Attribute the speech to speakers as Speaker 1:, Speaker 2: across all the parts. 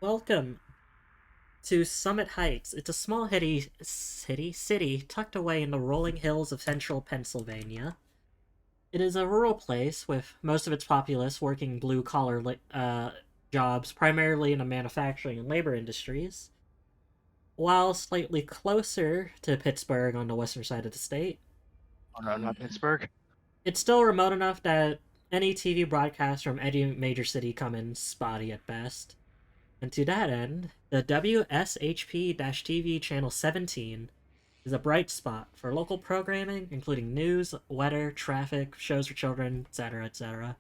Speaker 1: Welcome to Summit Heights. It's a small city tucked away in the rolling hills of central Pennsylvania. It is a rural place with most of its populace working blue-collar jobs, primarily in the manufacturing and labor industries, while slightly closer to Pittsburgh on the western side of the state.
Speaker 2: Oh no, not Pittsburgh.
Speaker 1: It's still remote enough that any TV broadcasts from any major city come in spotty at best. And to that end, the WSHP-TV channel 17 is a bright spot for local programming, including news, weather, traffic, shows for children, etc., etc.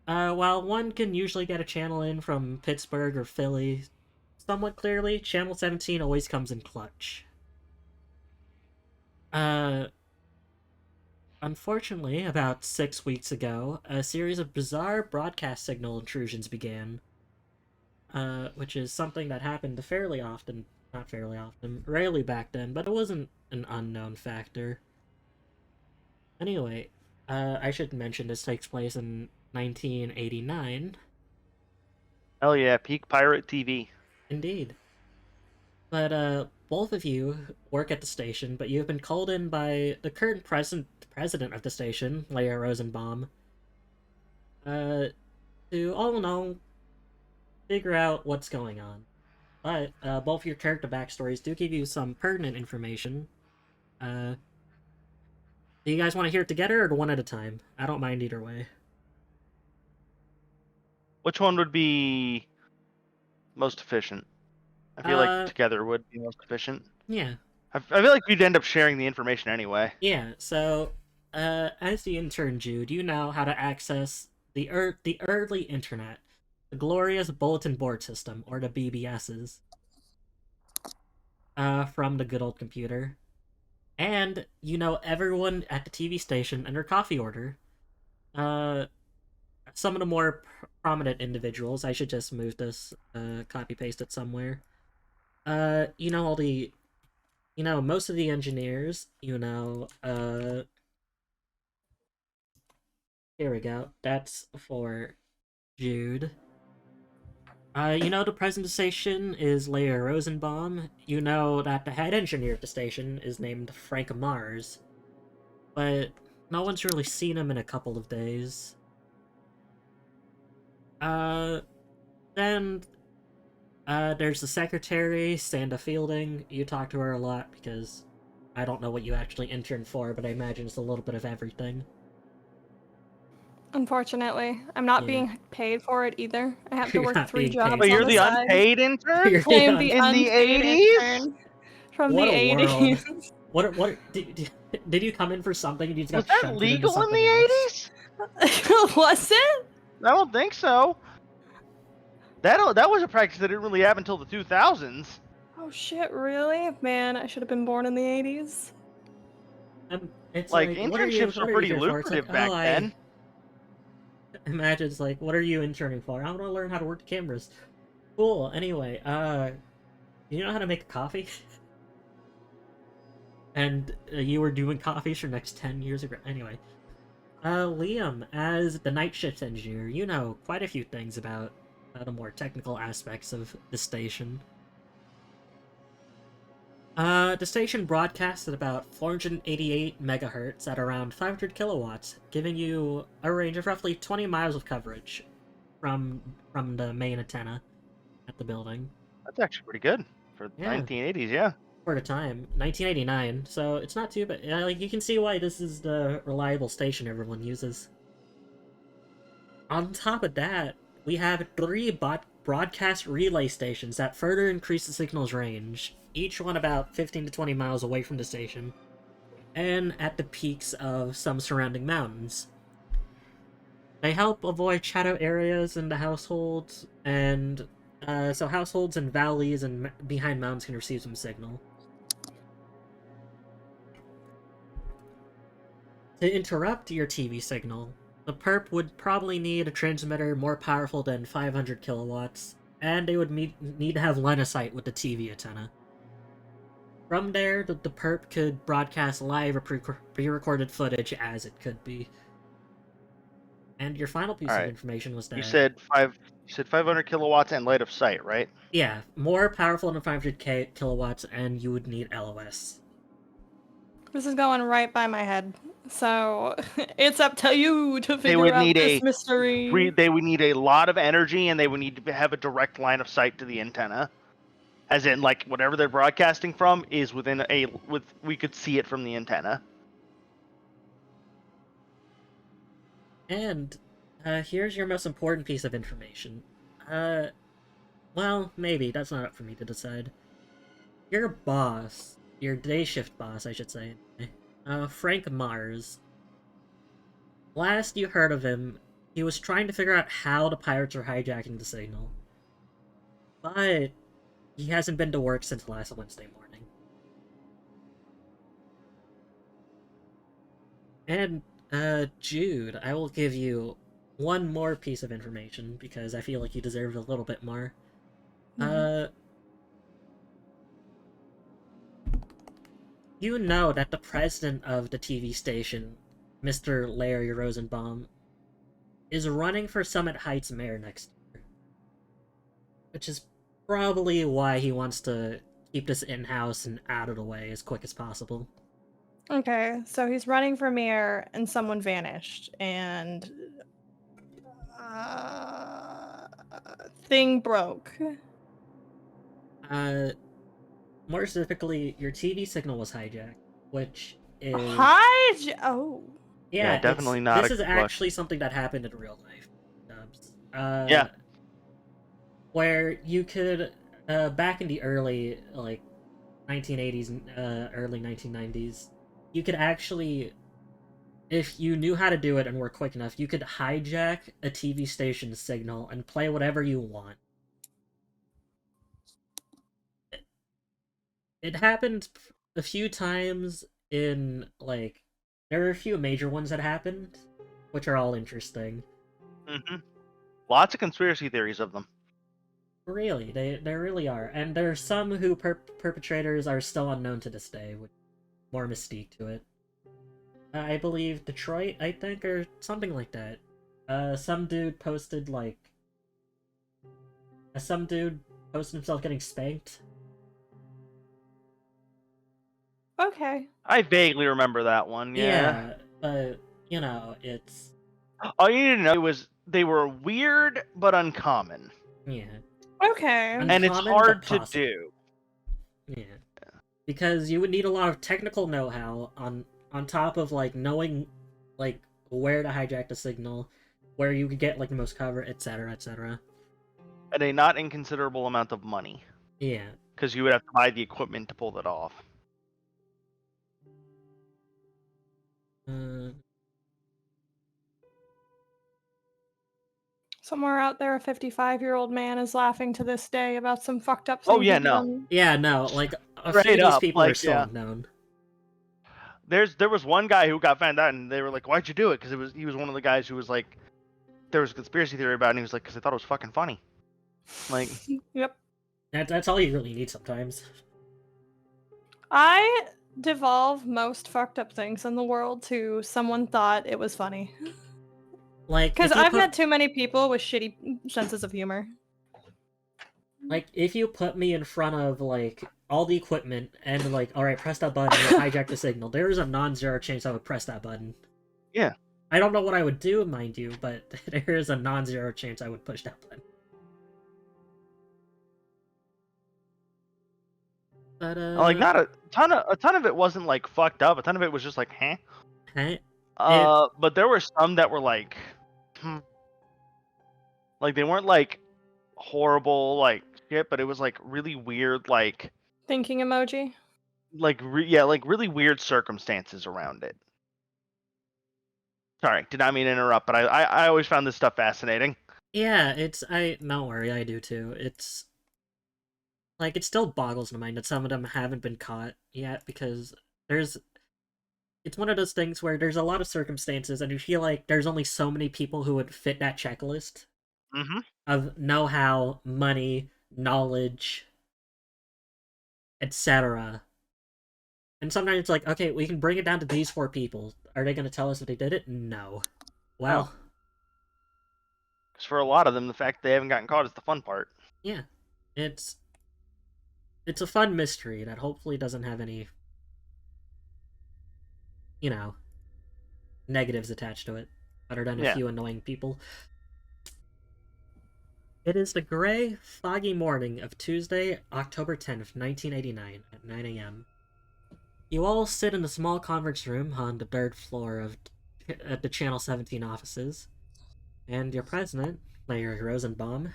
Speaker 1: While one can usually get a channel in from Pittsburgh or Philly somewhat clearly, channel 17 always comes in clutch. Uh, Unfortunately, about 6 weeks ago, a series of bizarre broadcast signal intrusions began, which is something that happened fairly often. Not fairly often, rarely back then, but it wasn't an unknown factor. Anyway, I should mention this takes place in 1989.
Speaker 2: Hell yeah, peak pirate TV.
Speaker 1: Indeed. But, both of you work at the station, but you've been called in by the current president of the station, Leia Rosenbaum, to, all in all, figure out what's going on. But both your character backstories do give you some pertinent information. Do you guys want to hear it together or one at a time? I don't mind either way.
Speaker 2: Which one would be most efficient? I feel like together would be most efficient.
Speaker 1: Yeah.
Speaker 2: I feel like we'd end up sharing the information anyway.
Speaker 1: Yeah, so, as the intern, Jude, you know how to access the early internet, the glorious bulletin board system, or the BBSs, from the good old computer. And you know everyone at the TV station and their coffee order. Some of the more prominent individuals, I should just move this, copy paste it somewhere. You know most of the engineers, here we go. That's for Jude. You know the president of the station is Leia Rosenbaum. You know that the head engineer of the station is named Frank Mars. But no one's really seen him in a couple of days. Then, there's the secretary, Sanda Fielding. You talk to her a lot because I don't know what you actually interned for, but I imagine it's a little bit of everything.
Speaker 3: Unfortunately, I'm not being paid for it either. I have to
Speaker 1: You're
Speaker 3: work
Speaker 1: not
Speaker 3: 3
Speaker 1: being
Speaker 3: jobs
Speaker 1: paid.
Speaker 2: But
Speaker 3: on
Speaker 2: you're
Speaker 3: the
Speaker 2: the
Speaker 3: side.
Speaker 2: unpaid intern?
Speaker 1: You're
Speaker 3: I am
Speaker 1: the
Speaker 3: the
Speaker 2: In the
Speaker 3: unpaid
Speaker 2: 80s?
Speaker 3: intern from
Speaker 1: What
Speaker 3: the
Speaker 1: a world.
Speaker 3: 80s.
Speaker 1: What did you come in for something and you just
Speaker 2: Was
Speaker 1: got
Speaker 2: that
Speaker 1: shunted into
Speaker 2: legal in
Speaker 1: something
Speaker 2: the
Speaker 1: else?
Speaker 2: 80s?
Speaker 3: Was it?
Speaker 2: I don't think so. That was a practice that didn't really happen until the 2000s.
Speaker 3: Oh shit, really? Man, I should have been born in the 80s.
Speaker 1: It's
Speaker 2: Like,
Speaker 1: what are you
Speaker 2: internships were pretty
Speaker 1: here for? It's
Speaker 2: lucrative
Speaker 1: like,
Speaker 2: back then.
Speaker 1: Imagine it's like, what are you interning for? I want to learn how to work the cameras. Cool. Anyway, you know how to make a coffee? And you were doing coffees for the next 10 years ago. Anyway, Liam, as the night shift engineer, you know quite a few things about the more technical aspects of the station. The station broadcasts at about 488 megahertz at around 500 kilowatts, giving you a range of roughly 20 miles of coverage from the main antenna at the building.
Speaker 2: That's actually pretty good for the 1980s, yeah.
Speaker 1: For the time, 1989, so it's not too bad. Like, you can see why this is the reliable station everyone uses. On top of that, we have 3 broadcast relay stations that further increase the signal's range, each one about 15 to 20 miles away from the station, and at the peaks of some surrounding mountains. They help avoid shadow areas in the households, and so households in valleys and behind mountains can receive some signal. To interrupt your TV signal, the perp would probably need a transmitter more powerful than 500 kilowatts, and they would need to have line of sight with the TV antenna. From there, the perp could broadcast live or pre-recorded footage as it could be. And your final piece
Speaker 2: All
Speaker 1: of
Speaker 2: right.
Speaker 1: information was that
Speaker 2: You said 500 kilowatts and light of sight, right?
Speaker 1: yeah, more powerful than 500 kilowatts, and you would need LOS.
Speaker 3: This is going right by my head. So it's up to you to
Speaker 2: They
Speaker 3: figure
Speaker 2: would
Speaker 3: out
Speaker 2: need
Speaker 3: this mystery.
Speaker 2: they would need a lot of energy, and they would need to have a direct line of sight to the antenna. As in, like, whatever they're broadcasting from is we could see it from the antenna.
Speaker 1: And here's your most important piece of information. Well, maybe that's not up for me to decide. Your boss, your day shift boss, I should say, Frank Mars. Last you heard of him, he was trying to figure out how the pirates are hijacking the signal. But he hasn't been to work since last Wednesday morning. And, Jude, I will give you one more piece of information, because I feel like you deserve a little bit more. You know that the president of the TV station, Mr. Larry Rosenbaum, is running for Summit Heights mayor next year. Which is probably why he wants to keep this in-house and out of the way as quick as possible.
Speaker 3: Okay, so he's running for mayor and someone vanished and thing broke.
Speaker 1: More specifically, your TV signal was hijacked, which is
Speaker 3: Oh.
Speaker 2: Yeah, definitely not
Speaker 1: This
Speaker 2: a
Speaker 1: is
Speaker 2: good
Speaker 1: actually something that happened in real life.
Speaker 2: Yeah.
Speaker 1: Where you could, back in the early, 1980s and early 1990s, you could actually, if you knew how to do it and were quick enough, you could hijack a TV station's signal and play whatever you want. It happened a few times in, there are a few major ones that happened, which are all interesting.
Speaker 2: Mm-hmm. Lots of conspiracy theories of them.
Speaker 1: Really, there really are. And there are some who perpetrators are still unknown to this day, with more mystique to it. I believe Detroit, I think, or something like that. Some dude posted, some dude posted himself getting spanked.
Speaker 3: Okay.
Speaker 2: I vaguely remember that one, yeah.
Speaker 1: But, it's...
Speaker 2: All you need to know was they were weird but uncommon.
Speaker 1: Yeah.
Speaker 3: Okay.
Speaker 2: And it's
Speaker 1: Uncommon,
Speaker 2: hard
Speaker 1: but
Speaker 2: to
Speaker 1: possible.
Speaker 2: do.
Speaker 1: Yeah. Because you would need a lot of technical know-how on top of, knowing, where to hijack the signal, where you could get, the most cover, etc., etc.
Speaker 2: And a not inconsiderable amount of money.
Speaker 1: Yeah.
Speaker 2: Because you would have to buy the equipment to pull that off.
Speaker 3: Somewhere out there, a 55-year-old man is laughing to this day about some fucked up thing.
Speaker 2: Oh, yeah,
Speaker 3: he's
Speaker 2: no.
Speaker 3: done.
Speaker 1: Yeah, no, a few
Speaker 2: Straight
Speaker 1: of these
Speaker 2: up,
Speaker 1: people are
Speaker 2: like,
Speaker 1: still
Speaker 2: yeah.
Speaker 1: unknown.
Speaker 2: There was one guy who got found out, and they were like, "Why'd you do it?" Because he was one of the guys who was like, there was a conspiracy theory about it, and he was like, "Because I thought it was fucking funny." Like,
Speaker 3: Yep.
Speaker 1: That's all you really need sometimes.
Speaker 3: I devolve most fucked up things in the world to someone thought it was funny. Because I've met too many people with shitty senses of humor.
Speaker 1: If you put me in front of, all the equipment, and, alright, press that button, you'll hijack the signal, there is a non-zero chance I would press that button.
Speaker 2: yeah.
Speaker 1: I don't know what I would do, mind you, but there is a non-zero chance I would push that button. But,
Speaker 2: not a ton of it wasn't, fucked up. A ton of it was just huh?
Speaker 1: Huh?
Speaker 2: But there were some that were, they weren't, horrible, shit, but it was, really weird,
Speaker 3: Thinking emoji?
Speaker 2: really weird circumstances around it. Sorry, did not mean to interrupt, but I always found this stuff fascinating.
Speaker 1: Yeah, don't worry, I do too. It still boggles my mind that some of them haven't been caught yet, because it's one of those things where there's a lot of circumstances, and you feel like there's only so many people who would fit that checklist of know-how, money, knowledge, etc. And sometimes it's okay, we can bring it down to these 4 people. Are they going to tell us if they did it? No. Well...
Speaker 2: Because for a lot of them, the fact they haven't gotten caught is the fun part.
Speaker 1: Yeah, it's a fun mystery that hopefully doesn't have any, negatives attached to it, other than a few annoying people. It is the gray, foggy morning of Tuesday, October 10th, 1989, at 9 a.m. You all sit in a small conference room on the 3rd floor at the Channel 17 offices, and your president, Mayor Rosenbaum,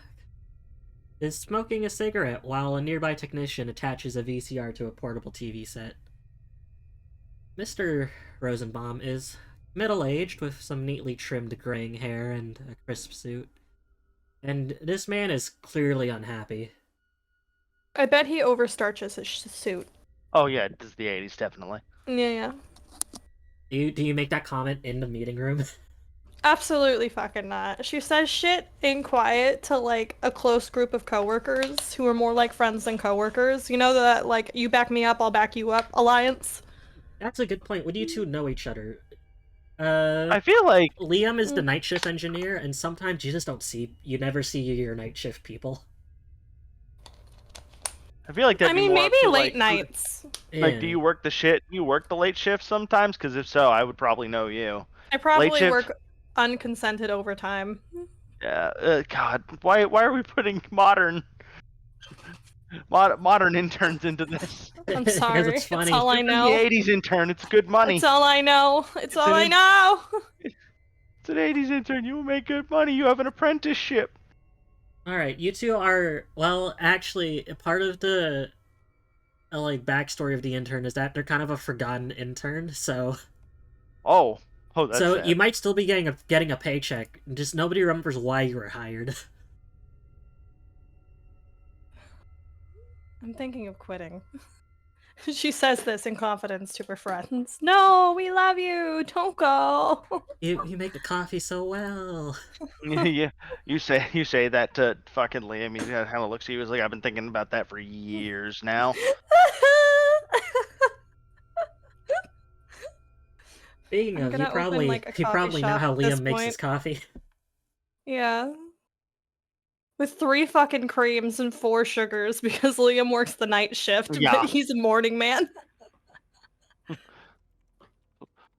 Speaker 1: is smoking a cigarette while a nearby technician attaches a VCR to a portable TV set. Mr. Rosenbaum is middle-aged with some neatly trimmed graying hair and a crisp suit. And this man is clearly unhappy.
Speaker 3: I bet he overstarches his suit.
Speaker 2: Oh yeah, this is the 80s, definitely.
Speaker 3: Yeah.
Speaker 1: Do you make that comment in the meeting room?
Speaker 3: Absolutely fucking not. She says shit in quiet to, like, a close group of coworkers who are more like friends than coworkers. You know that, like, you back me up, I'll back you up alliance?
Speaker 1: That's a good point. Would you two know each other?
Speaker 2: I feel like
Speaker 1: Liam is the night shift engineer, and sometimes you never see your night shift people.
Speaker 2: I feel like that'd be more
Speaker 3: maybe
Speaker 2: to,
Speaker 3: late
Speaker 2: like,
Speaker 3: nights.
Speaker 2: Like, do you work you work the late shift sometimes? Because if so, I would probably know you.
Speaker 3: I probably work unconsented overtime.
Speaker 2: Yeah, God, why are we putting modern interns into this?
Speaker 3: I'm sorry.
Speaker 1: It's funny.
Speaker 3: It's all I know.
Speaker 2: The 80s intern, it's good money.
Speaker 3: It's all I know. It's all I know.
Speaker 2: It's an 80s intern. You will make good money. You have an apprenticeship.
Speaker 1: Alright, you two are, well, actually, part of the, backstory of the intern is that they're kind of a forgotten intern, so...
Speaker 2: Oh, that's
Speaker 1: so
Speaker 2: sad.
Speaker 1: you might still be getting a paycheck, just nobody remembers why you were hired.
Speaker 3: I'm thinking of quitting. She says this in confidence to her friends. No, we love you. Don't go.
Speaker 1: You make the coffee so well.
Speaker 2: Yeah, you say that to fucking Liam. He kind of looks at you. He's like, I've been thinking about that for years now.
Speaker 1: Speaking of, you probably know how Liam makes his coffee.
Speaker 3: Yeah. With 3 fucking creams and 4 sugars because Liam works the night shift, but he's a morning man.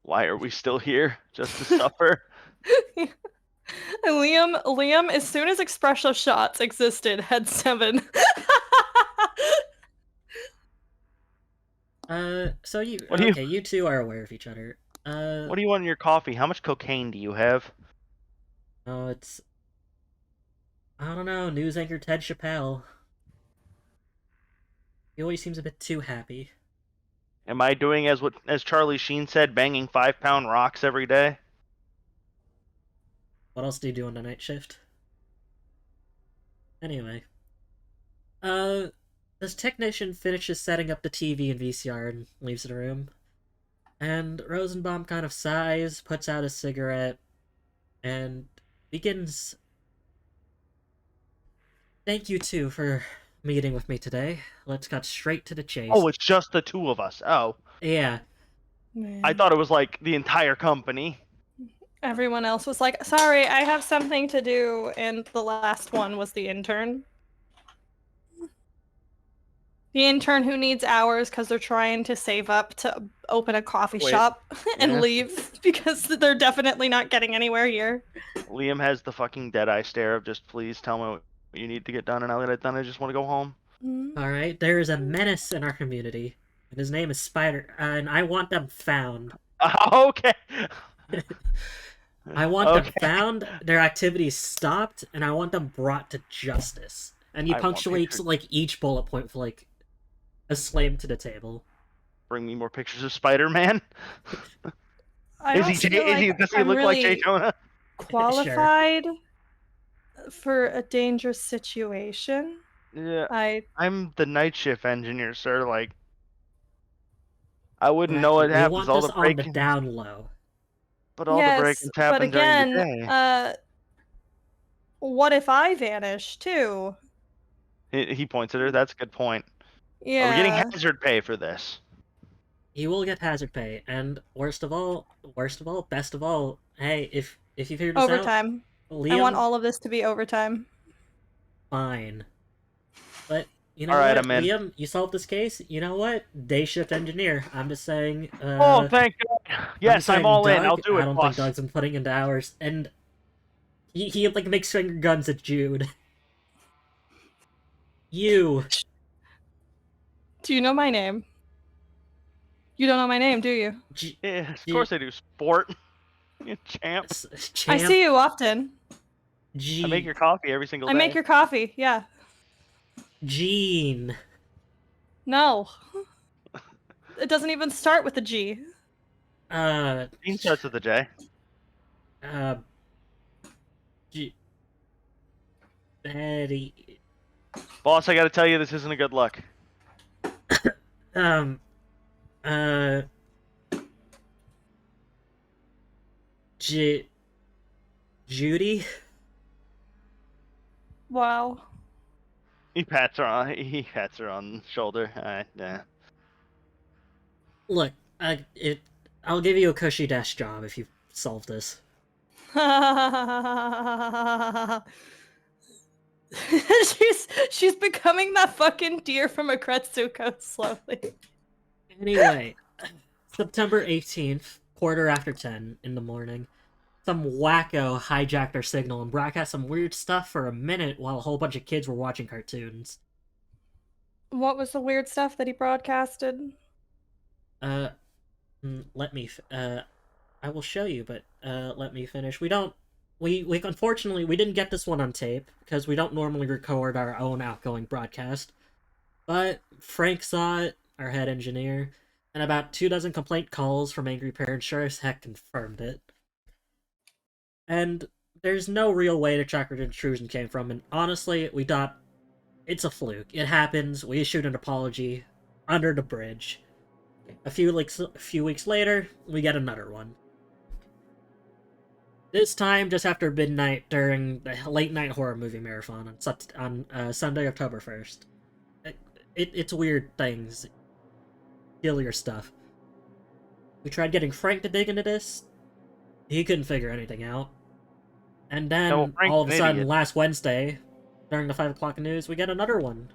Speaker 2: Why are we still here? Just to suffer?
Speaker 3: Liam, as soon as espresso shots existed, had 7.
Speaker 1: So you two are aware of each other.
Speaker 2: What do you want in your coffee? How much cocaine do you have?
Speaker 1: Oh, it's... I don't know, news anchor Ted Chappelle. He always seems a bit too happy.
Speaker 2: Am I doing as Charlie Sheen said, banging 5-pound rocks every day?
Speaker 1: What else do you do on the night shift? Anyway. This technician finishes setting up the TV and VCR and leaves the room. And Rosenbaum kind of sighs, puts out a cigarette, and begins... Thank you two for meeting with me today. Let's cut straight to the chase.
Speaker 2: Oh, it's just the 2 of us. Oh.
Speaker 1: Yeah.
Speaker 3: Man.
Speaker 2: I thought it was like the entire company.
Speaker 3: Everyone else was like, sorry, I have something to do, and the last one was the intern. The intern who needs hours because they're trying to save up to open a coffee shop and leave because they're definitely not getting anywhere here.
Speaker 2: Liam has the fucking dead-eye stare of just, please tell me what you need to get done, and I'll get it done. I just want to go home.
Speaker 1: Alright, there is a menace in our community, and his name is Spider, and I want them found.
Speaker 2: Okay.
Speaker 1: I want them found, their activities stopped, and I want them brought to justice. And he punctuates, each bullet point with, a slam to the table.
Speaker 2: Bring me more pictures of Spider-Man.
Speaker 3: Does he
Speaker 2: look like J. Jonah?
Speaker 3: Qualified for a dangerous situation?
Speaker 2: Yeah. I'm the night shift engineer, sir. I wouldn't know what happens.
Speaker 1: We want this on the down low.
Speaker 2: But all the break-ins happen during the day.
Speaker 3: What if I vanish, too?
Speaker 2: He points at her. That's a good point.
Speaker 3: Yeah.
Speaker 2: Are we getting hazard pay for this?
Speaker 1: He will get hazard pay, and best of all, hey, if you figure this out...
Speaker 3: Overtime.
Speaker 1: Liam,
Speaker 3: I want all of this to be overtime.
Speaker 1: fine. But you know
Speaker 2: All right,
Speaker 1: what,
Speaker 2: I'm in.
Speaker 1: Liam, you solved this case. You know what? Day shift engineer. I'm just saying.
Speaker 2: Oh, thank God. Yes, I'm all in. I'll
Speaker 1: Doug,
Speaker 2: do
Speaker 1: I
Speaker 2: it,
Speaker 1: don't think
Speaker 2: boss.
Speaker 1: Doug's been putting into hours, and he like makes finger guns at Jude. You.
Speaker 3: Do you know my name? You don't know my name, do you?
Speaker 2: Yeah, of course I do. Sport. You champ.
Speaker 1: Champ.
Speaker 3: I see you often.
Speaker 1: G.
Speaker 2: I make your coffee every single day.
Speaker 3: I make your coffee, yeah.
Speaker 1: Gene.
Speaker 3: No. It doesn't even start with a G.
Speaker 2: Gene starts with a J.
Speaker 1: G. Betty.
Speaker 2: Boss, I gotta tell you, this isn't a good look.
Speaker 1: Judy?
Speaker 3: Wow.
Speaker 2: He pats her on the shoulder. Yeah.
Speaker 1: Look, I'll give you a cushy desk job if you solve this.
Speaker 3: she's becoming that fucking deer from Akretsuko slowly.
Speaker 1: Anyway, September 18th, 10:15 in the morning. Some wacko hijacked our signal and broadcast some weird stuff for a minute while a whole bunch of kids were watching cartoons.
Speaker 3: What was the weird stuff that he broadcasted?
Speaker 1: Let me, I will show you, but, let me finish. We unfortunately, we didn't get this one on tape, because we don't normally record our own outgoing broadcast. But Frank saw it, our head engineer, and about 24 complaint calls from angry parents sure as heck confirmed it. And there's no real way to track where the intrusion came from, and honestly, we thought, it's a fluke. It happens, we issued an apology, under the bridge. A few weeks later, we get another one. This time, just after midnight during the late-night horror movie marathon on Sunday, October 1st. It's weird things. Kill your stuff. We tried getting Frank to dig into this. He couldn't figure anything out. And then, all of a sudden, last Wednesday, during the 5 o'clock news, we get another one.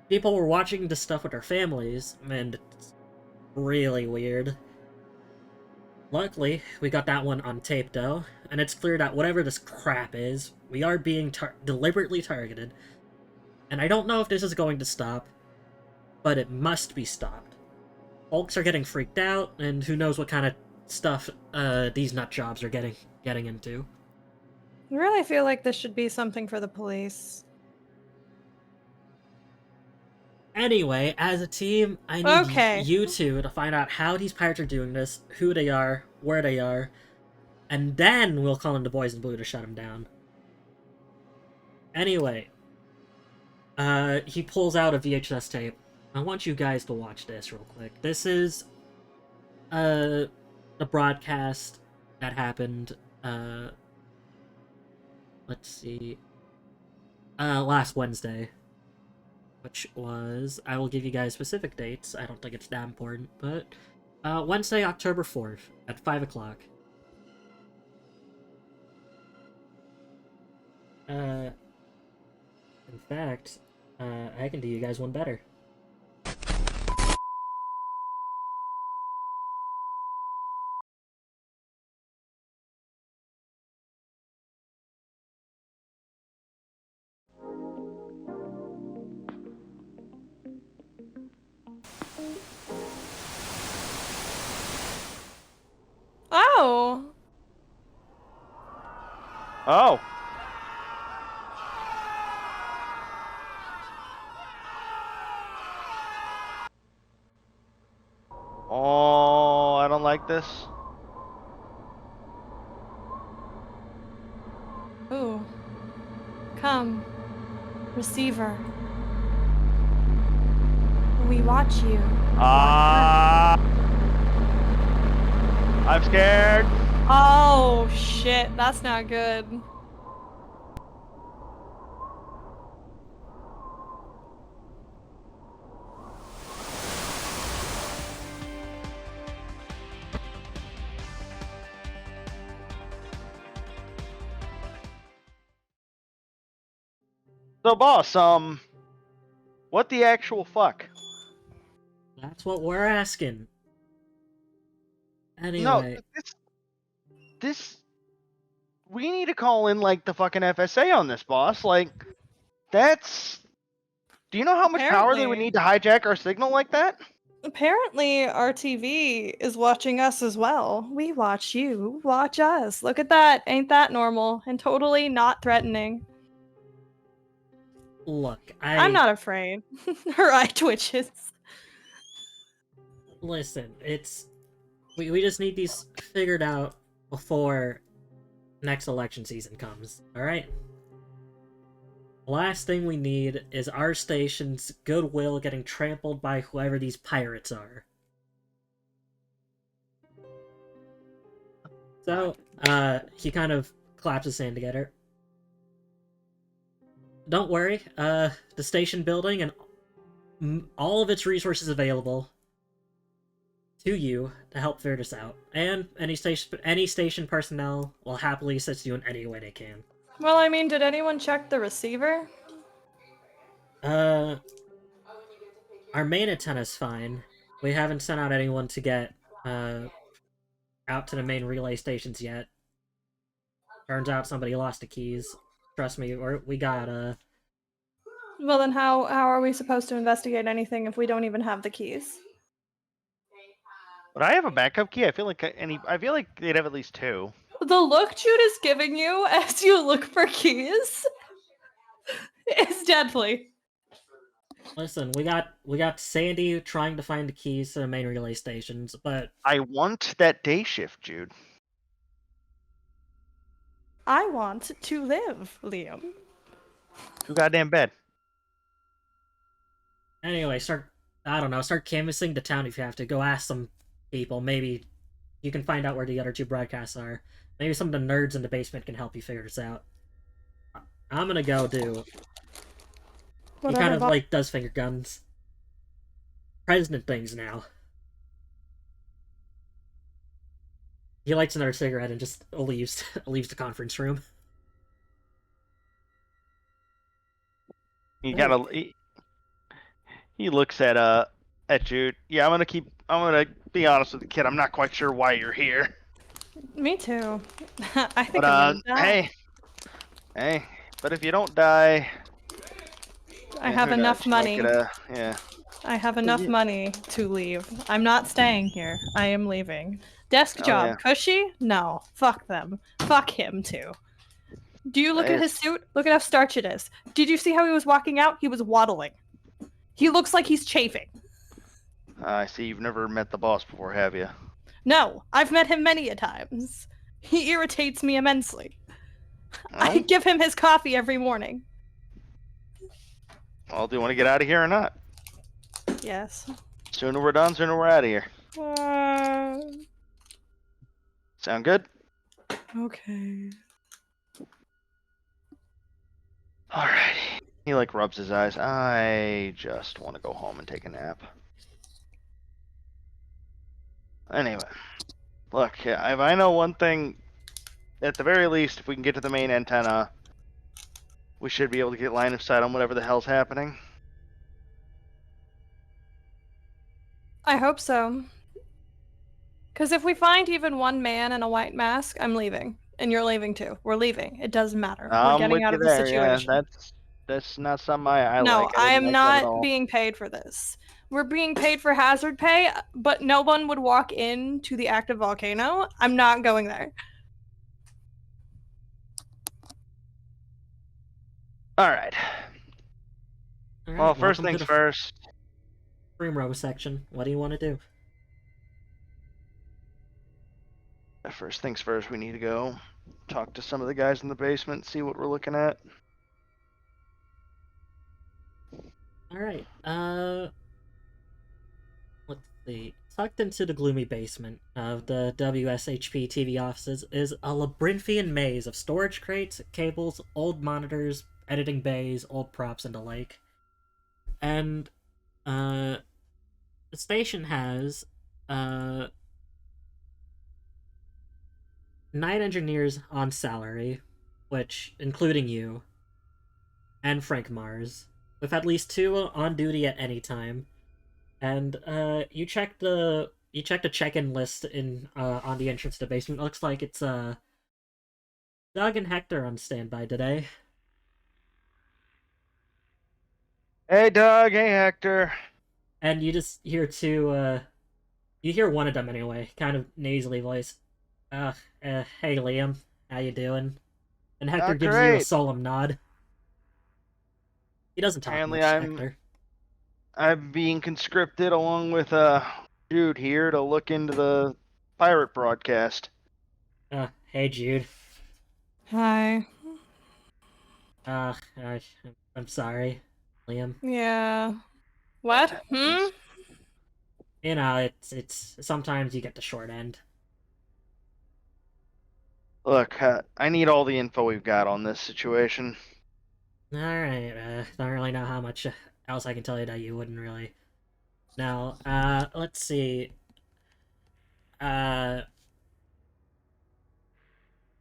Speaker 1: People were watching this stuff with their families, and it's really weird. Luckily, we got that one on tape, though, and it's clear that whatever this crap is, we are being deliberately targeted. And I don't know if this is going to stop, but it must be stopped. Folks are getting freaked out, and who knows what kind of stuff these nut jobs are getting into.
Speaker 3: I really feel like this should be something for the police.
Speaker 1: Anyway, as a team, I need you two to find out how these pirates are doing this, who they are, where they are, and then we'll call in the boys in blue to shut them down. Anyway, he pulls out a VHS tape. I want you guys to watch this real quick. This is, the broadcast that happened, let's see, last Wednesday. Which was, I will give you guys specific dates, I don't think it's that important, but, Wednesday, October 4th, at 5 o'clock. In fact, I can do you guys one better.
Speaker 3: Oh!
Speaker 2: Oh. Oh, I don't like this.
Speaker 3: Ooh. Come, receiver. We watch you.
Speaker 2: I'm scared.
Speaker 3: Oh, shit. That's not good.
Speaker 2: So, boss, what the actual fuck?
Speaker 1: That's what we're asking.
Speaker 2: No,
Speaker 1: Anyway,
Speaker 2: this, we need to call in, like, the fucking FSA on this, boss. Like, that's... Do you know how much power they would
Speaker 3: Apparently.
Speaker 2: need to hijack our signal like that?
Speaker 3: Apparently, our TV is watching us as well. We watch you, watch us. Look at that. Ain't that normal? And totally not threatening.
Speaker 1: look,
Speaker 3: I'm not afraid. Her eye twitches.
Speaker 1: Listen, we just need these figured out before next election season comes, alright? Last thing we need is our station's goodwill getting trampled by whoever these pirates are. So, he kind of claps his hand together. Don't worry, the station building and all of its resources available to you to help figure this out. And any station personnel will happily assist you in any way they can.
Speaker 3: Well, I mean, did anyone check the receiver?
Speaker 1: Our main antenna's fine. We haven't sent out anyone to get, out to the main relay stations yet. Turns out somebody lost the keys. Trust me, we got,
Speaker 3: Well, then how are we supposed to investigate anything if we don't even have the keys?
Speaker 2: But I have a backup key. I feel like they'd have at least two.
Speaker 3: The look Jude is giving you as you look for keys is deadly.
Speaker 1: Listen, we got Sandy trying to find the keys to the main relay stations, but
Speaker 2: I want that day shift, Jude.
Speaker 3: I want to live, Liam.
Speaker 2: Too goddamn bad.
Speaker 1: anyway, start canvassing the town if you have to. Go ask some people. Maybe you can find out where the other two broadcasts are. Maybe some of the nerds in the basement can help you figure this out. I'm gonna go do. He kind of like does finger guns. President things now. He lights another cigarette and just leaves the conference room.
Speaker 2: He looks at Jude. Yeah, I'm gonna be honest with the kid. I'm not quite sure why you're here.
Speaker 3: Me too. I think
Speaker 2: But
Speaker 3: I'm gonna die.
Speaker 2: hey. But if you don't die,
Speaker 3: I have enough money.
Speaker 2: Yeah.
Speaker 3: I have enough money to leave. I'm not staying here. I am leaving. Desk job.
Speaker 2: Yeah.
Speaker 3: Cushy? No. Fuck them. Fuck him too. Do you look at his suit? Look at how starched it is. Did you see how he was walking out? He was waddling. He looks like he's chafing.
Speaker 2: I see you've never met the boss before, have you?
Speaker 3: No, I've met him many a times. He irritates me immensely.
Speaker 2: Well,
Speaker 3: I give him his coffee every morning.
Speaker 2: Well, do you want to get out of here or not?
Speaker 3: Yes.
Speaker 2: Sooner we're done, sooner we're out of here. Sound good?
Speaker 3: Okay.
Speaker 2: Alrighty. He like rubs his eyes. I just want to go home and take a nap. Anyway, look, if I know one thing, at the very least, if we can get to the main antenna, we should be able to get line of sight on whatever the hell's happening.
Speaker 3: I hope so. Because if we find even one man in a white mask, I'm leaving. And you're leaving too. We're leaving. It doesn't matter. We're getting out of the situation.
Speaker 2: Yeah, that's not something I
Speaker 3: no,
Speaker 2: like.
Speaker 3: I am
Speaker 2: like
Speaker 3: not being paid for this. We're being paid for hazard pay, but no one would walk into the active volcano. I'm not going there.
Speaker 2: Alright. Well, first things first.
Speaker 1: Room row section. What do you want to do?
Speaker 2: First things first, we need to go talk to some of the guys in the basement, see what we're looking at.
Speaker 1: Alright, let's see. Tucked into the gloomy basement of the WSHP TV offices is a labyrinthian maze of storage crates, cables, old monitors, editing bays, old props, and the like. And, the station has, 9 engineers on salary, which, including you, and Frank Mars, with at least 2 on duty at any time. And you check the check-in list in on the entrance to the basement. It looks like it's Doug and Hector on standby today.
Speaker 2: Hey, Doug. Hey, Hector.
Speaker 1: And you just hear you hear one of them anyway, kind of nasally voice. Hey Liam, how you doing? And Hector
Speaker 2: Not
Speaker 1: gives you a
Speaker 2: great.
Speaker 1: solemn nod. He doesn't talk
Speaker 2: Apparently,
Speaker 1: much, Hector.
Speaker 2: I'm being conscripted along with Jude here to look into the pirate broadcast.
Speaker 1: Hey Jude.
Speaker 3: Hi.
Speaker 1: Uh, I, I'm sorry, Liam.
Speaker 3: Yeah. What? Hmm?
Speaker 1: You know, it's sometimes you get the short end.
Speaker 2: Look, I need all the info we've got on this situation.
Speaker 1: Alright, don't really know how much else I can tell you that you wouldn't really know. Let's see. Uh,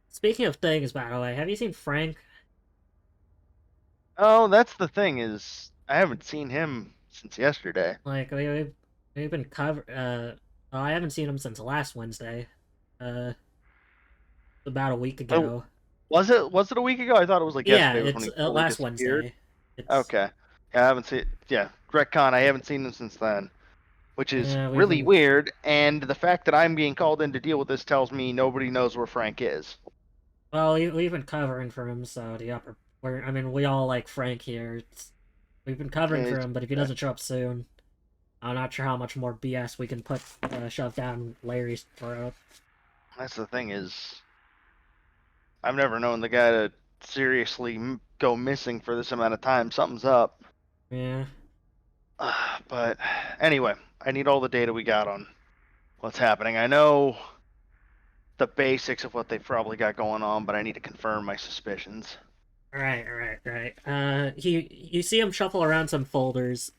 Speaker 1: Speaking of things, by the way, have you seen Frank?
Speaker 2: Oh, that's the thing is, I haven't seen him since yesterday.
Speaker 1: Like, we've been well, I haven't seen him since last Wednesday. Uh, about a week
Speaker 2: Oh,
Speaker 1: ago.
Speaker 2: was it a week ago? I thought it was like
Speaker 1: Yeah,
Speaker 2: yesterday was when
Speaker 1: it's
Speaker 2: he totally
Speaker 1: last
Speaker 2: disappeared.
Speaker 1: Wednesday. It's,
Speaker 2: Okay. Yeah, I haven't seen. Yeah, retcon. I haven't seen him since then, which is
Speaker 1: yeah, we've
Speaker 2: really
Speaker 1: been,
Speaker 2: weird. And the fact that I'm being called in to deal with this tells me nobody knows where Frank is.
Speaker 1: well, we've been covering for him, so I mean, we all like Frank here. We've been covering for
Speaker 2: It's-
Speaker 1: him, but if he doesn't show up soon, I'm not sure how much more BS we can put shoved down Larry's throat.
Speaker 2: That's the thing is, I've never known the guy to seriously go missing for this amount of time. Something's up.
Speaker 1: Yeah.
Speaker 2: But anyway, I need all the data we got on what's happening. I know the basics of what they've probably got going on, but I need to confirm my suspicions.
Speaker 1: Right. You see him shuffle around some folders.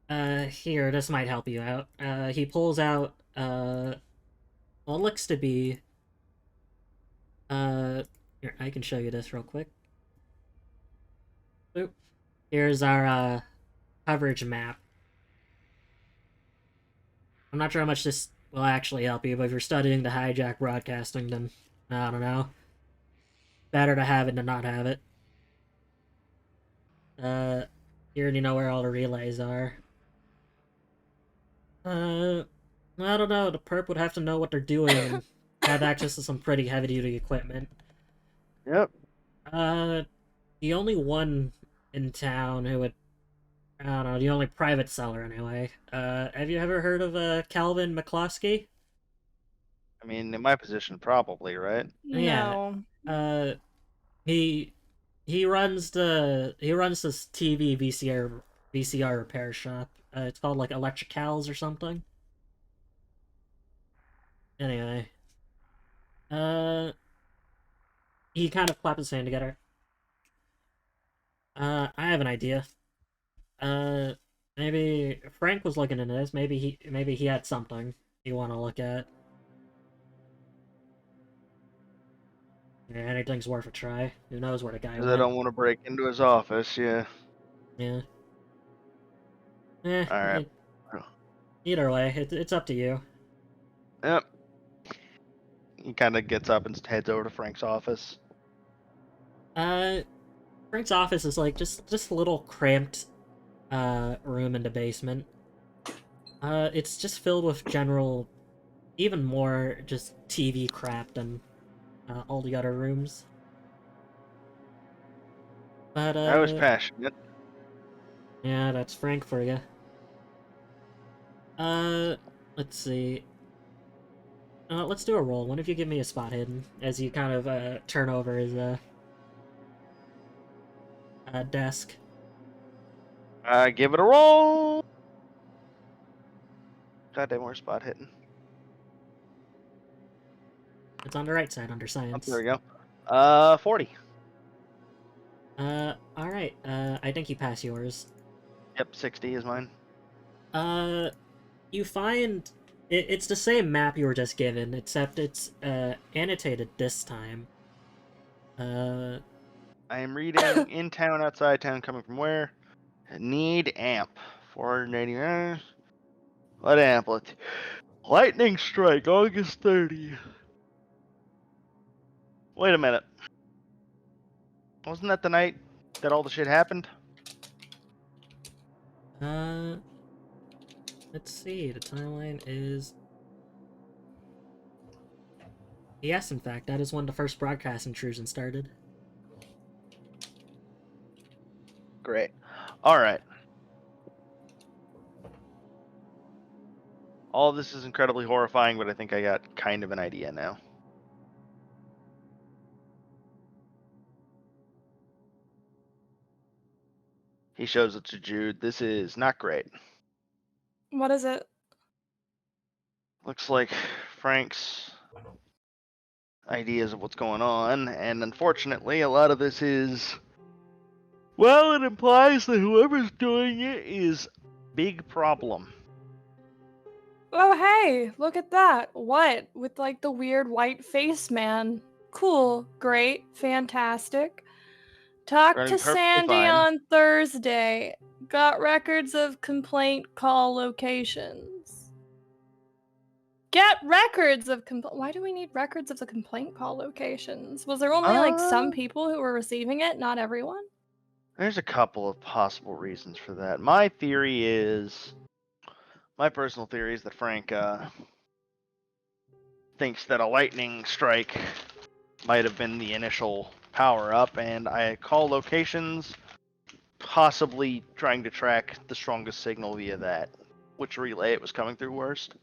Speaker 1: Here, this might help you out. He pulls out, what looks to be, here, I can show you this real quick. Boop. Here's our, coverage map. I'm not sure how much this will actually help you, but if you're studying the hijack broadcasting, then, I don't know. Better to have it than not have it. Here you know where all the relays are. I don't know. The perp would have to know what they're doing and have access to some pretty heavy-duty equipment.
Speaker 2: Yep.
Speaker 1: The only one in town who would... I don't know, the only private seller, anyway. Have you ever heard of, Calvin McCloskey?
Speaker 2: I mean, in my position, probably, right?
Speaker 1: Yeah.
Speaker 3: No.
Speaker 1: He... He runs this TV VCR repair shop. It's called, like, Electricals or something. Anyway. He kind of clapped his hand together. I have an idea. Maybe Frank was looking into this. Maybe he had something you want to look at. Yeah, anything's worth a try. Who knows where the guy
Speaker 2: Because I
Speaker 1: went?
Speaker 2: don't want to break into his office. Yeah.
Speaker 1: Yeah. Eh,
Speaker 2: All right.
Speaker 1: either way, it's up to you.
Speaker 2: Yep. He kind of gets up and heads over to Frank's office.
Speaker 1: Frank's office is like just a little cramped room in the basement. It's just filled with general, even more just TV crap than all the other rooms. But
Speaker 2: I was passionate.
Speaker 1: yeah, that's Frank for you. Let's see. Let's do a roll. One of you give me a spot hidden as you kind of turn over his desk.
Speaker 2: Give it a roll. Goddamn, where's spot hitting?
Speaker 1: It's on the right side under
Speaker 2: Oh,
Speaker 1: science.
Speaker 2: there we go. 40.
Speaker 1: Alright. I think you pass yours.
Speaker 2: Yep, 60 is mine.
Speaker 1: You find it's the same map you were just given, except it's annotated this time. Uh,
Speaker 2: I am reading in town, outside town, coming from where? Need amp. 480. What amplet? Lightning strike, August 30. Wait a minute. Wasn't that the night that all the shit happened?
Speaker 1: uh, let's see. The timeline is. Yes, in fact, that is when the first broadcast intrusion started.
Speaker 2: Great. Alright. All of this is incredibly horrifying, but I think I got kind of an idea now. He shows it to Jude. This is not great.
Speaker 3: What is it?
Speaker 2: Looks like Frank's ideas of what's going on, and unfortunately, a lot of this is. Well, it implies that whoever's doing it is big problem.
Speaker 3: Oh, hey, look at that. What? With like the weird white face man. Cool, great, fantastic. Talked
Speaker 2: Running
Speaker 3: to
Speaker 2: perfectly
Speaker 3: Sandy
Speaker 2: fine.
Speaker 3: on Thursday. Got records of complaint call locations. Get records of Why do we need records of the complaint call locations? Was there only like some people who were receiving it, not everyone?
Speaker 2: There's a couple of possible reasons for that. My personal theory is that Frank thinks that a lightning strike might have been the initial power up, and I call locations, possibly trying to track the strongest signal via that. Which relay it was coming through worst.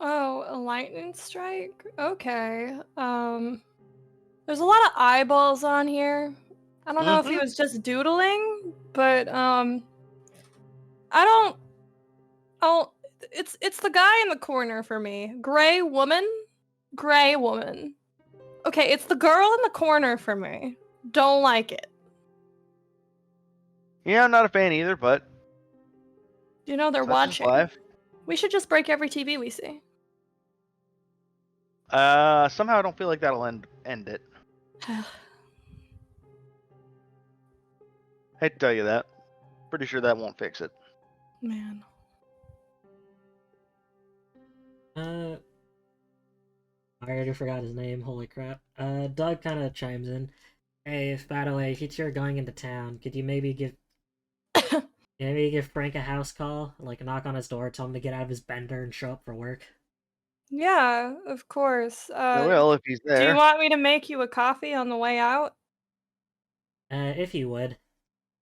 Speaker 3: Oh, a lightning strike? Okay. There's a lot of eyeballs on here. I don't know if he was just doodling, but I don't. Oh, it's the guy in the corner for me. Gray woman. Okay, it's the girl in the corner for me. Don't like it.
Speaker 2: Yeah, I'm not a fan either, but
Speaker 3: You know they're
Speaker 2: that's just
Speaker 3: watching.
Speaker 2: life.
Speaker 3: We should just break every TV we see.
Speaker 2: Somehow I don't feel like that'll end it. Hate to tell you that. Pretty sure that won't fix it.
Speaker 3: Man.
Speaker 1: I already forgot his name, holy crap. Doug kind of chimes in. Hey, if by the way, if you're going into town, could you maybe give Frank a house call? Like, knock on his door, tell him to get out of his bender and show up for work?
Speaker 3: Yeah, of course.
Speaker 2: I will if he's there.
Speaker 3: Do you want me to make you a coffee on the way out?
Speaker 1: If you would.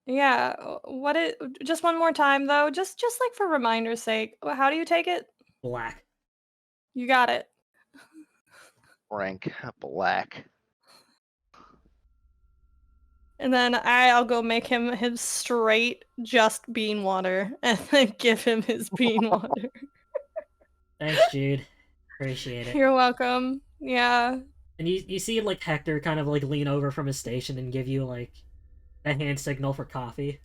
Speaker 3: Yeah, just one more time though, just like for reminder's sake. How do you take it?
Speaker 1: Black.
Speaker 3: You got it.
Speaker 2: Frank Black.
Speaker 3: And then I'll go make him his straight just bean water and then give him his bean water.
Speaker 1: Thanks, Jude. Appreciate it.
Speaker 3: You're welcome. Yeah.
Speaker 1: And you see like Hector kind of like lean over from his station and give you like a hand signal for coffee.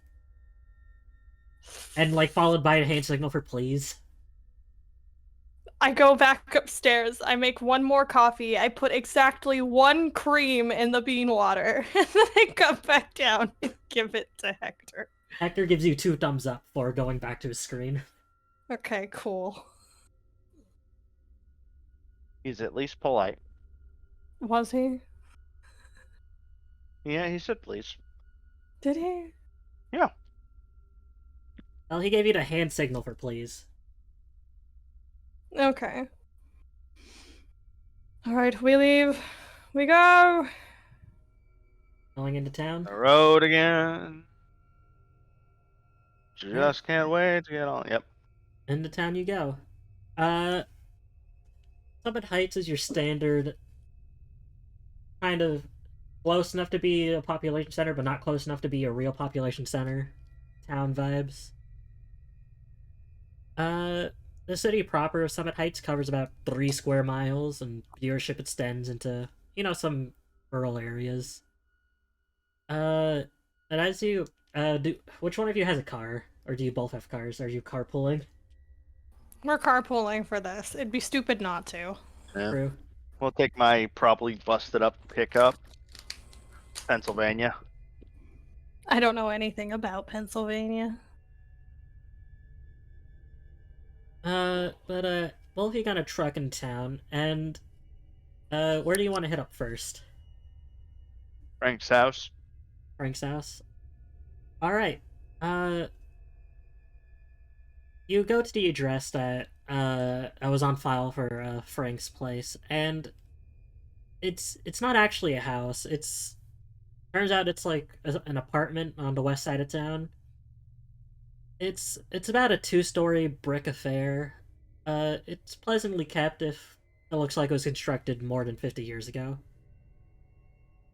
Speaker 1: And like followed by a hand signal for please.
Speaker 3: I go back upstairs, I make one more coffee, I put exactly 1 cream in the bean water, and then I come back down and give it to Hector.
Speaker 1: Hector gives you 2 thumbs up for going back to his screen.
Speaker 3: Okay, cool.
Speaker 2: He's at least polite.
Speaker 3: Was he?
Speaker 2: Yeah, he said please.
Speaker 3: Did he?
Speaker 2: Yeah.
Speaker 1: Well, he gave you the hand signal for please.
Speaker 3: Okay. Alright, we leave. We go!
Speaker 1: Going into town?
Speaker 2: The road again. Just can't wait to get on. Yep.
Speaker 1: Into town you go. Summit Heights is your standard kind of close enough to be a population center, but not close enough to be a real population center town vibes. The city proper of Summit Heights covers about 3 square miles, and viewership extends into, some rural areas. And as you, which one of you has a car? Or do you both have cars? Are you carpooling?
Speaker 3: We're carpooling for this. It'd be stupid not to.
Speaker 2: Yeah.
Speaker 1: True.
Speaker 2: We'll take my probably busted up pickup. Pennsylvania.
Speaker 3: I don't know anything about Pennsylvania.
Speaker 1: But both of you got a truck in town, and where do you want to hit up first?
Speaker 2: Frank's house.
Speaker 1: Frank's house. All right. You go to the address that I was on file for Frank's place, and it's not actually a house. Turns out it's like an apartment on the west side of town. It's about a 2-story brick affair. It's pleasantly kept if it looks like it was constructed more than 50 years ago.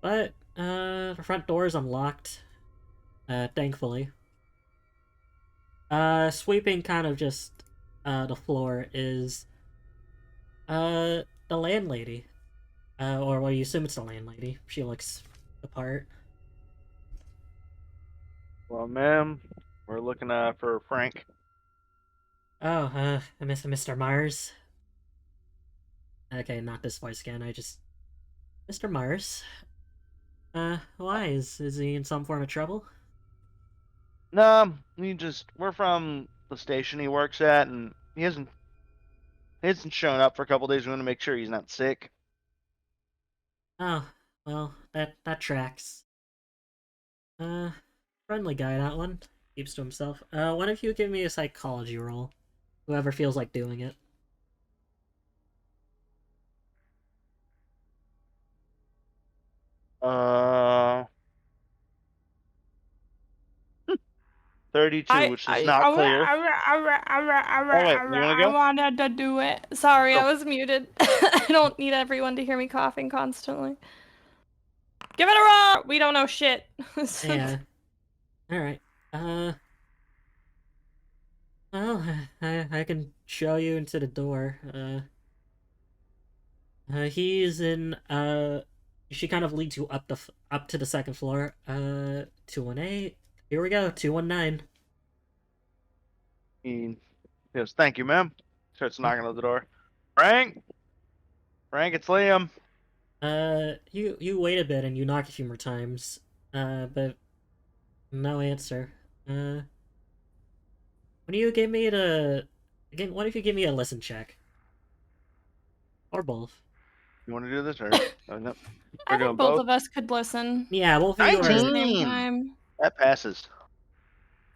Speaker 1: But the front door is unlocked. Thankfully. Sweeping kind of just the floor is the landlady. Or well, you assume it's the landlady. She looks the part.
Speaker 2: Well, ma'am, we're looking for Frank.
Speaker 1: Oh, Mr. Myers. Okay, not this voice again. Mr. Myers. Why? Is he in some form of trouble?
Speaker 2: No, we're from the station he works at, and he hasn't shown up for a couple days. We want to make sure he's not sick.
Speaker 1: Oh, well, that tracks. Friendly guy, that one. Keeps to himself. One of you give me a psychology roll. Whoever feels like doing it.
Speaker 2: Uh, 32, which is not clear. You wanna go?
Speaker 3: I wanted to do it. Sorry,
Speaker 2: Go.
Speaker 3: I was muted. I don't need everyone to hear me coughing constantly. Give it a roll! We don't know shit.
Speaker 1: Yeah. Alright. Well, I can show you into the door. He's in, she kind of leads you up to the second floor. 218. Here we go, 219.
Speaker 2: He goes, "Thank you, ma'am." Starts knocking on the door. Frank, it's Liam.
Speaker 1: You wait a bit and you knock a few more times. But no answer. Why don't you give me what if you give me a listen check? Or both.
Speaker 2: You want to do this or? Oh, no.
Speaker 3: I
Speaker 2: We're doing
Speaker 3: think both
Speaker 2: both?
Speaker 3: of us could listen
Speaker 1: Yeah, both of you
Speaker 3: at the
Speaker 1: are.
Speaker 2: 19.
Speaker 3: same time.
Speaker 2: That passes.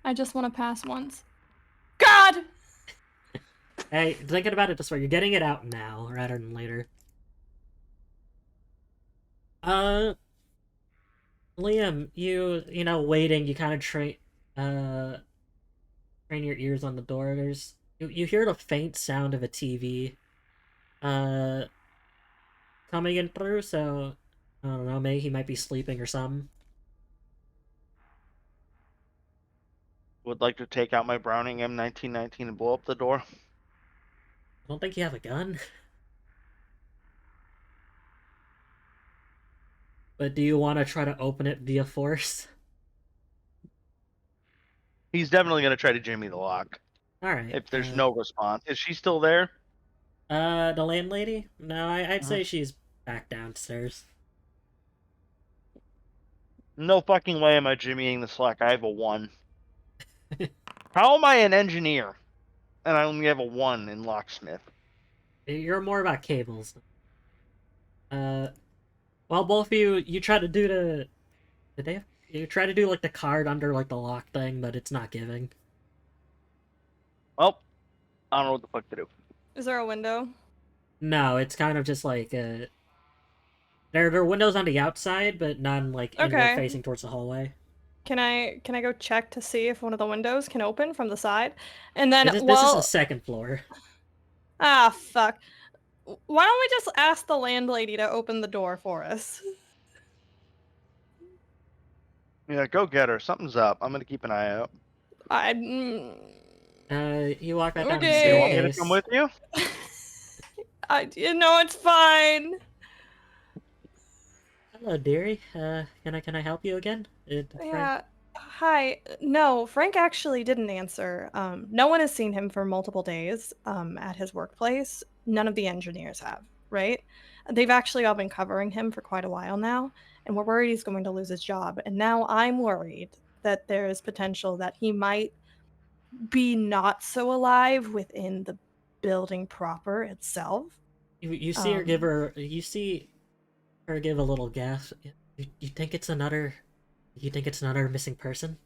Speaker 3: I just want to pass once. God!
Speaker 1: Hey, thinking about it this way, you're getting it out now rather than later. Liam, you know, waiting, you kind of train your ears on the door. You hear the faint sound of a TV, coming in through, so, I don't know, maybe he might be sleeping or something.
Speaker 2: Would like to take out my Browning M1919 and blow up the door.
Speaker 1: I don't think you have a gun. But do you want to try to open it via force?
Speaker 2: He's definitely going to try to jimmy the lock.
Speaker 1: Alright.
Speaker 2: If there's no response. Is she still there?
Speaker 1: The landlady? No, I'd
Speaker 2: Uh-huh.
Speaker 1: say she's back downstairs.
Speaker 2: No fucking way am I jimmying this lock. I have a 1. How am I an engineer? And I only have a 1 in locksmith.
Speaker 1: You're more about cables. Well, both of you try to do you try to do, like, the card under, like, the lock thing, but it's not giving.
Speaker 2: Well, I don't know what the fuck to do.
Speaker 3: Is there a window?
Speaker 1: No, it's kind of just, like, there are windows on the outside, but none, like, inward
Speaker 3: Okay.
Speaker 1: facing towards the hallway.
Speaker 3: Can I go check to see if one of the windows can open from the side? And then,
Speaker 1: This is the second floor.
Speaker 3: Ah, fuck. Why don't we just ask the landlady to open the door for us?
Speaker 2: Yeah, go get her. Something's up. I'm going to keep an eye out.
Speaker 1: You walk back down the
Speaker 3: Okay.
Speaker 2: You want me to
Speaker 1: staircase.
Speaker 2: come with you?
Speaker 3: It's fine.
Speaker 1: Hello, dearie. Can I help you again? Frank?
Speaker 3: Yeah. Hi. No, Frank actually didn't answer. No one has seen him for multiple days at his workplace. None of the engineers have, right? They've actually all been covering him for quite a while now, and we're worried he's going to lose his job. And now I'm worried that there is potential that he might be not so alive within the building proper itself.
Speaker 1: You see her give her. You see her give a little gasp. You think it's another? You think it's another missing person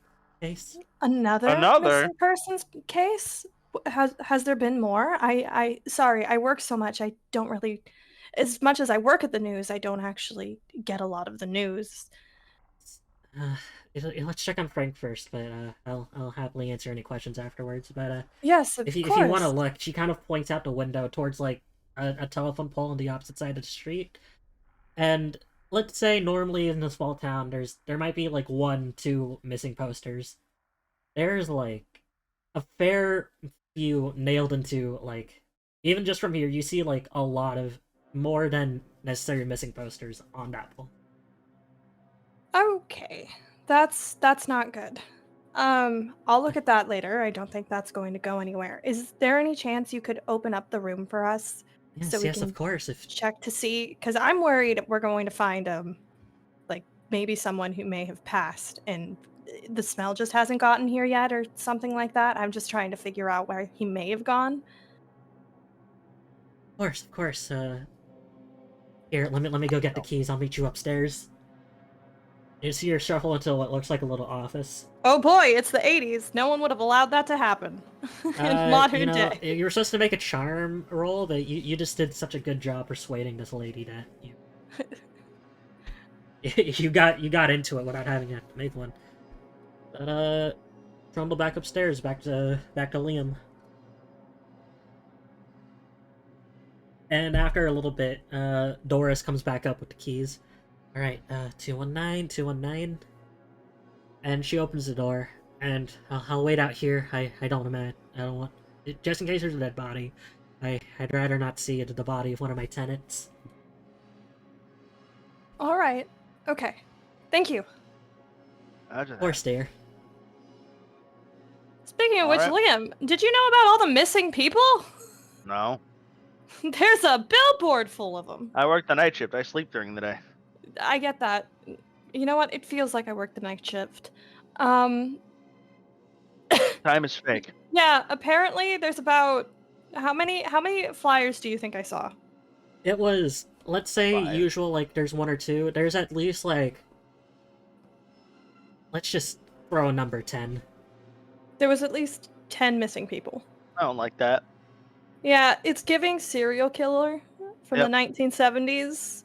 Speaker 1: case?
Speaker 3: Another
Speaker 2: Another?
Speaker 3: missing persons case? Has there been more? Sorry, I work so much. I don't really, as much as I work at the news, I don't actually get a lot of the news.
Speaker 1: Uh, let's check on Frank first, but I'll happily answer any questions afterwards. But
Speaker 3: Yes, of
Speaker 1: if you want to
Speaker 3: course.
Speaker 1: look, she kind of points out the window towards like a telephone pole on the opposite side of the street. And let's say normally in a small town, there might be like 1, 2 missing posters. There's like a fair few nailed into like even just from here, you see like a lot of more than necessary missing posters on that pole.
Speaker 3: Okay, that's not good. I'll look at that later. I don't think that's going to go anywhere. Is there any chance you could open up the room for us so
Speaker 1: Yes,
Speaker 3: we
Speaker 1: yes,
Speaker 3: can
Speaker 1: of course. If
Speaker 3: check to see? Because I'm worried we're going to find like maybe someone who may have passed and the smell just hasn't gotten here yet or something like that. I'm just trying to figure out where he may have gone.
Speaker 1: of course. Here, let me go get the keys. I'll meet you upstairs. You see her shuffle into what looks like a little office.
Speaker 3: Oh boy, it's the 80s. No one would have allowed that to happen in modern day.
Speaker 1: You were supposed to make a charm roll, but you just did such a good job persuading this lady that you got into it without having to make one. But trundle back upstairs, back to Liam. And after a little bit, Doris comes back up with the keys. Alright, 219, 219. And she opens the door, and I'll wait out here. I don't imagine. I don't want. Just in case there's a dead body. I'd rather not see the body of one of my tenants.
Speaker 3: All right. Okay. Thank you.
Speaker 2: Imagine
Speaker 1: Of course, dear.
Speaker 3: Speaking of
Speaker 2: All
Speaker 3: which,
Speaker 2: right.
Speaker 3: Liam, did you know about all the missing people?
Speaker 2: No.
Speaker 3: There's a billboard full of them.
Speaker 2: I work the night shift. I sleep during the day.
Speaker 3: I get that. You know what? It feels like I work the night shift. Um,
Speaker 2: Time is fake.
Speaker 3: yeah, apparently there's about how many flyers do you think I saw?
Speaker 1: It was, let's say,
Speaker 2: 5.
Speaker 1: usual, like, there's 1 or 2. There's at least, like... Let's just throw a number 10.
Speaker 3: There was at least 10 missing people.
Speaker 2: I don't like that.
Speaker 3: Yeah, it's giving serial killer from
Speaker 2: Yep.
Speaker 3: the 1970s.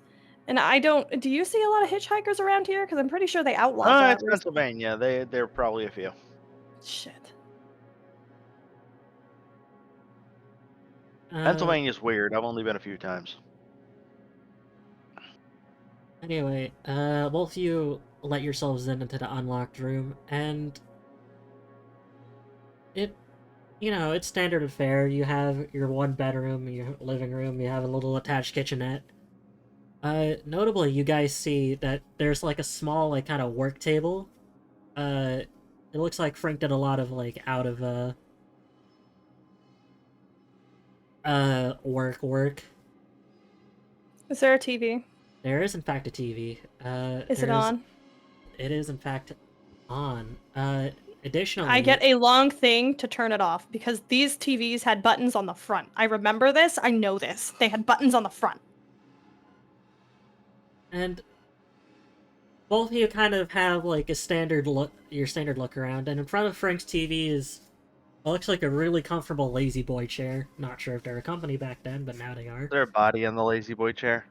Speaker 3: And I don't. Do you see a lot of hitchhikers around here? Because I'm pretty sure they outlawed that.
Speaker 2: It's Pennsylvania. There are probably a few.
Speaker 3: Shit.
Speaker 2: Pennsylvania's weird. I've only been a few times.
Speaker 1: Anyway, both of you let yourselves into the unlocked room, and it's standard fare. You have your 1 bedroom, your living room, you have a little attached kitchenette. Notably, you guys see that there's like a small, like, kind of work table. It looks like Frank did a lot of, like, out of, work.
Speaker 3: Is there a TV?
Speaker 1: There is, in fact, a TV.
Speaker 3: Is it on?
Speaker 1: It is, in fact, on. Additionally...
Speaker 3: I get a long thing to turn it off because these TVs had buttons on the front. I remember this. I know this. They had buttons on the front.
Speaker 1: And both of you kind of have like your standard look around, and in front of Frank's TV is what looks like a really comfortable lazy boy chair. Not sure if they're a company back then, but now they are.
Speaker 2: Is there a body on the lazy boy chair?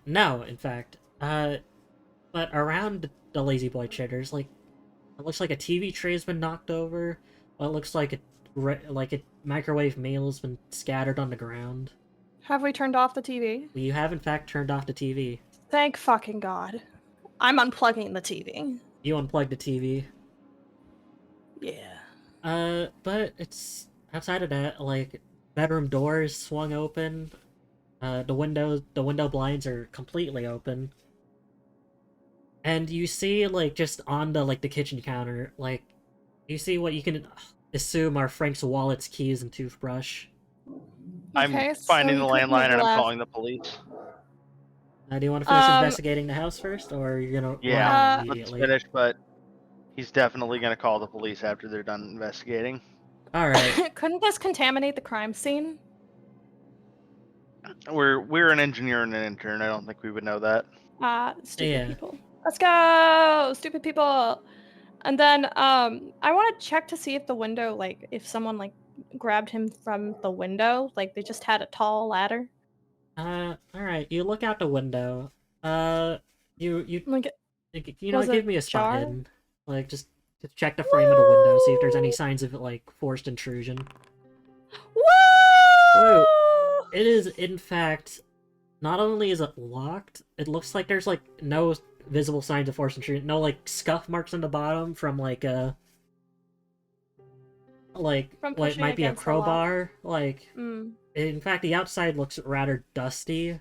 Speaker 1: No, in fact. But around the lazy boy chair, there's like it looks like a TV tray's been knocked over. What looks like a microwave meal's been scattered on the ground.
Speaker 3: Have we turned off the TV?
Speaker 1: You have in fact turned off the TV.
Speaker 3: Thank fucking God. I'm unplugging the TV.
Speaker 1: You unplugged the TV.
Speaker 3: Yeah.
Speaker 1: But it's outside of that, like, bedroom doors swung open. The window blinds are completely open. And you see, like, just on the kitchen counter, like, you see what you can assume are Frank's wallets, keys, and toothbrush.
Speaker 2: I'm
Speaker 3: Okay,
Speaker 2: finding
Speaker 3: so
Speaker 2: the
Speaker 3: you couldn't
Speaker 2: landline
Speaker 3: have
Speaker 2: and I'm
Speaker 3: left-
Speaker 2: calling the police.
Speaker 1: Do you want to finish investigating the house first, or you're gonna
Speaker 2: Yeah,
Speaker 1: run out
Speaker 2: let's
Speaker 1: immediately?
Speaker 2: finish, but he's definitely going to call the police after they're done investigating.
Speaker 1: Alright.
Speaker 3: Couldn't this contaminate the crime scene?
Speaker 2: We're an engineer and an intern. I don't think we would know that.
Speaker 3: Stupid
Speaker 1: Yeah.
Speaker 3: people. Let's go, stupid people. And then I want to check to see if the window, like, if someone like grabbed him from the window, like they just had a tall ladder.
Speaker 1: Alright, you look out the window. You
Speaker 3: Like, was
Speaker 1: give
Speaker 3: it
Speaker 1: me a spot
Speaker 3: jar?
Speaker 1: hidden. Like, just check the frame of the window, see if there's any signs of, like, forced intrusion.
Speaker 3: Woo!
Speaker 1: Whoa! It is, in fact, not only is it locked, it looks like there's, like, no visible signs of forced intrusion. No, like, scuff marks on the bottom from, like,
Speaker 3: From
Speaker 1: what
Speaker 3: pushing
Speaker 1: might be a
Speaker 3: against the lock.
Speaker 1: crowbar. Like,
Speaker 3: Mm.
Speaker 1: in fact, the outside looks rather dusty.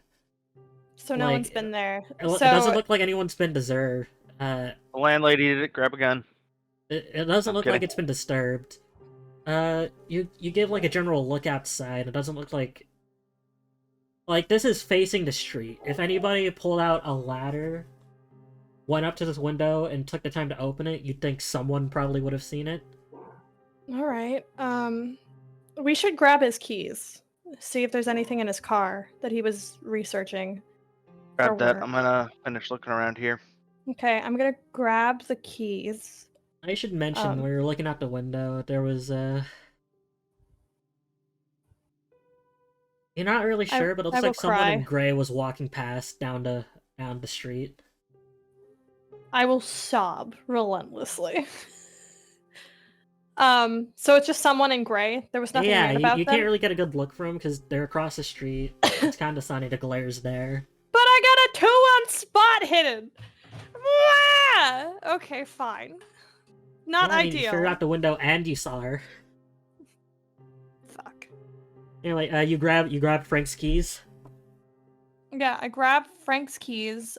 Speaker 3: So no
Speaker 1: Like,
Speaker 3: one's been there.
Speaker 1: It
Speaker 3: So
Speaker 1: doesn't look like anyone's been deserved.
Speaker 2: The landlady did it. Grab a gun.
Speaker 1: It doesn't
Speaker 2: I'm
Speaker 1: look
Speaker 2: kidding.
Speaker 1: like it's been disturbed. You give like a general look outside. It doesn't look like this is facing the street. If anybody pulled out a ladder, went up to this window, and took the time to open it, you'd think someone probably would have seen it.
Speaker 3: all right. We should grab his keys. See if there's anything in his car that he was researching.
Speaker 2: Grab
Speaker 3: for
Speaker 2: that.
Speaker 3: work.
Speaker 2: I'm gonna finish looking around here.
Speaker 3: Okay, I'm gonna grab the keys.
Speaker 1: I should mention, when we were looking out the window, there was you're not really sure, but it looks
Speaker 3: will
Speaker 1: like someone in
Speaker 3: cry.
Speaker 1: gray was walking past down the street.
Speaker 3: I will sob relentlessly. So it's just someone in gray. There was nothing
Speaker 1: Yeah,
Speaker 3: weird about
Speaker 1: you
Speaker 3: them.
Speaker 1: can't really get a good look from them because they're across the street. It's kind of sunny. The glare's there.
Speaker 3: But I got a 2-1 spot hidden. Wah! Okay, fine. Not
Speaker 1: Well, I mean,
Speaker 3: ideal.
Speaker 1: you figured out the window and you saw her.
Speaker 3: Fuck.
Speaker 1: Anyway, you grab Frank's keys.
Speaker 3: Yeah, I grabbed Frank's keys.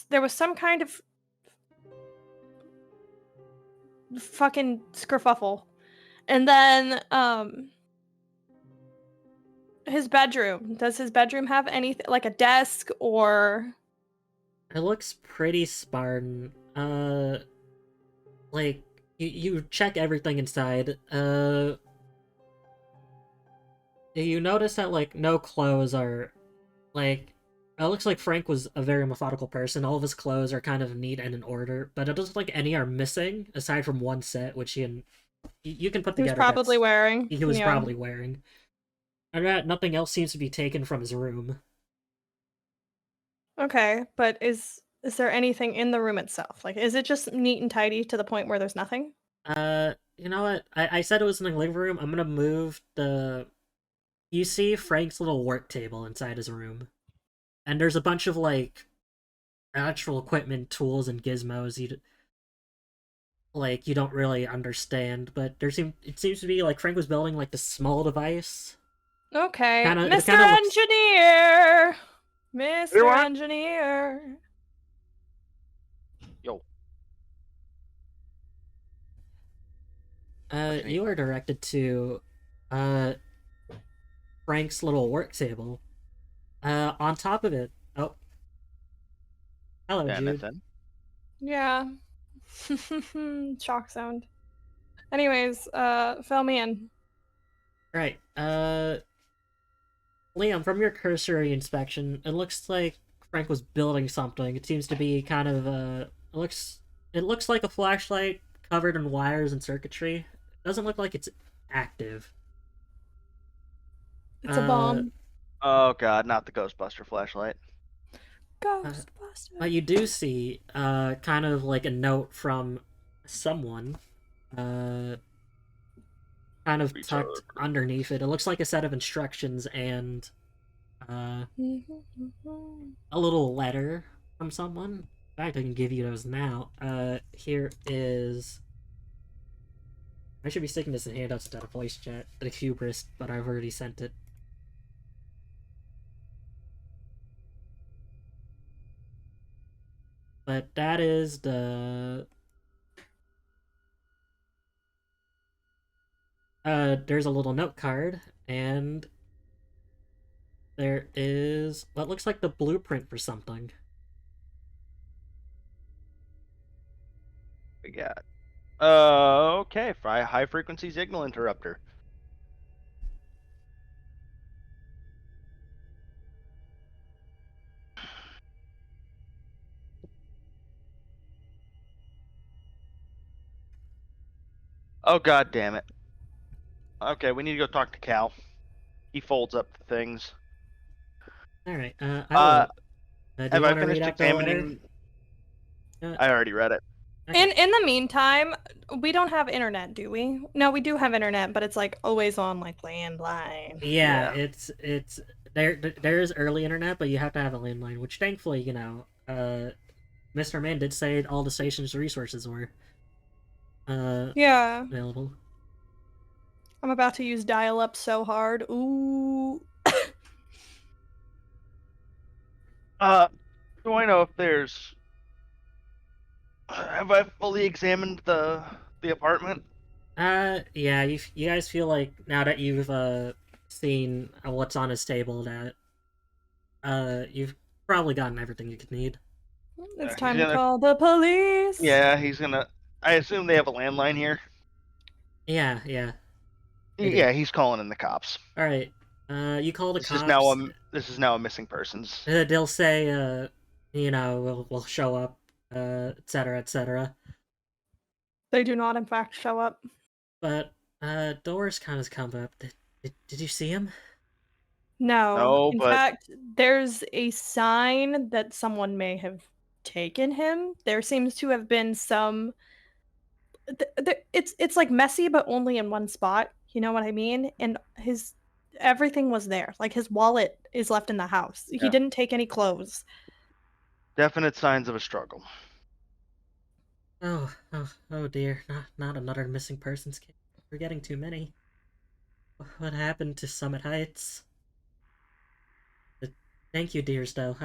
Speaker 3: There was some kind of fucking skerfuffle. And then, his bedroom. Does his bedroom have anything, like a desk or...
Speaker 1: It looks pretty Spartan. Like, you check everything inside. You notice that, like, no clothes are, like... It looks like Frank was a very methodical person. All of his clothes are kind of neat and in order, but it doesn't look like any are missing, aside from one set, which you can put
Speaker 3: He was
Speaker 1: together.
Speaker 3: probably wearing.
Speaker 1: He was
Speaker 3: yeah.
Speaker 1: probably wearing. And that nothing else seems to be taken from his room.
Speaker 3: Okay, but is there anything in the room itself? Like, is it just neat and tidy to the point where there's nothing?
Speaker 1: You know what? I said it was in the living room. I'm gonna move the... You see Frank's little work table inside his room. And there's a bunch of, like, actual equipment, tools, and gizmos you don't really understand, but it seems to be like Frank was building, like, this small device.
Speaker 3: Okay,
Speaker 1: It
Speaker 3: Mr.
Speaker 1: kinda looks...
Speaker 3: Engineer! Mr.
Speaker 2: You what?
Speaker 3: Engineer!
Speaker 2: Yo.
Speaker 1: You are directed to, Frank's little work table. On top of it... Oh. Hello, Jude.
Speaker 2: Anything?
Speaker 3: Yeah. Shock sound. Anyways, fill me in.
Speaker 1: Right, Liam, from your cursory inspection, it looks like Frank was building something. It seems to be kind of, it looks like a flashlight covered in wires and circuitry. It doesn't look like it's active.
Speaker 3: It's a bomb.
Speaker 2: Oh god, not the Ghostbuster flashlight.
Speaker 3: Ghostbuster.
Speaker 1: But you do see, kind of like a note from someone, kind of tucked underneath it. It looks like a set of instructions and, a little letter from someone. In fact, I can give you those now. Here is... I should be sticking this in handouts instead of voice chat. The hubris, but I've already sent it. But that is the... there's a little note card, and There is what looks like the blueprint for something.
Speaker 2: We got. Okay, high frequency signal interrupter. Oh god damn it. Okay, we need to go talk to Cal. He folds up the things.
Speaker 1: Alright, do
Speaker 2: Have
Speaker 1: you
Speaker 2: I
Speaker 1: want to read
Speaker 2: finished
Speaker 1: out the letter?
Speaker 2: examining? I already read it.
Speaker 1: Okay.
Speaker 3: In the meantime, we don't have internet, do we? No, we do have internet, but it's like always on like landline.
Speaker 1: Yeah,
Speaker 2: Yeah.
Speaker 1: it's there is early internet, but you have to have a landline, which thankfully, Mr. Man did say all the station's resources were
Speaker 3: Yeah,
Speaker 1: available.
Speaker 3: I'm about to use dial-up so hard. Ooh.
Speaker 2: Do I know if there's? Have I fully examined the apartment?
Speaker 1: Yeah, you guys feel like now that you've seen what's on his table that you've probably gotten everything you could need.
Speaker 3: It's
Speaker 2: He's
Speaker 3: time to
Speaker 2: gonna.
Speaker 3: call the police.
Speaker 2: Yeah, he's gonna. I assume they have a landline here.
Speaker 1: Yeah, yeah. They do.
Speaker 2: Yeah, he's calling in the cops.
Speaker 1: All right. You call the
Speaker 2: This
Speaker 1: cops.
Speaker 2: is now a missing persons.
Speaker 1: They'll say, we'll show up, etc., etc.
Speaker 3: They do not, in fact, show up.
Speaker 1: But doors kind of come up. Did you see him?
Speaker 3: No.
Speaker 2: No,
Speaker 3: In
Speaker 2: but-
Speaker 3: fact, there's a sign that someone may have taken him. There seems to have been some. It's like messy, but only in one spot. You know what I mean? And everything was there. Like his wallet is left in the house. He
Speaker 2: Yeah.
Speaker 3: didn't take any clothes.
Speaker 2: Definite signs of a struggle.
Speaker 1: Oh dear! Not another missing persons case. We're getting too many. What happened to Summit Heights? Thank you, Deersdale.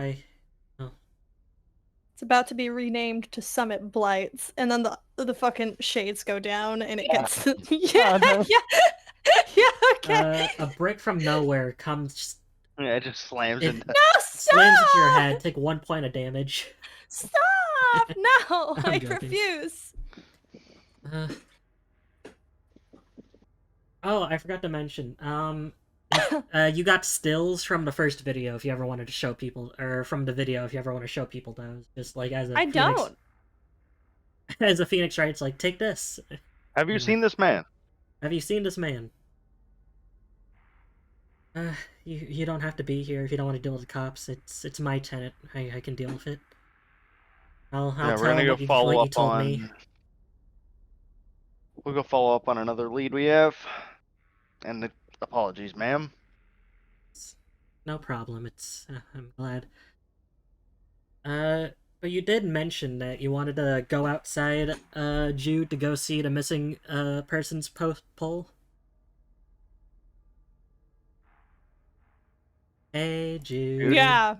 Speaker 3: It's about to be renamed to Summit Blights, and then the fucking shades go down, and it gets yeah,
Speaker 2: no.
Speaker 3: yeah, okay.
Speaker 1: A brick from nowhere comes,
Speaker 2: Yeah, it just slams
Speaker 1: It-
Speaker 2: into.
Speaker 3: No,
Speaker 1: slams into your
Speaker 3: stop!
Speaker 1: head. Take 1 point of damage.
Speaker 3: Stop! No,
Speaker 1: I'm
Speaker 3: I
Speaker 1: joking.
Speaker 3: refuse.
Speaker 1: Oh, I forgot to mention. You got stills from the first video if you ever wanted to show people, or from the video if you ever want to show people those. Just like as a
Speaker 3: I
Speaker 1: Phoenix,
Speaker 3: don't.
Speaker 1: as a Phoenix writes, like, take this.
Speaker 2: Have you
Speaker 1: Yeah.
Speaker 2: seen this man?
Speaker 1: Have you seen this man? You don't have to be here if you don't want to deal with the cops. It's my tenant. I can deal with it. I'll
Speaker 2: Yeah,
Speaker 1: tell
Speaker 2: we're gonna
Speaker 1: him
Speaker 2: go
Speaker 1: what you
Speaker 2: follow up
Speaker 1: told
Speaker 2: on.
Speaker 1: me.
Speaker 2: We'll go follow up on another lead we have. And apologies, ma'am.
Speaker 1: No problem. I'm glad. But you did mention that you wanted to go outside, Jude, to go see the missing person's poll. Hey, Jude.
Speaker 3: Yeah.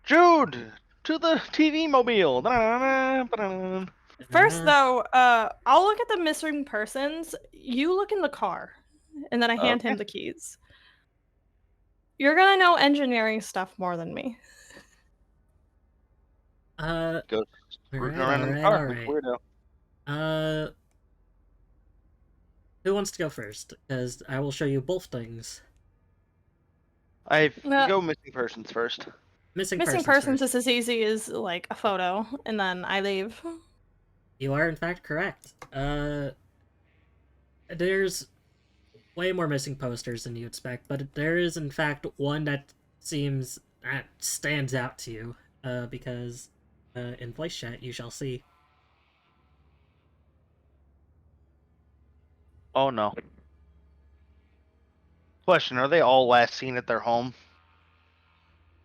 Speaker 2: Jude, to the TV mobile. Da-da-da-da-da-da.
Speaker 3: First, though, I'll look at the missing persons. You look in the car, and then I hand him
Speaker 2: Okay.
Speaker 3: the keys. You're gonna know engineering stuff more than me.
Speaker 2: Go rooting
Speaker 1: Alright,
Speaker 2: around in the car.
Speaker 1: alright.
Speaker 2: Weirdo.
Speaker 1: Who wants to go first? Because I will show you both things.
Speaker 2: Go missing persons first.
Speaker 1: Missing
Speaker 3: Missing
Speaker 1: persons
Speaker 3: persons is as easy as like a photo, and then I leave.
Speaker 1: You are in fact correct. There's way more missing posters than you expect, but there is in fact one that stands out to you, because in voice chat you shall see.
Speaker 2: Oh no. Question: are they all last seen at their home?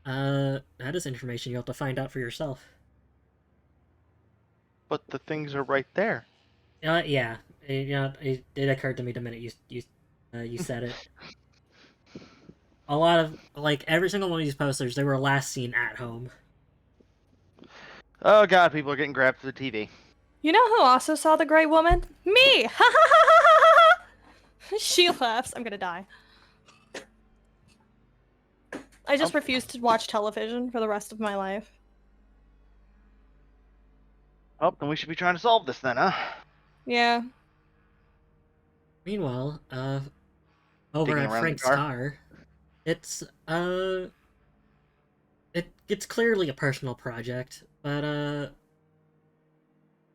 Speaker 1: That is information you'll have to find out for yourself.
Speaker 2: But the things are right there.
Speaker 1: Yeah. It occurred to me the minute you said it. A lot of, like, every single one of these posters, they were last seen at home.
Speaker 2: Oh god, people are getting grabbed to the TV.
Speaker 3: You know who also saw the gray woman? Me! She laughs. I'm gonna die. I just refuse to watch television for the rest of my life.
Speaker 2: Oh, then we should be trying to solve this then, huh?
Speaker 3: Yeah.
Speaker 1: Meanwhile, over
Speaker 2: Digging
Speaker 1: at
Speaker 2: around the
Speaker 1: Frank's
Speaker 2: car?
Speaker 1: car, it's it's clearly a personal project, but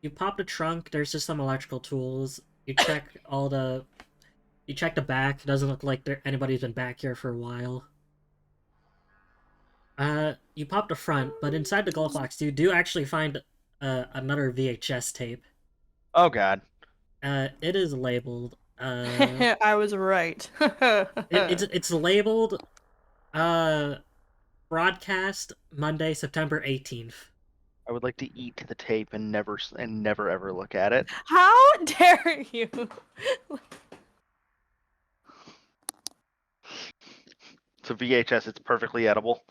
Speaker 1: you pop the trunk. There's just some electrical tools. You check you check the back. It doesn't look like anybody's been back here for a while. You pop the front, but inside the glove box, you do actually find another VHS tape.
Speaker 2: Oh god.
Speaker 1: It is labeled.
Speaker 3: I was right.
Speaker 1: It's labeled. Broadcast Monday, September 18th.
Speaker 2: I would like to eat the tape and never ever look at it.
Speaker 3: How dare you?
Speaker 2: It's a VHS. It's perfectly edible.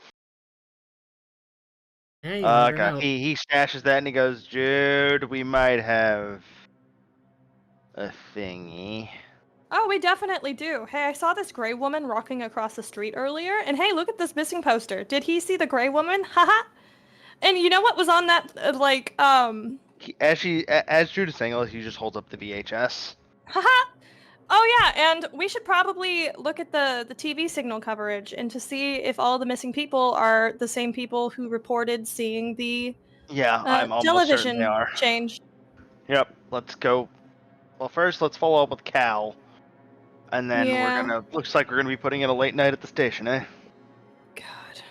Speaker 1: Hey, you never
Speaker 2: Okay.
Speaker 1: know.
Speaker 2: He stashes that and he goes, Jude, we might have a thingy.
Speaker 3: Oh, we definitely do. Hey, I saw this gray woman walking across the street earlier, and hey, look at this missing poster. Did he see the gray woman? Haha. And you know what was on that?
Speaker 2: As Jude is saying, he just holds up the VHS.
Speaker 3: Haha. Oh yeah, and we should probably look at the TV signal coverage and to see if all the missing people are the same people who reported seeing the
Speaker 2: Yeah, I'm almost certain they
Speaker 3: television
Speaker 2: are.
Speaker 3: change.
Speaker 2: Yep, let's go. Well, first, let's follow up with Cal. And then
Speaker 3: Yeah.
Speaker 2: looks like we're gonna be putting in a late night at the station, eh?
Speaker 3: God.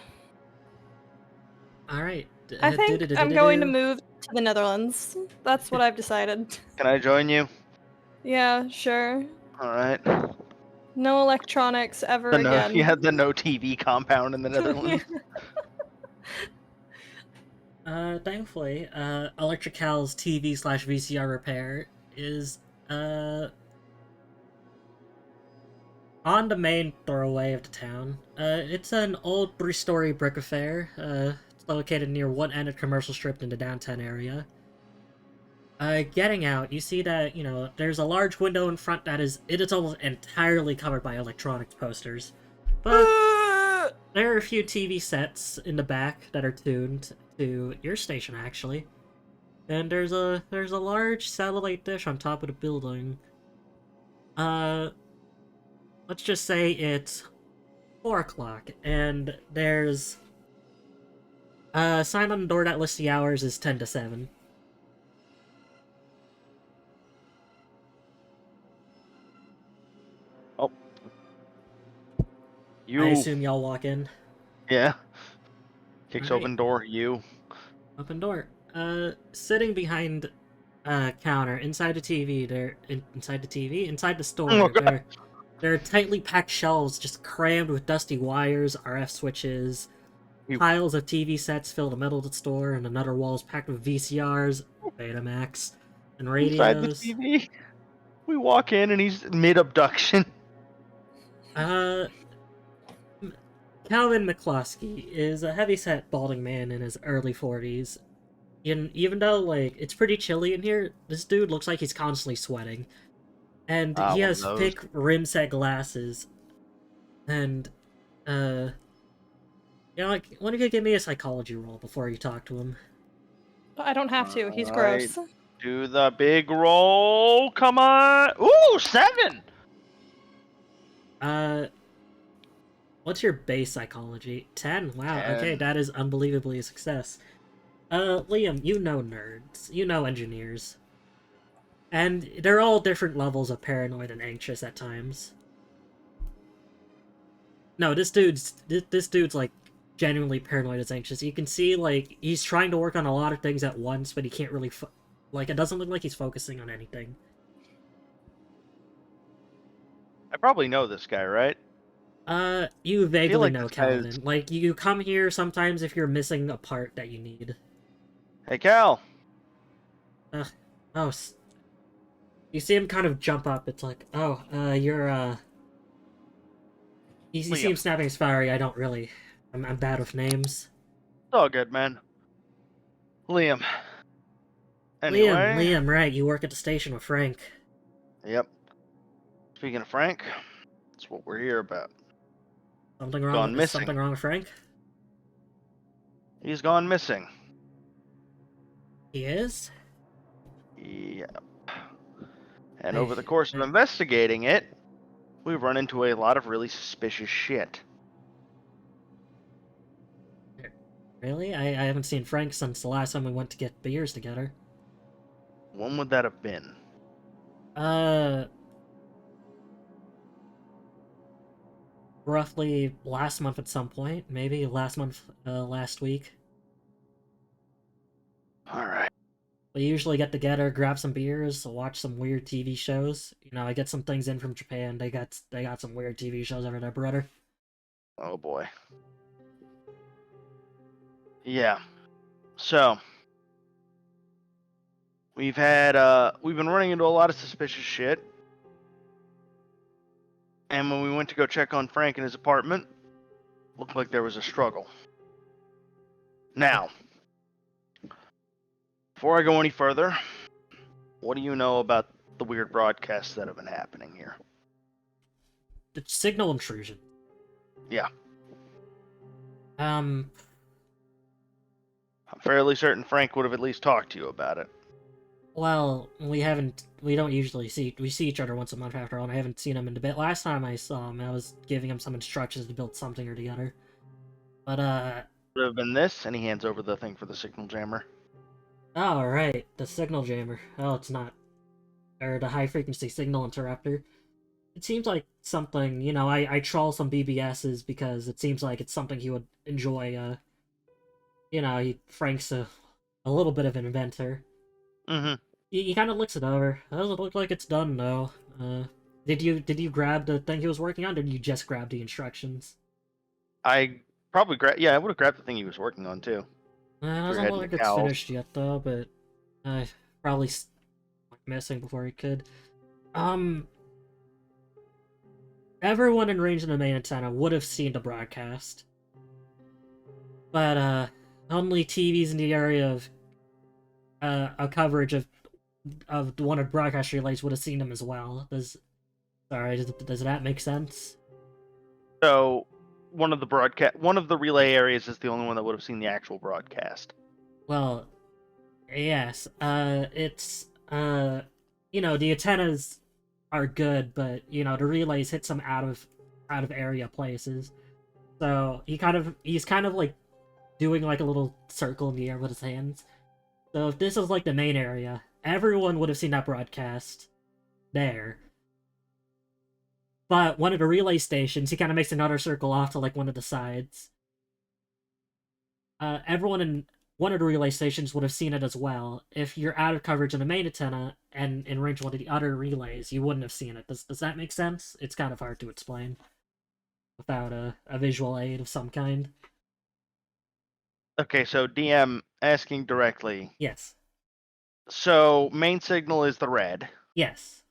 Speaker 1: Alright.
Speaker 3: I think I'm going to move to the Netherlands. That's what I've decided.
Speaker 2: Can I join you?
Speaker 3: Yeah, sure.
Speaker 2: Alright.
Speaker 3: No electronics ever again.
Speaker 2: You had the no TV compound in the Netherlands.
Speaker 1: Thankfully, Electrical's TV/VCR repair is, on the main thoroughway of the town. It's an old 3-story brick affair. It's located near one end of commercial strip in the downtown area. Getting out, you see that, there's a large window in front it is almost entirely covered by electronics posters. But there are a few TV sets in the back that are tuned to your station, actually. And there's a large satellite dish on top of the building. Let's just say it's 4 o'clock, and there's a sign on the door that lists the hours is 10 to 7.
Speaker 2: Oh.
Speaker 1: I assume y'all walk in.
Speaker 2: Yeah. Kicks
Speaker 1: Alright.
Speaker 2: open door, you.
Speaker 1: Open door. Sitting behind a counter inside the TV, inside the store,
Speaker 2: Oh, God.
Speaker 1: there are tightly packed shelves just crammed with dusty wires, RF switches, piles of TV sets fill the middle of the store, and another wall is packed with VCRs, Betamax, and radios.
Speaker 2: Inside the TV. We walk in and he's mid-abduction.
Speaker 1: Calvin McCloskey is a heavyset balding man in his early 40s. Even though, it's pretty chilly in here, this dude looks like he's constantly sweating. And he has thick rim-set glasses. And, why don't you give me a psychology roll before you talk to him?
Speaker 3: I don't have to. He's gross.
Speaker 2: Do the big roll. Come on. Ooh, 7!
Speaker 1: What's your base psychology? 10? Wow,
Speaker 2: 10.
Speaker 1: Okay, that is unbelievably a success. Liam, you know nerds. You know engineers. And they're all different levels of paranoid and anxious at times. No, this dude's genuinely paranoid and anxious. You can see, he's trying to work on a lot of things at once, but he can't really, it doesn't look like he's focusing on anything.
Speaker 2: I probably know this guy, right?
Speaker 1: You vaguely
Speaker 2: like
Speaker 1: know
Speaker 2: this guy is-
Speaker 1: Calvin. You come here sometimes if you're missing a part that you need.
Speaker 2: Hey, Cal.
Speaker 1: Oh, you see him kind of jump up. It's like, oh, you're, You see him snapping his fiery. I don't really... I'm bad with names.
Speaker 2: It's all good, man. Liam. Anyway.
Speaker 1: Liam, right. You work at the station with Frank.
Speaker 2: Yep. Speaking of Frank, that's what we're here about.
Speaker 1: Something wrong?
Speaker 2: Gone
Speaker 1: Is
Speaker 2: missing.
Speaker 1: something wrong with Frank?
Speaker 2: He's gone missing.
Speaker 1: He is?
Speaker 2: Yep. And
Speaker 1: I-
Speaker 2: over the course of
Speaker 1: I-
Speaker 2: investigating it, we've run into a lot of really suspicious shit.
Speaker 1: Really? I haven't seen Frank since the last time we went to get beers together.
Speaker 2: When would that have been?
Speaker 1: Roughly last month at some point. Maybe last month, last week.
Speaker 2: Alright.
Speaker 1: We usually get together, grab some beers, watch some weird TV shows. You know, I get some things in from Japan. They got some weird TV shows over there, brother.
Speaker 2: Oh boy. Yeah. So we've been running into a lot of suspicious shit. And when we went to go check on Frank in his apartment, looked like there was a struggle. Now, before I go any further, what do you know about the weird broadcasts that have been happening here?
Speaker 1: The signal intrusion.
Speaker 2: Yeah.
Speaker 1: Um,
Speaker 2: I'm fairly certain Frank would have at least talked to you about it.
Speaker 1: well, we don't usually we see each other once a month after all, and I haven't seen him in a bit. Last time I saw him, I was giving him some instructions to build something or the other. But,
Speaker 2: Would have been this, and he hands over the thing for the signal jammer.
Speaker 1: oh, right, the signal jammer. Oh, it's not. Or the high-frequency signal interrupter. It seems like something, you know, I troll some BBSs because it seems like it's something he would enjoy, you know, Frank's a little bit of an inventor.
Speaker 2: Mm-hmm.
Speaker 1: He kind of looks it over. Doesn't look like it's done though. Did you grab the thing he was working on, or did you just grab the instructions?
Speaker 2: I probably I would have grabbed the thing he was working on too.
Speaker 1: It
Speaker 2: Your
Speaker 1: doesn't
Speaker 2: head
Speaker 1: look
Speaker 2: in
Speaker 1: like
Speaker 2: the
Speaker 1: it's
Speaker 2: cowl.
Speaker 1: finished yet though, but probably missing before he could. Everyone in range of the main antenna would have seen the broadcast, but only TVs in the area of a coverage of one of the broadcast relays would have seen them as well. Does that make sense?
Speaker 2: So one of the relay areas is the only one that would have seen the actual broadcast.
Speaker 1: Well, yes. It's you know, the antennas are good, but you know the relays hit some out of area places. So he's kind of like doing like a little circle in the air with his hands. So if this is like the main area, everyone would have seen that broadcast there. But one of the relay stations, he kind of makes another circle off to like one of the sides. Everyone in one of the relay stations would have seen it as well. If you're out of coverage in the main antenna and in range of one of the other relays, you wouldn't have seen it. Does that make sense? It's kind of hard to explain without a visual aid of some kind.
Speaker 2: Okay, so DM asking directly.
Speaker 1: Yes.
Speaker 2: So main signal is the red.
Speaker 1: Yes.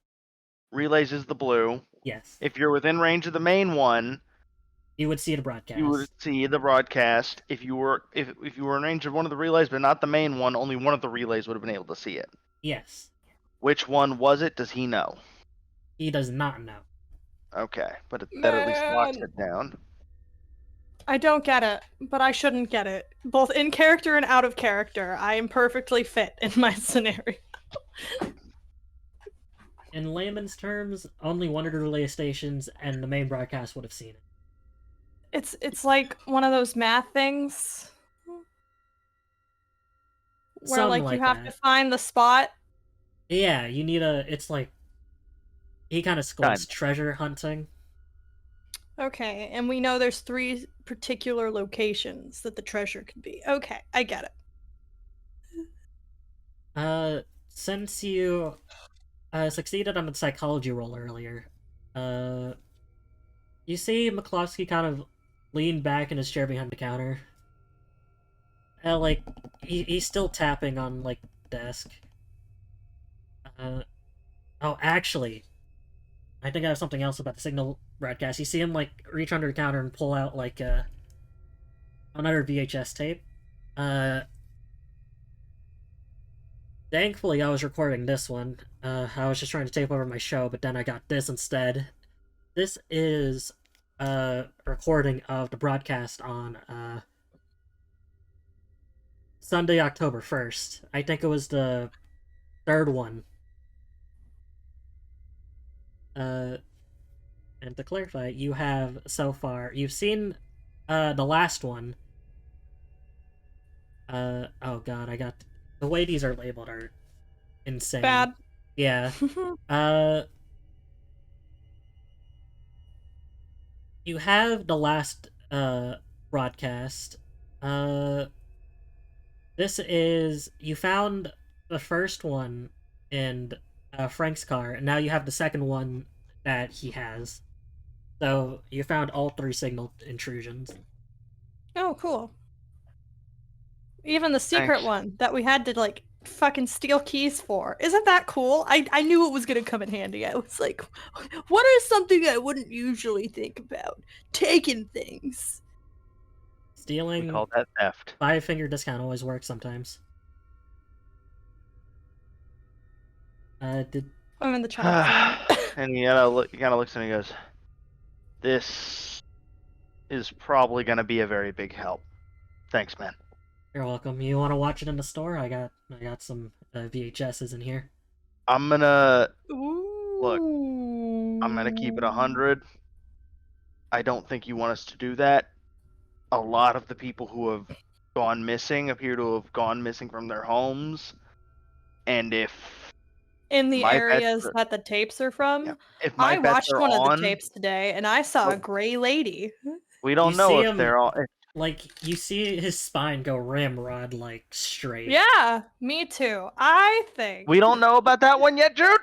Speaker 2: Relays is the blue.
Speaker 1: Yes.
Speaker 2: If you're within range of the main one,
Speaker 1: You would see the broadcast.
Speaker 2: you would see the broadcast. If you were in range of one of the relays but not the main one, only one of the relays would have been able to see it.
Speaker 1: Yes.
Speaker 2: Which one was it? Does he know?
Speaker 1: He does not know.
Speaker 2: Okay, but that at least locks
Speaker 3: Man.
Speaker 2: it down.
Speaker 3: I don't get it, but I shouldn't get it. Both in character and out of character, I am perfectly fit in my scenario.
Speaker 1: In layman's terms, only one of the relay stations and the main broadcast would have seen it.
Speaker 3: It's like one of those math things where
Speaker 1: Something
Speaker 3: like you
Speaker 1: like
Speaker 3: have
Speaker 1: that.
Speaker 3: to find the spot.
Speaker 1: Yeah, you need it's like he kind of scores
Speaker 2: Done.
Speaker 1: treasure hunting.
Speaker 3: Okay, and we know there's 3 particular locations that the treasure could be. Okay, I get it.
Speaker 1: Since you succeeded on the psychology roll earlier, you see McCloskey kind of lean back in his chair behind the counter. Like he's still tapping on like the desk. Oh, actually, I think I have something else about the signal broadcast. You see him like reach under the counter and pull out like another VHS tape. Thankfully, I was recording this one. I was just trying to tape over my show, but then I got this instead. This is recording of the broadcast on Sunday, October 1st. I think it was the third one. And to clarify, you have so far, you've seen the last one. Oh god, the way these are labeled are insane.
Speaker 3: Bad.
Speaker 1: Yeah. You have the last broadcast. This is, you found the first one in Frank's car, and now you have the second one that he has. So you found all 3 signal intrusions.
Speaker 3: Oh, cool. Even the secret
Speaker 2: Thanks.
Speaker 3: one that we had to like fucking steal keys for. Isn't that cool? I knew it was gonna come in handy. I was like, what is something I wouldn't usually think about? Taking things.
Speaker 2: We
Speaker 1: Stealing
Speaker 2: call that theft.
Speaker 1: 5-finger discount always works sometimes. Did
Speaker 3: I'm in the chat.
Speaker 2: And he kind of looks and he goes, "This is probably gonna be a very big help. Thanks, man."
Speaker 1: You're welcome. You want to watch it in the store? I got some VHSs in here.
Speaker 2: I'm gonna look.
Speaker 3: Ooh.
Speaker 2: I'm gonna keep it 100. I don't think you want us to do that. A lot of the people who have gone missing appear to have gone missing from their homes, and if
Speaker 3: In the
Speaker 2: my bets
Speaker 3: areas
Speaker 2: are-
Speaker 3: that the tapes are from.
Speaker 2: yeah, if my
Speaker 3: I
Speaker 2: bets
Speaker 3: watched
Speaker 2: are
Speaker 3: one of
Speaker 2: on,
Speaker 3: the tapes today, and I saw a
Speaker 2: Well-
Speaker 3: gray lady.
Speaker 2: we don't
Speaker 1: You
Speaker 2: know
Speaker 1: see
Speaker 2: if
Speaker 1: him-
Speaker 2: they're all.
Speaker 1: Like, you see his spine go ramrod, like, straight.
Speaker 3: Yeah, me too. I think.
Speaker 2: We don't know about that one yet, Jude.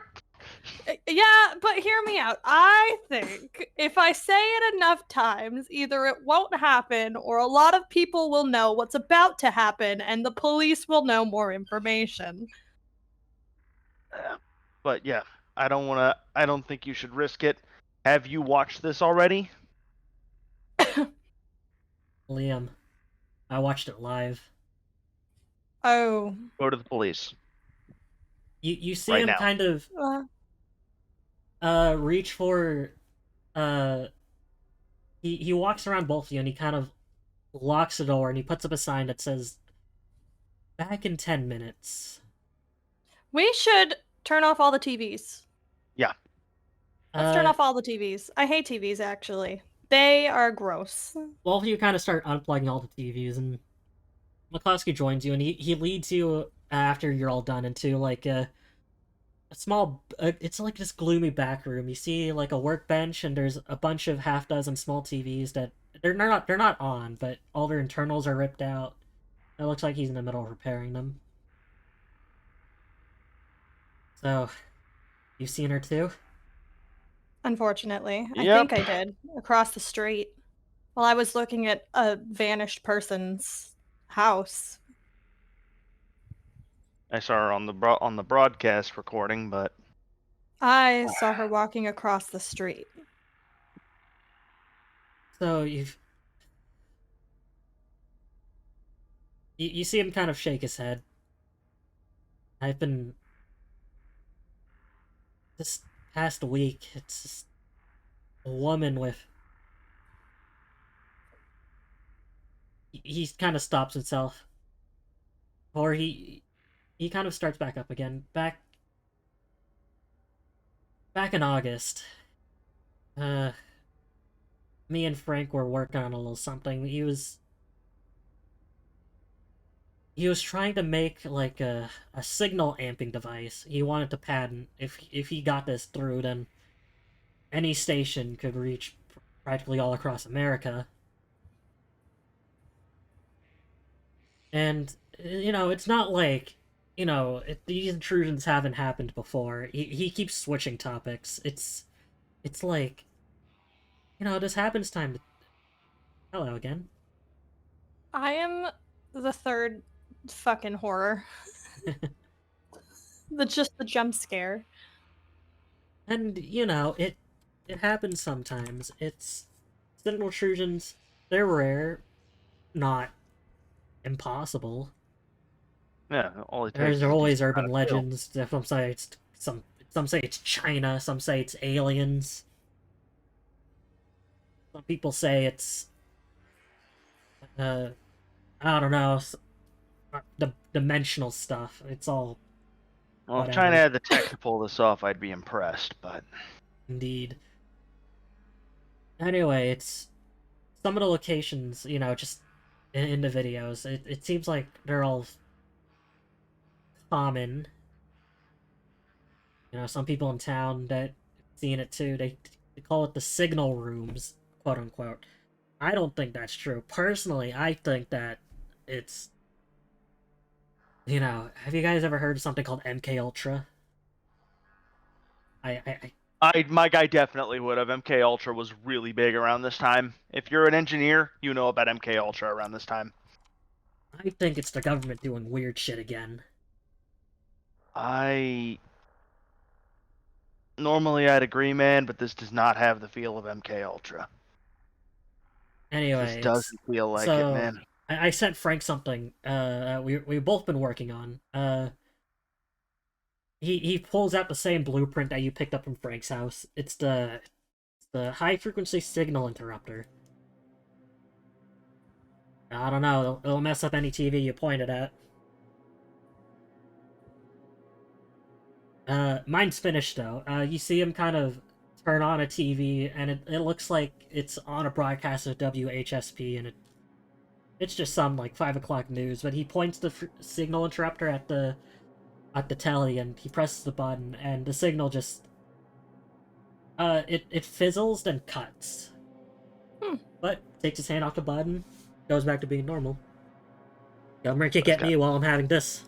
Speaker 3: Yeah, but hear me out. I think if I say it enough times, either it won't happen or a lot of people will know what's about to happen and the police will know more information.
Speaker 2: But yeah, I don't think you should risk it. Have you watched this already?
Speaker 1: Liam, I watched it live.
Speaker 3: Oh.
Speaker 2: Go to the police.
Speaker 1: You see
Speaker 2: Right
Speaker 1: him
Speaker 2: now.
Speaker 1: kind of reach for he walks around both of you and he kind of locks the door and he puts up a sign that says back in 10 minutes.
Speaker 3: We should turn off all the TVs.
Speaker 2: Yeah.
Speaker 3: Let's turn off all the TVs. I hate TVs, actually. They are gross.
Speaker 1: Well, you kind of start unplugging all the TVs, and McCloskey joins you, and he leads you after you're all done into like a small. It's like this gloomy back room. You see like a workbench, and there's a bunch of half-dozen small TVs that they're not on, but all their internals are ripped out. It looks like he's in the middle of repairing them. So, you've seen her too?
Speaker 3: Unfortunately. I
Speaker 2: Yep.
Speaker 3: think I did. Across the street. While I was looking at a vanished person's house.
Speaker 2: I saw her on the broadcast recording, but
Speaker 3: I saw her walking across the street.
Speaker 1: So you see him kind of shake his head. I've been this past week. It's just a woman with. He kind of stops himself, or he kind of starts back up again. Back in August, me and Frank were working on a little something. He was trying to make like a signal amping device. He wanted to patent if he got this through, then any station could reach practically all across America. And it's not like these intrusions haven't happened before. He keeps switching topics. It's like this happens time to. Hello again.
Speaker 3: I am the third fucking horror. Just the jump scare.
Speaker 1: And it happens sometimes. It's signal intrusions. They're rare, not impossible.
Speaker 2: yeah, all it takes.
Speaker 1: There's
Speaker 2: is
Speaker 1: always
Speaker 2: just
Speaker 1: urban
Speaker 2: kind of
Speaker 1: legends. Some say it's China. Some say it's aliens. some people say it's, I don't know, the dimensional stuff. It's all
Speaker 2: Well, if
Speaker 1: whatever.
Speaker 2: China had the tech to pull this off, I'd be impressed, but...
Speaker 1: Indeed. Anyway, it's some of the locations, you know, just in the videos, it seems like they're all common. You know, some people in town that seen it too, they call it the signal rooms, quote unquote. I don't think that's true. Personally, I think that it's, you know, have you guys ever heard of something called MK Ultra?
Speaker 2: My guy definitely would have. MK Ultra was really big around this time. If you're an engineer, you know about MK Ultra around this time.
Speaker 1: I think it's the government doing weird shit again.
Speaker 2: Normally I'd agree, man, but this does not have the feel of MK Ultra.
Speaker 1: Anyway,
Speaker 2: This doesn't feel like it, man.
Speaker 1: I sent Frank something we've both been working on. He pulls out the same blueprint that you picked up from Frank's house. It's the high frequency signal interrupter. I don't know, it'll mess up any TV you point it at. Mine's finished though. You see him kind of turn on a TV, and it looks like it's on a broadcast of WHSP, and it's just some like 5 o'clock news. But he points the signal interrupter at the telly, and he presses the button, and the signal just it fizzles then cuts. But takes his hand off the button, goes back to being normal. Government can't get me while I'm having this.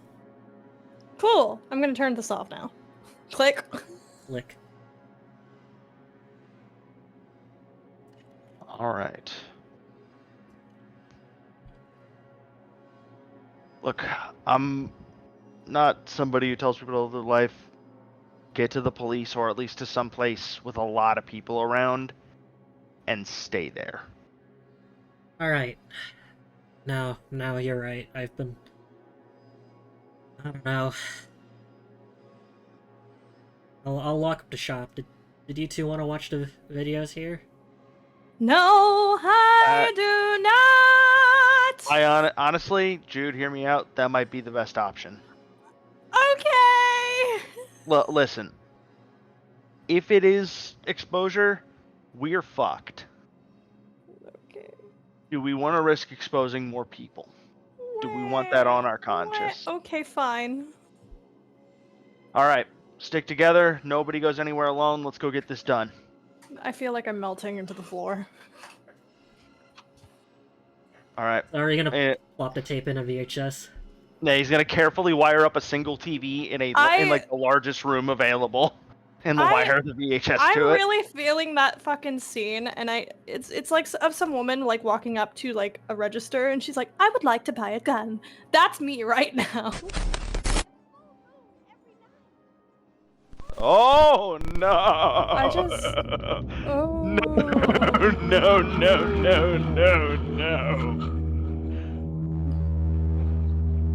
Speaker 3: Cool. I'm gonna turn this off now. Click.
Speaker 1: Click.
Speaker 2: All right. Look, I'm not somebody who tells people to live their life. Get to the police, or at least to some place with a lot of people around, and stay there.
Speaker 1: All right. No, you're right. I don't know. I'll lock up the shop. Did you two want to watch the videos here?
Speaker 3: No, I do not.
Speaker 2: Honestly, Jude, hear me out. That might be the best option.
Speaker 3: Okay.
Speaker 2: Listen. If it is exposure, we're fucked.
Speaker 3: Okay.
Speaker 2: Do we want to risk exposing more people? Do we want that on our conscience?
Speaker 3: Okay, fine.
Speaker 2: All right. Stick together. Nobody goes anywhere alone. Let's go get this done.
Speaker 3: I feel like I'm melting into the floor.
Speaker 2: All right.
Speaker 1: Are you gonna plop the tape in a VHS?
Speaker 2: Yeah, he's gonna carefully wire up a single TV in like the largest room available, and wire the VHS to it.
Speaker 3: I'm really feeling that fucking scene, and it's like of some woman like walking up to like a register, and she's like, "I would like to buy a gun." That's me right now.
Speaker 2: Oh no!
Speaker 3: Oh.
Speaker 2: No.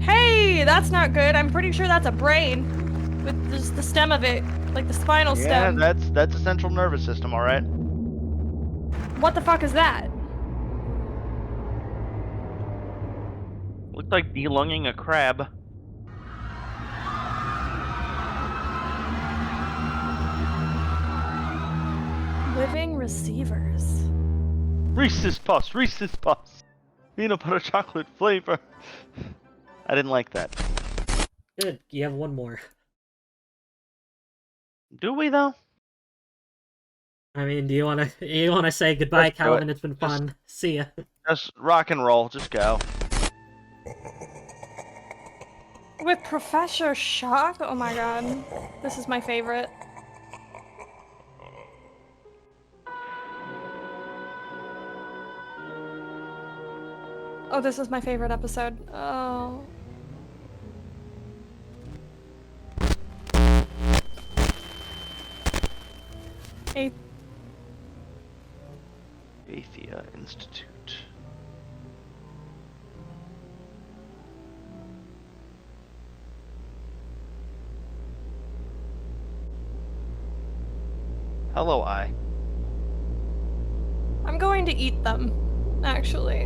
Speaker 3: Hey, that's not good. I'm pretty sure that's a brain with just the stem of it, like the spinal stem.
Speaker 2: Yeah, that's a central nervous system, all right.
Speaker 3: What the fuck is that?
Speaker 2: Looks like delunging a crab.
Speaker 3: Living receivers.
Speaker 2: Reese's Puffs. Peanut butter chocolate flavor. I didn't like that.
Speaker 1: Good, you have one more.
Speaker 2: Do we though?
Speaker 1: I mean, do you wanna say goodbye, Calvin? It's been fun. See ya.
Speaker 2: Just rock and roll. Just go.
Speaker 3: With Professor Shock? Oh my god. This is my favorite. Oh, this is my favorite episode. Oh.
Speaker 2: Athia Institute. Hello, I.
Speaker 3: I'm going to eat them, actually.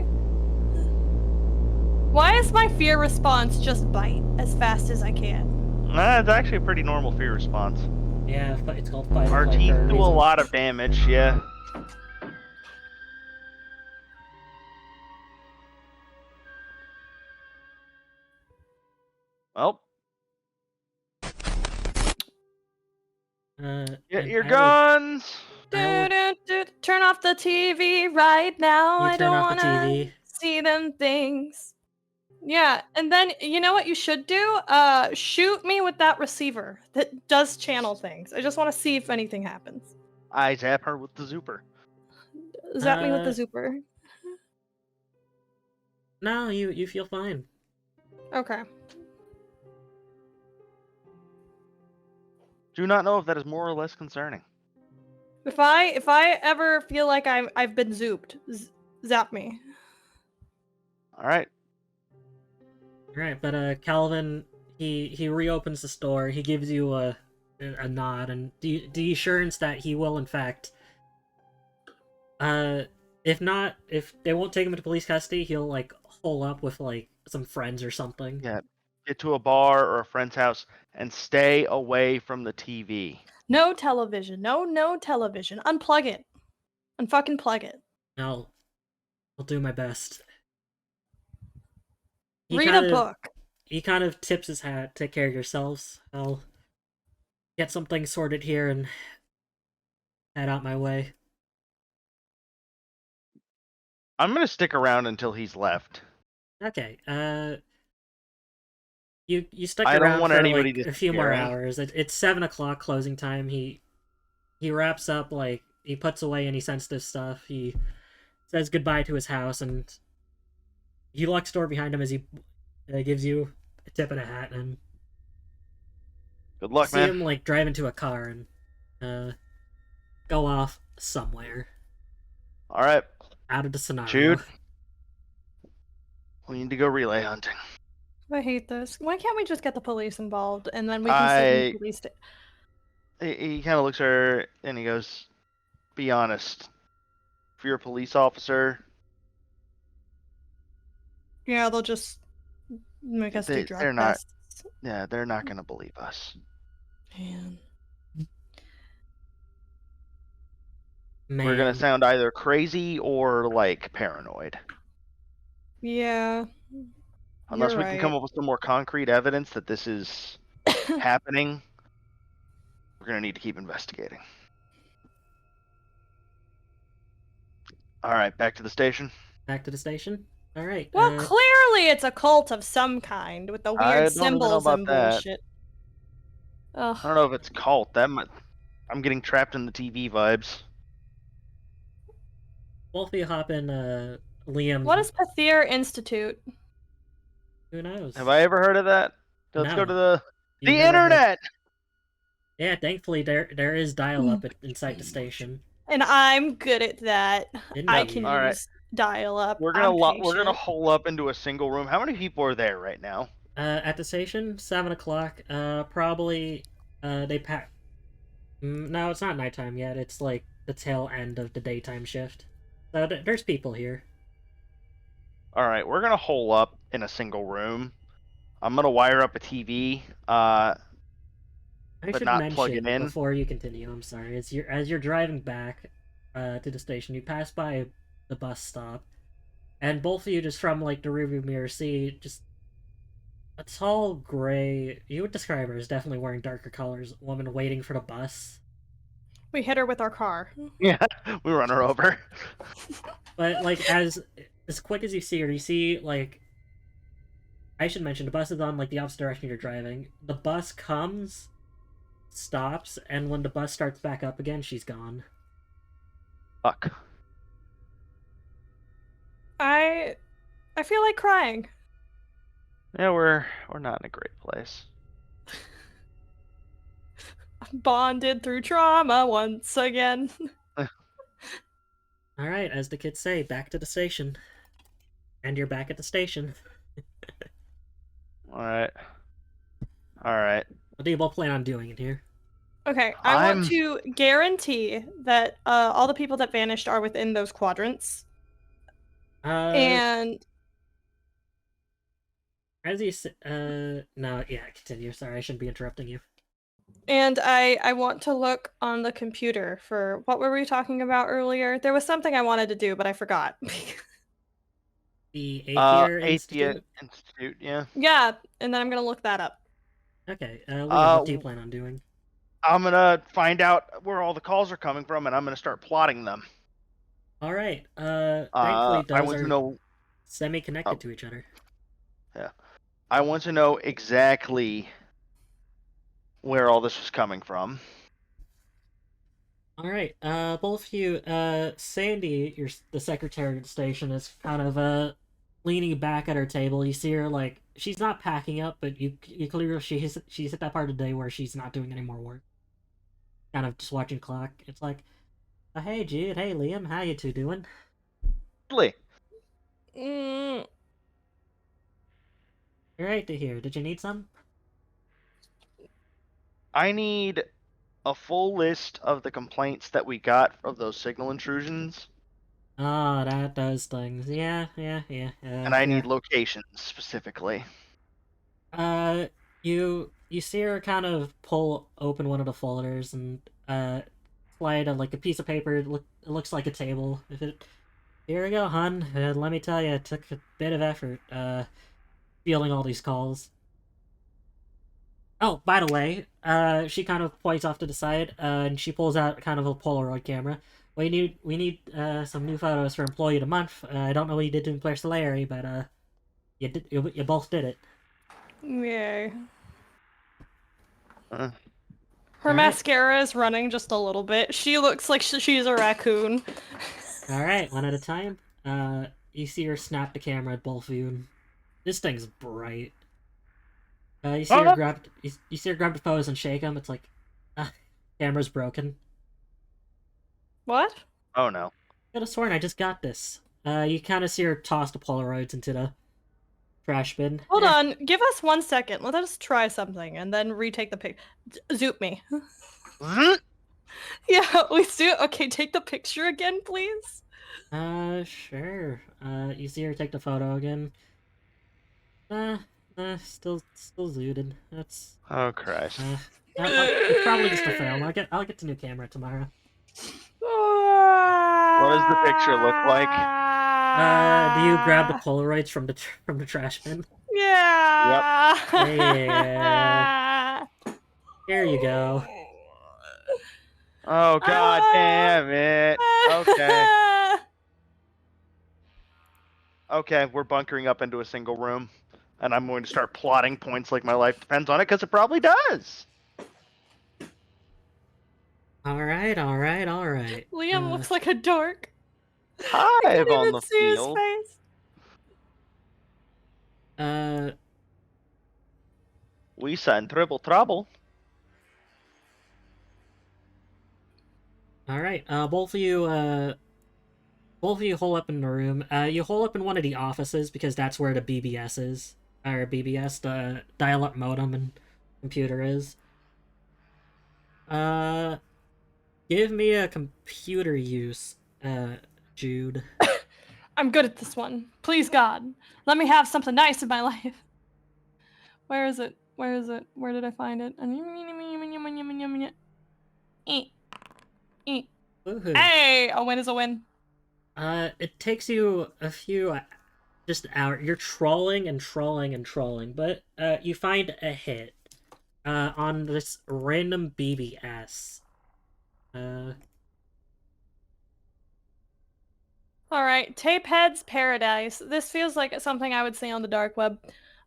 Speaker 3: Why is my fear response just bite as fast as I can?
Speaker 2: It's actually a pretty normal fear response.
Speaker 1: Yeah, but it's called fight or
Speaker 2: Our
Speaker 1: flight
Speaker 2: teeth
Speaker 1: for a
Speaker 2: do a
Speaker 1: reason.
Speaker 2: lot of damage, yeah. Well,
Speaker 1: And
Speaker 2: get your
Speaker 1: I will-
Speaker 2: guns!
Speaker 1: I will-
Speaker 3: Turn off the TV right now.
Speaker 1: You
Speaker 3: I
Speaker 1: turn
Speaker 3: don't
Speaker 1: off the
Speaker 3: wanna
Speaker 1: TV.
Speaker 3: see them things. Yeah, and then you know what you should do? Shoot me with that receiver that does channel things. I just want to see if anything happens.
Speaker 2: I zap her with the Zooper.
Speaker 3: Zap me with the
Speaker 1: Uh,
Speaker 3: Zooper.
Speaker 1: No, you feel fine.
Speaker 3: Okay.
Speaker 2: Do not know if that is more or less concerning.
Speaker 3: If I ever feel like I've been zooped, zap me.
Speaker 2: Alright.
Speaker 1: Right, but Calvin, he reopens the store. He gives you a nod and the assurance that he will in fact. If not, if they won't take him into police custody, he'll like hole up with like some friends or something.
Speaker 2: Yeah. Get to a bar or a friend's house and stay away from the TV.
Speaker 3: No television. No television. Unplug it. Unfucking plug it.
Speaker 1: I'll do my best.
Speaker 3: Read a book.
Speaker 1: He kind of tips his hat. Take care of yourselves. I'll get something sorted here and head out my way.
Speaker 2: I'm gonna stick around until he's left.
Speaker 1: Okay. You stuck
Speaker 2: I don't
Speaker 1: around
Speaker 2: want
Speaker 1: for
Speaker 2: anybody
Speaker 1: like
Speaker 2: to
Speaker 1: a few
Speaker 2: scare
Speaker 1: more
Speaker 2: me.
Speaker 1: hours. It's 7 o'clock closing time. He wraps up, like he puts away any sensitive stuff. He says goodbye to his house and he locks the door behind him as he gives you a tip and a hat, and
Speaker 2: Good
Speaker 1: you
Speaker 2: luck,
Speaker 1: see
Speaker 2: man.
Speaker 1: him like drive into a car and go off somewhere
Speaker 2: Alright.
Speaker 1: out of the scenario.
Speaker 2: Jude. We need to go relay hunting.
Speaker 3: I hate this. Why can't we just get the police involved and then we can sit in the police
Speaker 2: He kind of looks at her and he goes, "Be honest. If you're a police officer,
Speaker 3: Yeah, they'll just make us do drug
Speaker 2: they're not.
Speaker 3: tests.
Speaker 2: Yeah, they're not gonna believe us.
Speaker 3: Man.
Speaker 2: We're gonna
Speaker 1: Man,
Speaker 2: sound either crazy or like paranoid.
Speaker 3: Yeah.
Speaker 2: Unless
Speaker 3: You're
Speaker 2: we can come up with some more concrete evidence that this is happening, we're gonna need to keep investigating. All right, back to the station.
Speaker 1: back to the station. All right.
Speaker 3: Well, clearly it's a cult of some kind with the
Speaker 2: I
Speaker 3: weird
Speaker 2: don't even know
Speaker 3: symbols
Speaker 2: about
Speaker 3: and
Speaker 2: that.
Speaker 3: bullshit. Ugh.
Speaker 2: I don't know if it's cult. I'm getting trapped in the TV vibes.
Speaker 1: Both of you hop in Liam.
Speaker 3: What is Pathir Institute?
Speaker 1: Who knows?
Speaker 2: Have I ever heard of that? Let's go
Speaker 1: No.
Speaker 2: to the
Speaker 1: You've never heard-
Speaker 2: internet.
Speaker 1: Yeah, thankfully there is dial-up inside the station.
Speaker 3: And I'm good at that. I
Speaker 1: Indeed.
Speaker 3: can
Speaker 2: All right.
Speaker 3: use dial-up.
Speaker 2: We're gonna hole up into a single room. How many people are there right now?
Speaker 1: At the station, 7 o'clock. Probably. They pack. No, it's not nighttime yet. It's like the tail end of the daytime shift. So there's people here.
Speaker 2: All right, we're gonna hole up in a single room. I'm gonna wire up a TV.
Speaker 1: I
Speaker 2: But
Speaker 1: should
Speaker 2: not plug
Speaker 1: mention
Speaker 2: it in.
Speaker 1: before you continue. I'm sorry. As you're driving back, to the station, you pass by the bus stop, and both of you, just from like the rearview mirror, see just a tall gray. You would describe her as definitely wearing darker colors. Woman waiting for the bus.
Speaker 3: We hit her with our car.
Speaker 2: Yeah, we run her over.
Speaker 1: But like as quick as you see her, you see like. I should mention the bus is on like the opposite direction you're driving. The bus comes, stops, and when the bus starts back up again, she's gone.
Speaker 2: Fuck.
Speaker 3: I feel like crying.
Speaker 2: Yeah, we're not in a great place.
Speaker 3: I'm bonded through trauma once again.
Speaker 1: Alright, as the kids say, back to the station. And you're back at the station.
Speaker 2: All right. All right.
Speaker 1: What do you both plan on doing in here?
Speaker 3: Okay, I want to guarantee that all the people that vanished are within those quadrants. And
Speaker 1: as you say, no, yeah, continue. Sorry, I shouldn't be interrupting you.
Speaker 3: And I want to look on the computer for what were we talking about earlier? There was something I wanted to do, but I forgot.
Speaker 1: The Aether
Speaker 2: Aether
Speaker 1: Institute?
Speaker 2: yeah.
Speaker 3: Yeah, and then I'm gonna look that up.
Speaker 1: Okay, Liam, what do you plan on doing?
Speaker 2: I'm gonna find out where all the calls are coming from, and I'm gonna start plotting them.
Speaker 1: Alright, thankfully
Speaker 2: I
Speaker 1: those
Speaker 2: want to
Speaker 1: are
Speaker 2: know.
Speaker 1: semi-connected to each other.
Speaker 2: Yeah. I want to know exactly where all this was coming from.
Speaker 1: Alright, both of you, Sandy, the secretary of the station, is kind of, leaning back at her table. You see her, like, she's not packing up, but you clearly, she's at that part of the day where she's not doing any more work. Kind of just watching the clock. It's like, hey Jude, hey Liam, how you two doing?
Speaker 2: Great
Speaker 1: Great to hear. Did you need some?
Speaker 2: I need a full list of the complaints that we got of those signal intrusions.
Speaker 1: Oh, that does things. Yeah.
Speaker 2: And I need locations specifically.
Speaker 1: You see her kind of pull open one of the folders and slide like a piece of paper. It looks like a table. Here we go, hun. Let me tell you, it took a bit of effort fielding all these calls. Oh, by the way, she kind of points off to the side, and she pulls out kind of a Polaroid camera. We need some new photos for Employee of the Month. I don't know what you did to impress Larry, but you both did it.
Speaker 3: Yay. Her
Speaker 1: All
Speaker 3: mascara is running just a little bit. She looks like she's a raccoon.
Speaker 1: Alright, one at a time. You see her snap the camera at both of you. This thing's bright. You see her grab the photos and shake them. It's like, camera's broken.
Speaker 3: What?
Speaker 2: Oh no.
Speaker 1: I could have sworn I just got this. You kind of see her toss the Polaroids into the trash bin.
Speaker 3: Hold on, give us 1 second. Let us try something and then retake the pic. Zoop me. Yeah, we do. Okay, take the picture again, please.
Speaker 1: Sure. You see her take the photo again. Still zooted. That's.
Speaker 2: Oh Christ.
Speaker 1: It's probably just a fail. I'll get the new camera tomorrow.
Speaker 2: What does the picture look like?
Speaker 1: Do you grab the Polaroids from the trash bin?
Speaker 3: Yeah.
Speaker 1: Yep. Yeah. There you go.
Speaker 2: Oh god damn it. Okay. Okay, we're bunkering up into a single room. And I'm going to start plotting points like my life depends on it, because it probably does.
Speaker 1: Alright.
Speaker 3: Liam looks like a dork.
Speaker 2: Hive on the
Speaker 3: see
Speaker 2: field.
Speaker 3: His face.
Speaker 2: Lisa in triple trouble.
Speaker 1: Alright, both of you hole up in the room. You hole up in one of the offices because that's where the BBS is. Or BBS, the dial-up modem and computer is. Give me a computer use, Jude.
Speaker 3: I'm good at this one. Please, God, let me have something nice in my life. Where is it? Where did I find it? Hey, a win is a win.
Speaker 1: It takes you a few just hours. You're trolling, but you find a hit on this random BBS.
Speaker 3: Alright, Tapehead's Paradise. This feels like something I would see on the dark web.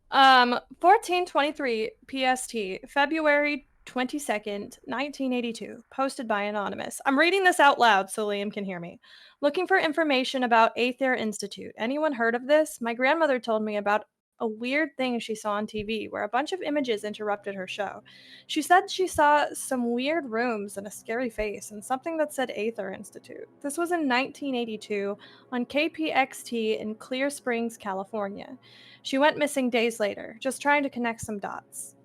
Speaker 3: 1423 PST, February 22nd, 1982. Posted by Anonymous. I'm reading this out loud so Liam can hear me. Looking for information about Aether Institute. Anyone heard of this? My grandmother told me about a weird thing she saw on TV where a bunch of images interrupted her show. She said she saw some weird rooms and a scary face and something that said Aether Institute. This was in 1982 on KPXT in Clear Springs, California. She went missing days later, just trying to connect some dots.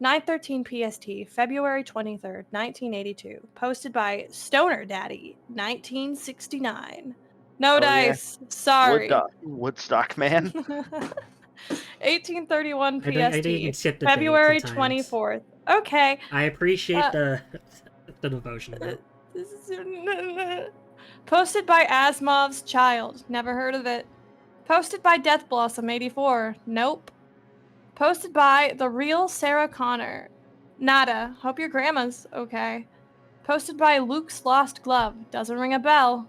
Speaker 3: 9:13 PST, February 23rd, 1982. Posted by Stoner Daddy, 1969. No
Speaker 2: Oh, yeah.
Speaker 3: dice. Sorry.
Speaker 2: Woodstock man.
Speaker 3: 1831
Speaker 1: I think you can
Speaker 3: PST,
Speaker 1: skip the
Speaker 3: February
Speaker 1: dates and times.
Speaker 3: 24th. Okay.
Speaker 1: I appreciate the devotion though.
Speaker 3: Posted by Asimov's Child. Never heard of it. Posted by Death Blossom 84. Nope. Posted by The Real Sarah Connor. Nada. Hope your grandma's okay. Posted by Luke's Lost Glove. Doesn't ring a bell.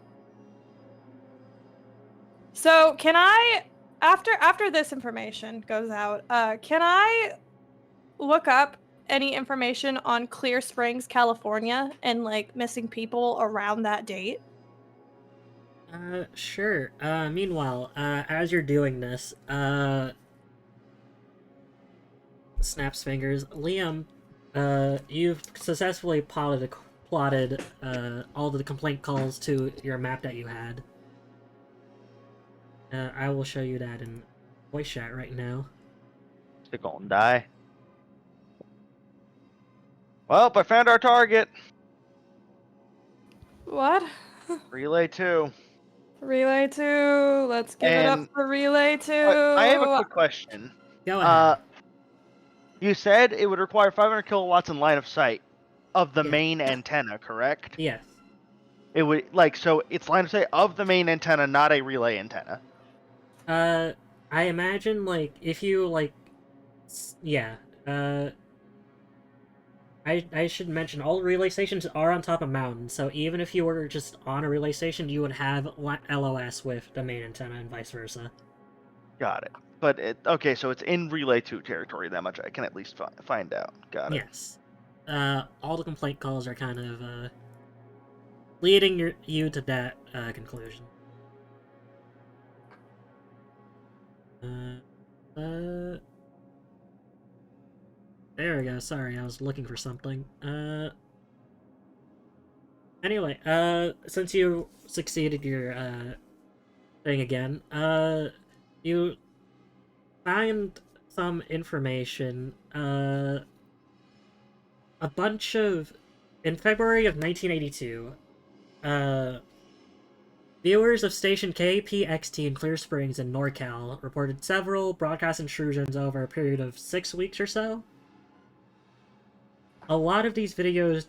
Speaker 3: So can I, after this information goes out, can I look up any information on Clear Springs, California, and like missing people around that date?
Speaker 1: Sure. Meanwhile, as you're doing this, snaps fingers, Liam, you've successfully plotted all the complaint calls to your map that you had. I will show you that in voice chat right now.
Speaker 2: They're gonna die. Well, I found our target.
Speaker 3: What?
Speaker 2: Relay 2.
Speaker 3: Relay 2. Let's give it up
Speaker 2: And
Speaker 3: for Relay 2.
Speaker 2: I have a quick question.
Speaker 1: Go ahead.
Speaker 2: You said it would require 500 kilowatts in line of sight of the
Speaker 1: Yeah.
Speaker 2: main antenna, correct?
Speaker 1: Yes.
Speaker 2: It would so it's line of sight of the main antenna, not a relay antenna.
Speaker 1: I imagine, like, if you, like, yeah, I should mention, all relay stations are on top of mountains, so even if you were just on a relay station, you would have LOS with the main antenna and vice versa.
Speaker 2: Got it. But okay, so it's in relay 2 territory, that much I can at least find out. Got it.
Speaker 1: Yes. All the complaint calls are kind of, leading you to that, conclusion. There we go. Sorry, I was looking for something. Anyway, since you succeeded your, thing again, you find some information, a bunch of... In February of 1982, viewers of station KPXT in Clear Springs in NorCal reported several broadcast intrusions over a period of 6 weeks or so. A lot of these videos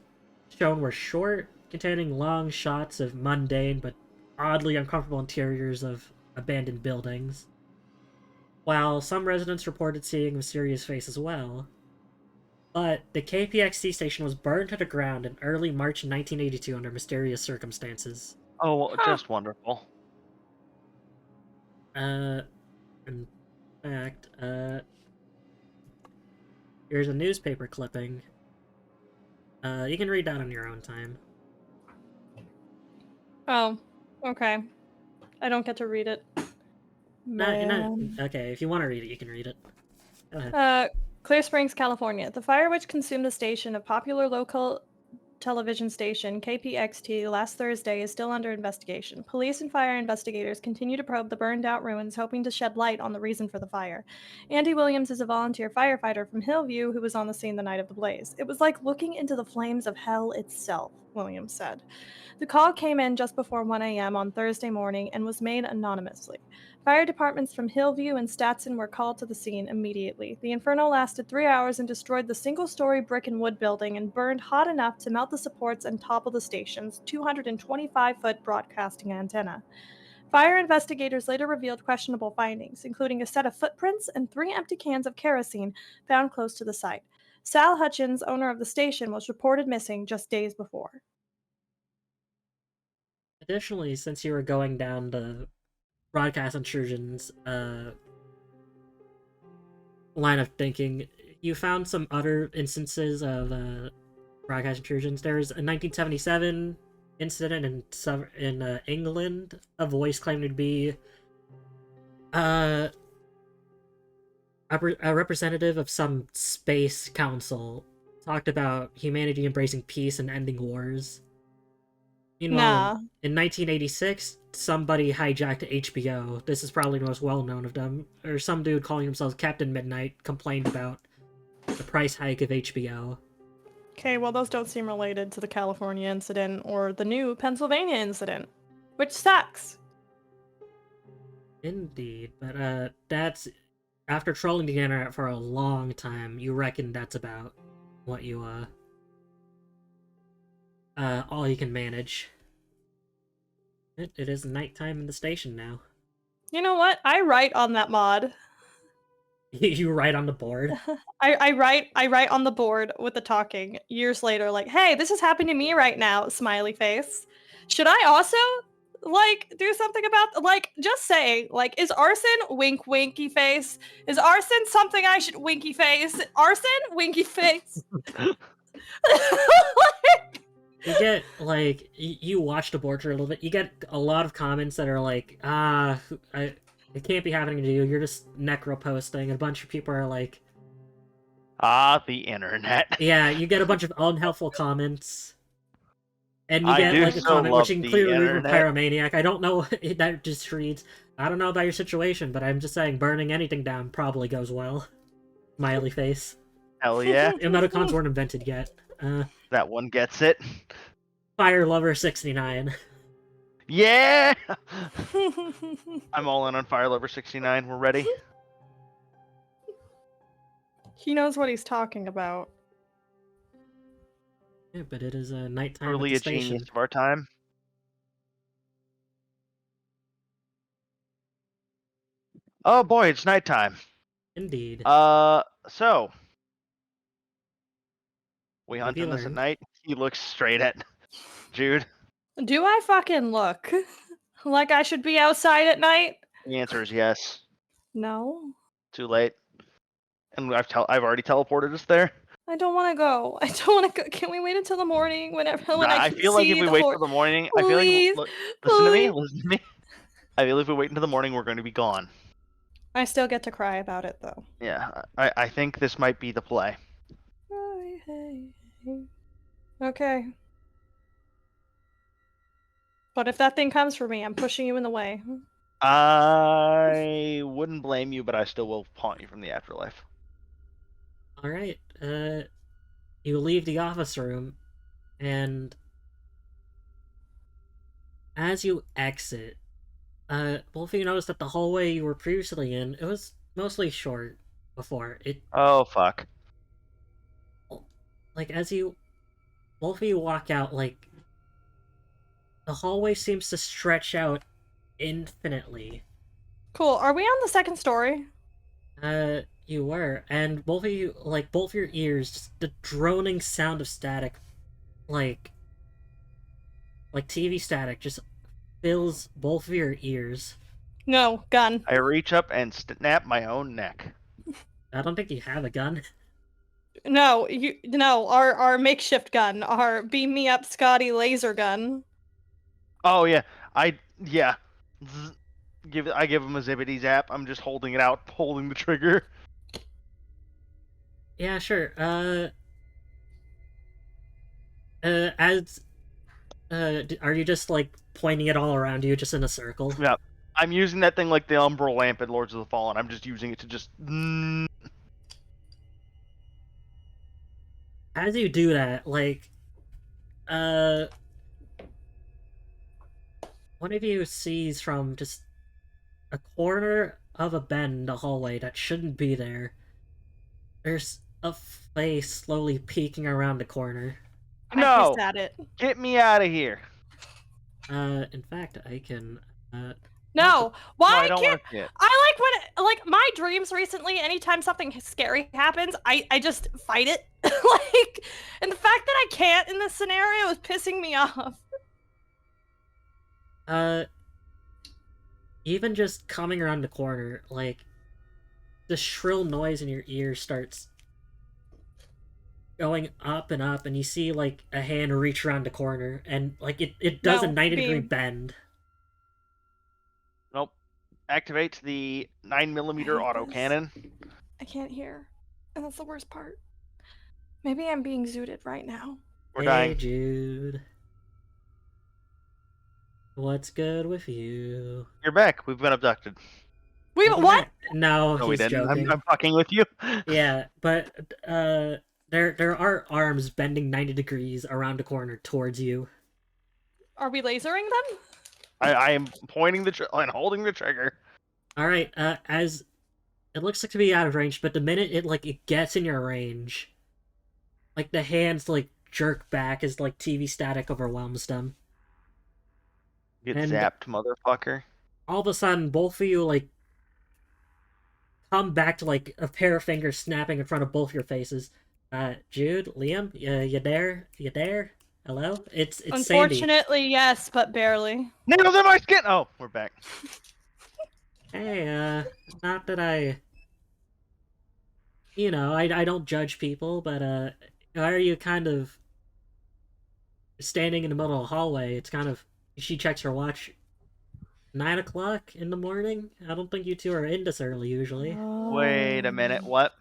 Speaker 1: shown were short, containing long shots of mundane but oddly uncomfortable interiors of abandoned buildings, while some residents reported seeing a mysterious face as well. But the KPXT station was burned to the ground in early March 1982 under mysterious circumstances.
Speaker 2: Oh, well, just wonderful.
Speaker 1: In fact, here's a newspaper clipping. You can read that on your own time.
Speaker 3: Oh, okay. I don't get to read it.
Speaker 1: Okay, if you want to read it, you can read it. Go ahead.
Speaker 3: Clear Springs, California. The fire which consumed the station, a popular local television station, KPXT, last Thursday is still under investigation. Police and fire investigators continue to probe the burned-out ruins, hoping to shed light on the reason for the fire. Andy Williams is a volunteer firefighter from Hillview who was on the scene the night of the blaze. It was like looking into the flames of hell itself, Williams said. The call came in just before 1 a.m. on Thursday morning and was made anonymously. Fire departments from Hillview and Statson were called to the scene immediately. The inferno lasted 3 hours and destroyed the single-story brick and wood building and burned hot enough to melt the supports and topple the station's 225-foot broadcasting antenna. Fire investigators later revealed questionable findings, including a set of footprints and 3 empty cans of kerosene found close to the site. Sal Hutchins, owner of the station, was reported missing just days before.
Speaker 1: Additionally, since you were going down the broadcast intrusions line of thinking, you found some other instances of broadcast intrusions. There's a 1977 incident in England. A voice claimed to be a representative of some space council talked about humanity embracing peace and ending wars. Meanwhile, in 1986, somebody hijacked HBO. This is probably the most well-known of them. Or some dude calling himself Captain Midnight complained about the price hike of HBO.
Speaker 3: Okay, well, those don't seem related to the California incident or the new Pennsylvania incident, which sucks.
Speaker 1: Indeed, but that's after trolling the internet for a long time. You reckon that's about what you all you can manage. It is nighttime in the station now.
Speaker 3: You know what? I write on that mod.
Speaker 1: You write on the board.
Speaker 3: I write on the board with the talking years later, like, hey, this is happening to me right now, smiley face. Should I also like do something about like just say, like, is arson wink winky face? Is arson something I should winky face? Arson winky face.
Speaker 1: You get, like, you watch the board for a little bit, you get a lot of comments that are like, it can't be happening to you, you're just necro-posting, and a bunch of people are like...
Speaker 2: The internet.
Speaker 1: Yeah, you get a bunch of unhelpful comments. And you
Speaker 2: I
Speaker 1: get,
Speaker 2: do
Speaker 1: like, a
Speaker 2: so
Speaker 1: comment
Speaker 2: love
Speaker 1: which you can
Speaker 2: the
Speaker 1: clearly read from
Speaker 2: internet.
Speaker 1: Pyromaniac. I don't know, that just reads, I don't know about your situation, but I'm just saying burning anything down probably goes well. Smiley face.
Speaker 2: Hell yeah.
Speaker 1: Emoticons weren't invented yet.
Speaker 2: That one gets it.
Speaker 1: Fire Lover 69.
Speaker 2: Yeah! I'm all in on Fire Lover 69. We're ready.
Speaker 3: He knows what he's talking about.
Speaker 1: Yeah, but it is a nighttime at
Speaker 2: Truly
Speaker 1: the
Speaker 2: a
Speaker 1: station.
Speaker 2: genius of our time. Oh boy, it's nighttime.
Speaker 1: Indeed.
Speaker 2: So we
Speaker 1: Have
Speaker 2: hunt
Speaker 1: you
Speaker 2: in this at
Speaker 1: learned?
Speaker 2: night. He looks straight at Jude.
Speaker 3: Do I fucking look like I should be outside at night?
Speaker 2: The answer is yes.
Speaker 3: No.
Speaker 2: Too late. And I've already teleported us there.
Speaker 3: I don't want to go. I don't want to go. Can we wait until the morning when I
Speaker 2: I
Speaker 3: can
Speaker 2: feel like if
Speaker 3: see
Speaker 2: we
Speaker 3: the
Speaker 2: wait
Speaker 3: horse?
Speaker 2: till the morning,
Speaker 3: Please,
Speaker 2: listen to me,
Speaker 3: please.
Speaker 2: listen to me. I feel if we wait until the morning, we're going to be gone.
Speaker 3: I still get to cry about it though.
Speaker 2: Yeah, I think this might be the play.
Speaker 3: Okay. But if that thing comes for me, I'm pushing you in the way.
Speaker 2: I wouldn't blame you, but I still will haunt you from the afterlife.
Speaker 1: Alright, you leave the office room, and as you exit, both of you notice that the hallway you were previously in, it was mostly short before.
Speaker 2: Oh, fuck.
Speaker 1: Like, as both of you walk out, like, the hallway seems to stretch out infinitely.
Speaker 3: Cool. Are we on the second story?
Speaker 1: You were, and both of you, like, both your ears, just the droning sound of static, like TV static, just fills both of your ears.
Speaker 3: No, gun.
Speaker 2: I reach up and snap my own neck.
Speaker 1: I don't think you have a gun.
Speaker 3: No, our makeshift gun, our beam me up Scotty laser gun.
Speaker 2: Oh yeah, yeah. I give him a zippity zap. I'm just holding it out, holding the trigger.
Speaker 1: Yeah, sure. Are you just, like, pointing it all around you, just in a circle?
Speaker 2: Yeah, I'm using that thing like the Umbral lamp in Lords of the Fallen. I'm just using it to just.
Speaker 1: As you do that, like, one of you sees from just a corner of a bend in the hallway that shouldn't be there, there's a face slowly peeking around the corner.
Speaker 2: No!
Speaker 3: I hissed at it.
Speaker 2: Get me out of here!
Speaker 1: In fact, I can,
Speaker 3: No, why
Speaker 2: No, I don't
Speaker 3: can't
Speaker 2: want to see it.
Speaker 3: I like my dreams recently? Anytime something scary happens, I just fight it. Like, and the fact that I can't in this scenario is pissing me off.
Speaker 1: Even just coming around the corner, like, the shrill noise in your ear starts going up, and you see, like, a hand reach around the corner, and, like, it does a
Speaker 3: No,
Speaker 1: 90-degree
Speaker 3: beam.
Speaker 1: bend.
Speaker 2: Nope. Activate the 9mm autocannon.
Speaker 3: I can't hear. And that's the worst part. Maybe I'm being zooted right now.
Speaker 2: We're
Speaker 1: Hey,
Speaker 2: dying.
Speaker 1: Jude. What's good with you?
Speaker 2: You're back. We've been abducted.
Speaker 3: We
Speaker 1: Welcome
Speaker 3: what?
Speaker 1: back. No,
Speaker 2: No, we
Speaker 1: he's
Speaker 2: didn't.
Speaker 1: joking.
Speaker 2: I'm fucking with you.
Speaker 1: Yeah, but there are arms bending 90 degrees around the corner towards you.
Speaker 3: Are we lasering them?
Speaker 2: I am pointing and holding the trigger.
Speaker 1: All right, as it looks like to be out of range, but the minute it gets in your range, like the hands like jerk back as like TV static overwhelms them.
Speaker 2: Get
Speaker 1: And
Speaker 2: zapped, motherfucker.
Speaker 1: all of a sudden, both of you like come back to like a pair of fingers snapping in front of both your faces. Jude, Liam, you there? You there? Hello? It's Sandy.
Speaker 3: Unfortunately, yes, but barely.
Speaker 2: Needles in my skin! Oh, we're back.
Speaker 1: Hey, not that I... You know, I don't judge people, but, why are you kind of standing in the middle of the hallway? It's kind of... She checks her watch. 9 o'clock in the morning? I don't think you two are in this early, usually.
Speaker 2: Wait a minute, what?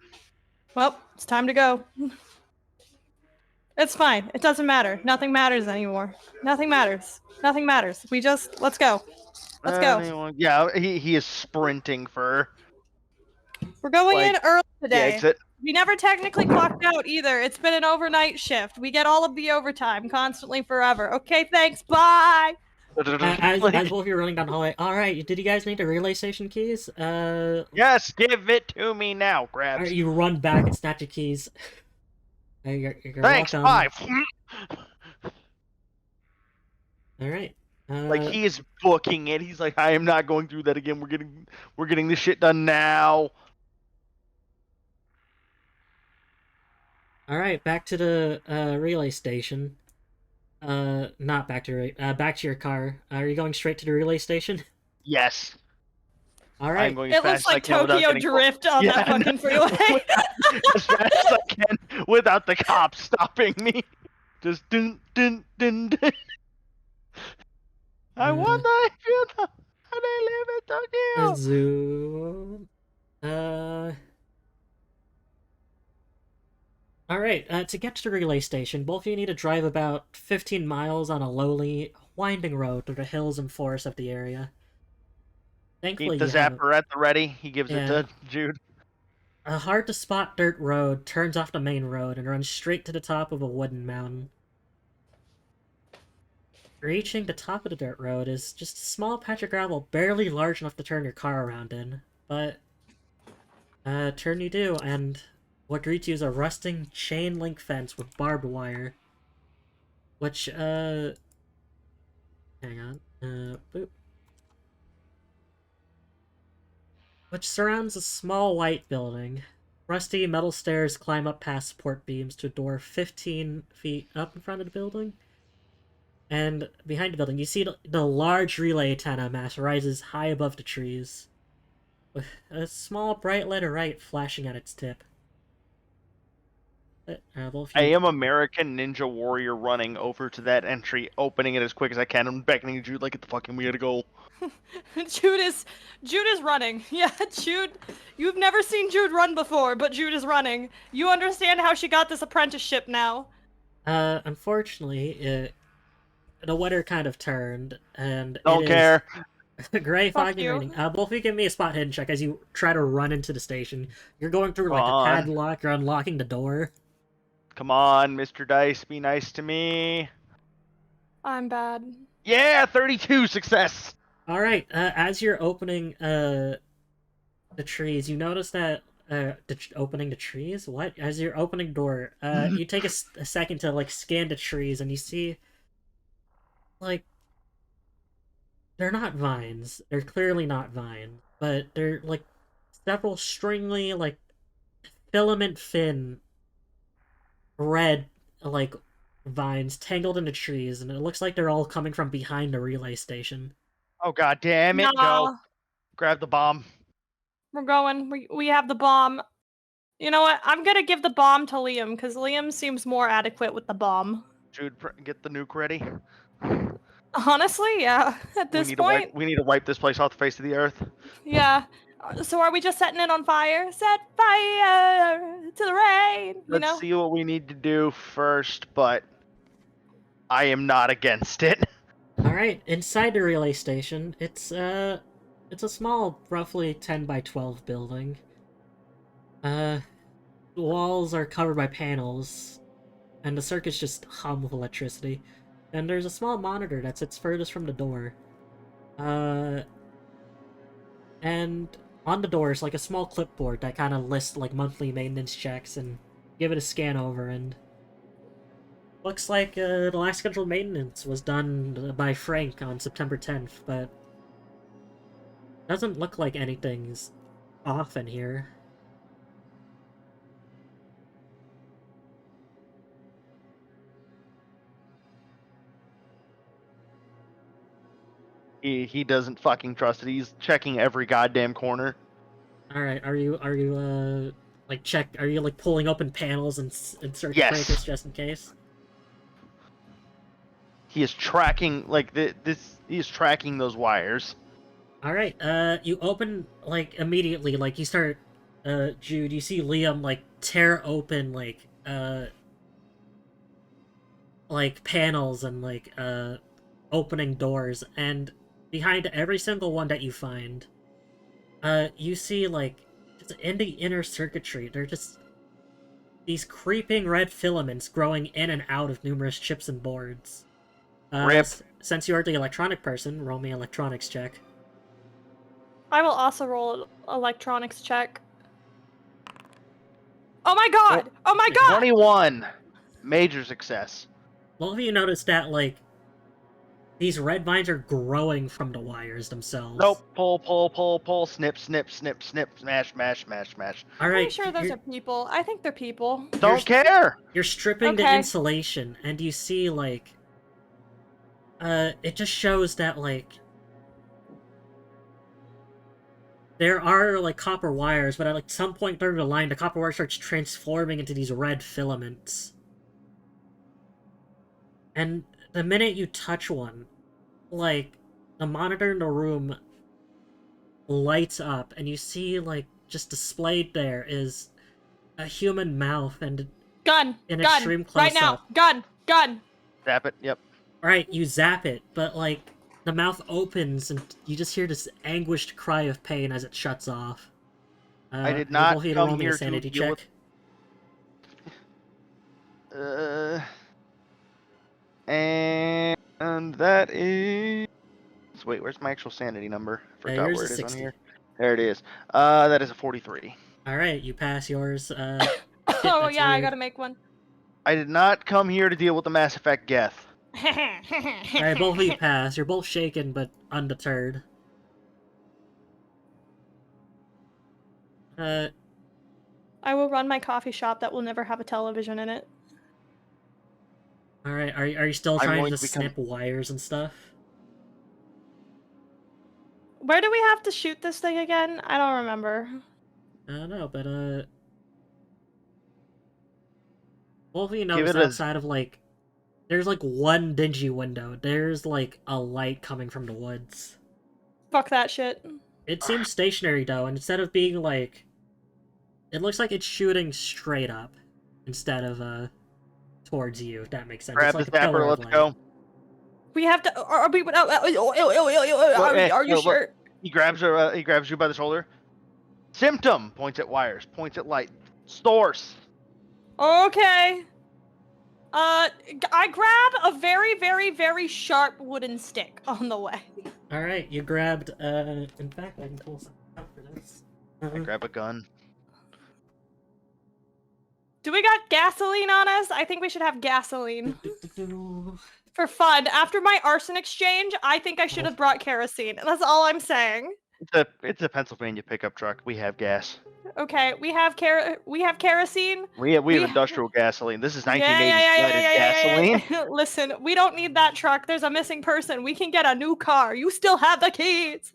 Speaker 3: Well, it's time to go. It's fine. It doesn't matter. Nothing matters anymore. Nothing matters. Nothing matters. Let's go. Let's go.
Speaker 2: Yeah, he is sprinting for...
Speaker 3: We're going in early
Speaker 2: the
Speaker 3: today.
Speaker 2: exit.
Speaker 3: We never technically clocked out either. It's been an overnight shift. We get all of the overtime constantly forever. Okay, thanks. Bye.
Speaker 1: As both of you are running down the hallway, alright, did you guys need the relay station keys?
Speaker 2: Yes, give it to me now, Grabs.
Speaker 1: Alright, you run back and snatch your keys. You're
Speaker 2: Thanks,
Speaker 1: welcome.
Speaker 2: bye.
Speaker 1: Alright.
Speaker 2: Like, he is booking it. He's like, I am not going through that again. We're getting this shit done now.
Speaker 1: Alright, back to the relay station. Not back to back to your car. Are you going straight to the relay station?
Speaker 2: Yes.
Speaker 1: Alright.
Speaker 2: I'm going
Speaker 3: It
Speaker 2: as
Speaker 3: looks
Speaker 2: fast as I
Speaker 3: like
Speaker 2: can without
Speaker 3: Tokyo
Speaker 2: getting
Speaker 3: Drift on that fucking freeway.
Speaker 2: as fast as I can without the cops stopping me. Just dun dun dun dun. I want to feel how they live in Tokyo.
Speaker 1: Zoom. Alright, to get to the relay station, both of you need to drive about 15 miles on a lowly, winding road through the hills and forests of the area. Thankfully,
Speaker 2: Keep the zapper at the ready. He gives it to Jude.
Speaker 1: A hard-to-spot dirt road turns off the main road and runs straight to the top of a wooden mountain. Reaching the top of the dirt road is just a small patch of gravel barely large enough to turn your car around in, but turn you do, and what greets you is a rusting chain-link fence with barbed wire, which, hang on, boop. Which surrounds a small white building. Rusty metal stairs climb up past support beams to a door 15 feet up in front of the building. And behind the building, you see the large relay antenna mast rises high above the trees, with a small bright light of light flashing at its tip.
Speaker 2: I am American Ninja Warrior running over to that entry, opening it as quick as I can, and beckoning Jude like, get the fucking we gotta go.
Speaker 3: Jude is running. Yeah, Jude. You've never seen Jude run before, but Jude is running. You understand how she got this apprenticeship now.
Speaker 1: Unfortunately, the weather kind of turned, and
Speaker 2: Don't care.
Speaker 1: Gray,
Speaker 3: Fuck
Speaker 1: foggy,
Speaker 3: you.
Speaker 1: raining. Both of you give me a spot hidden check as you try to run into the station. You're going through like
Speaker 2: Come
Speaker 1: a
Speaker 2: on.
Speaker 1: padlock, you're unlocking the door.
Speaker 2: Come on, Mr. Dice, be nice to me.
Speaker 3: I'm bad.
Speaker 2: Yeah, 32 success.
Speaker 1: Alright, as you're opening, the trees, you notice that, opening the trees? What? As you're opening the door, you take a second to, like, scan the trees, and you see, like, they're not vines. They're clearly not vines, but they're, like, several stringly, like, filament fin red, like, vines tangled into trees, and it looks like they're all coming from behind the relay station.
Speaker 2: Oh, god damn it.
Speaker 3: Nah.
Speaker 2: Go. Grab the bomb.
Speaker 3: We're going. We have the bomb. You know what? I'm gonna give the bomb to Liam, because Liam seems more adequate with the bomb.
Speaker 2: Jude, get the nuke ready.
Speaker 3: Honestly, yeah. At this point,
Speaker 2: we need to wipe this place off the face of the earth.
Speaker 3: yeah. So are we just setting it on fire? Set fire to the rain,
Speaker 2: Let's see what we need to do first, but I am not against it.
Speaker 1: Alright, inside the relay station, it's It's a small, roughly 10 by 12 building. The walls are covered by panels, and the circuits just hum with electricity. And there's a small monitor that sits furthest from the door. And on the door is like a small clipboard that kind of lists like monthly maintenance checks, and give it a scan over, and looks like the last scheduled maintenance was done by Frank on September 10th, but doesn't look like anything's off in here.
Speaker 2: He doesn't fucking trust it. He's checking every goddamn corner.
Speaker 1: Alright, are you are you like pulling open panels and circuit
Speaker 2: Yes.
Speaker 1: breakers just in case?
Speaker 2: He is tracking he is tracking those wires.
Speaker 1: Alright, you open, like, immediately, like, you start, Jude, you see Liam, like, tear open, like, panels and, like, opening doors, and behind every single one that you find, you see, like, just in the inner circuitry, they're just these creeping red filaments growing in and out of numerous chips and boards.
Speaker 2: Rip.
Speaker 1: Since you are the electronic person, roll me an electronics check.
Speaker 3: I will also roll an electronics check. Oh my god! Oh my god!
Speaker 2: 21. Major success.
Speaker 1: Well, of you notice that, like, these red vines are growing from the wires themselves.
Speaker 2: Nope. Pull. Snip. Smash.
Speaker 1: Alright,
Speaker 3: I'm pretty sure those are people. I think they're people.
Speaker 2: Don't care.
Speaker 1: You're stripping the
Speaker 3: Okay.
Speaker 1: insulation, and you see, like, it just shows that, like, there are, like, copper wires, but at, like, some point during the line, the copper wire starts transforming into these red filaments. And the minute you touch one, like, the monitor in the room lights up, and you see, like, just displayed there is a human mouth, and
Speaker 3: Gun!
Speaker 1: an
Speaker 3: Gun!
Speaker 1: extreme
Speaker 3: Right now!
Speaker 1: close-up.
Speaker 3: Gun!
Speaker 2: Zap it. Yep.
Speaker 1: Alright, you zap it, but, like, the mouth opens, and you just hear this anguished cry of pain as it shuts off.
Speaker 2: I did not
Speaker 1: roll me
Speaker 2: come
Speaker 1: a
Speaker 2: here to
Speaker 1: sanity
Speaker 2: deal
Speaker 1: check.
Speaker 2: And that is. Wait, where's my actual sanity number? I forgot
Speaker 1: yours
Speaker 2: where
Speaker 1: is
Speaker 2: it is
Speaker 1: 60.
Speaker 2: on here. There it is. That is a 43.
Speaker 1: Alright, you pass yours.
Speaker 3: Oh
Speaker 1: that's
Speaker 3: yeah, I
Speaker 1: weird.
Speaker 3: gotta make one.
Speaker 2: I did not come here to deal with the Mass Effect Geth.
Speaker 1: Alright, both of you pass. You're both shaken, but undeterred.
Speaker 3: I will run my coffee shop that will never have a television in it.
Speaker 1: Alright, are you still
Speaker 2: I'm
Speaker 1: trying
Speaker 2: going
Speaker 1: to
Speaker 2: to become-
Speaker 1: snip wires and stuff?
Speaker 3: Where do we have to shoot this thing again? I don't remember.
Speaker 1: I don't know, but, both of you
Speaker 2: Give
Speaker 1: notice
Speaker 2: it a-
Speaker 1: outside of, like, there's, like, one dingy window. There's, like, a light coming from the woods.
Speaker 3: Fuck that shit.
Speaker 1: It seems stationary, though, and instead of being, like... It looks like it's shooting straight up, instead of, towards you, if that makes sense.
Speaker 2: Grab
Speaker 1: it's
Speaker 2: the
Speaker 1: like a pillar
Speaker 2: zapper,
Speaker 1: of
Speaker 2: let's
Speaker 1: light.
Speaker 2: go.
Speaker 3: We have to. Are we? Are you
Speaker 2: look.
Speaker 3: sure?
Speaker 2: He grabs you by the shoulder. Symptom points at wires, points at light. Source.
Speaker 3: Okay. I grab a very, very, very sharp wooden stick on the way.
Speaker 1: Alright, you grabbed, in fact, I can pull something out for this.
Speaker 2: I grab a gun.
Speaker 3: Do we got gasoline on us? I think we should have gasoline. For fun. After my arson exchange, I think I should have brought kerosene. That's all I'm saying.
Speaker 2: It's a Pennsylvania pickup truck. We have gas.
Speaker 3: Okay, we have kerosene.
Speaker 2: We have
Speaker 3: We-
Speaker 2: industrial gasoline. This is
Speaker 3: Yeah,
Speaker 2: 1980s gasoline.
Speaker 3: Listen, we don't need that truck. There's a missing person. We can get a new car. You still have the keys.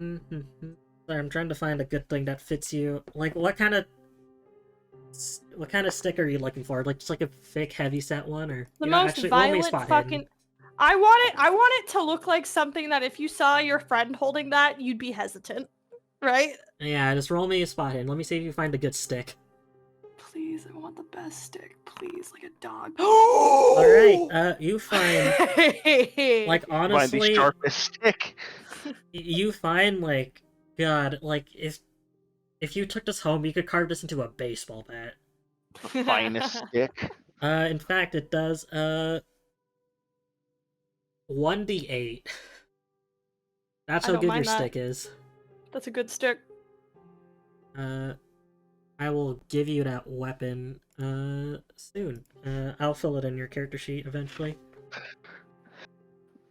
Speaker 1: Sorry, I'm trying to find a good thing that fits you. Like, what kind of stick are you looking for? Like, just like a fake heavyset one, or
Speaker 3: The
Speaker 1: you know,
Speaker 3: most
Speaker 1: actually, roll me a
Speaker 3: violent
Speaker 1: spot
Speaker 3: fucking.
Speaker 1: hidden.
Speaker 3: I want it to look like something that if you saw your friend holding that, you'd be hesitant, right?
Speaker 1: Yeah, just roll me a spot hidden. Let me see if you find a good stick.
Speaker 3: please, I want the best stick. Please, like a dog.
Speaker 1: Alright, you find, like,
Speaker 2: Find the
Speaker 1: honestly,
Speaker 2: sharpest stick.
Speaker 1: you find, like, God, like, if you took this home, you could carve this into a baseball bat.
Speaker 2: The finest stick.
Speaker 1: In fact, it does, 1d8. That's
Speaker 3: I
Speaker 1: how
Speaker 3: don't
Speaker 1: good your
Speaker 3: mind that.
Speaker 1: stick is.
Speaker 3: That's a good stick.
Speaker 1: I will give you that weapon, soon. I'll fill it in your character sheet eventually.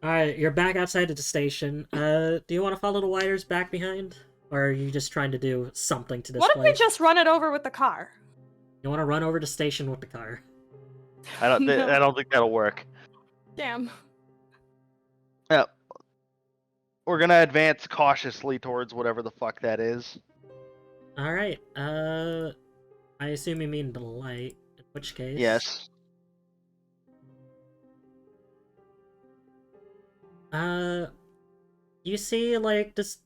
Speaker 1: Alright, you're back outside of the station. Do you want to follow the wires back behind? Or are you just trying to do something to this
Speaker 3: What if
Speaker 1: place?
Speaker 3: we just run it over with the car?
Speaker 1: You want to run over to the station with the car.
Speaker 2: I don't think that'll work.
Speaker 3: Damn.
Speaker 2: Yeah. We're gonna advance cautiously towards whatever the fuck that is.
Speaker 1: Alright, I assume you mean the light, in which case...
Speaker 2: Yes.
Speaker 1: You see, like, this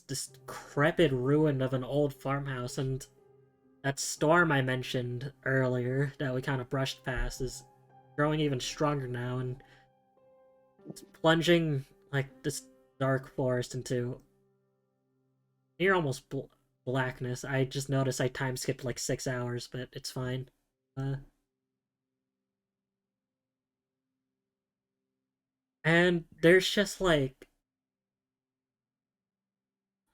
Speaker 1: decrepit ruin of an old farmhouse, and that storm I mentioned earlier that we kind of brushed past is growing even stronger now, and it's plunging, like, this dark forest into near almost blackness. I just noticed I time skipped like 6 hours, but it's fine. And there's just like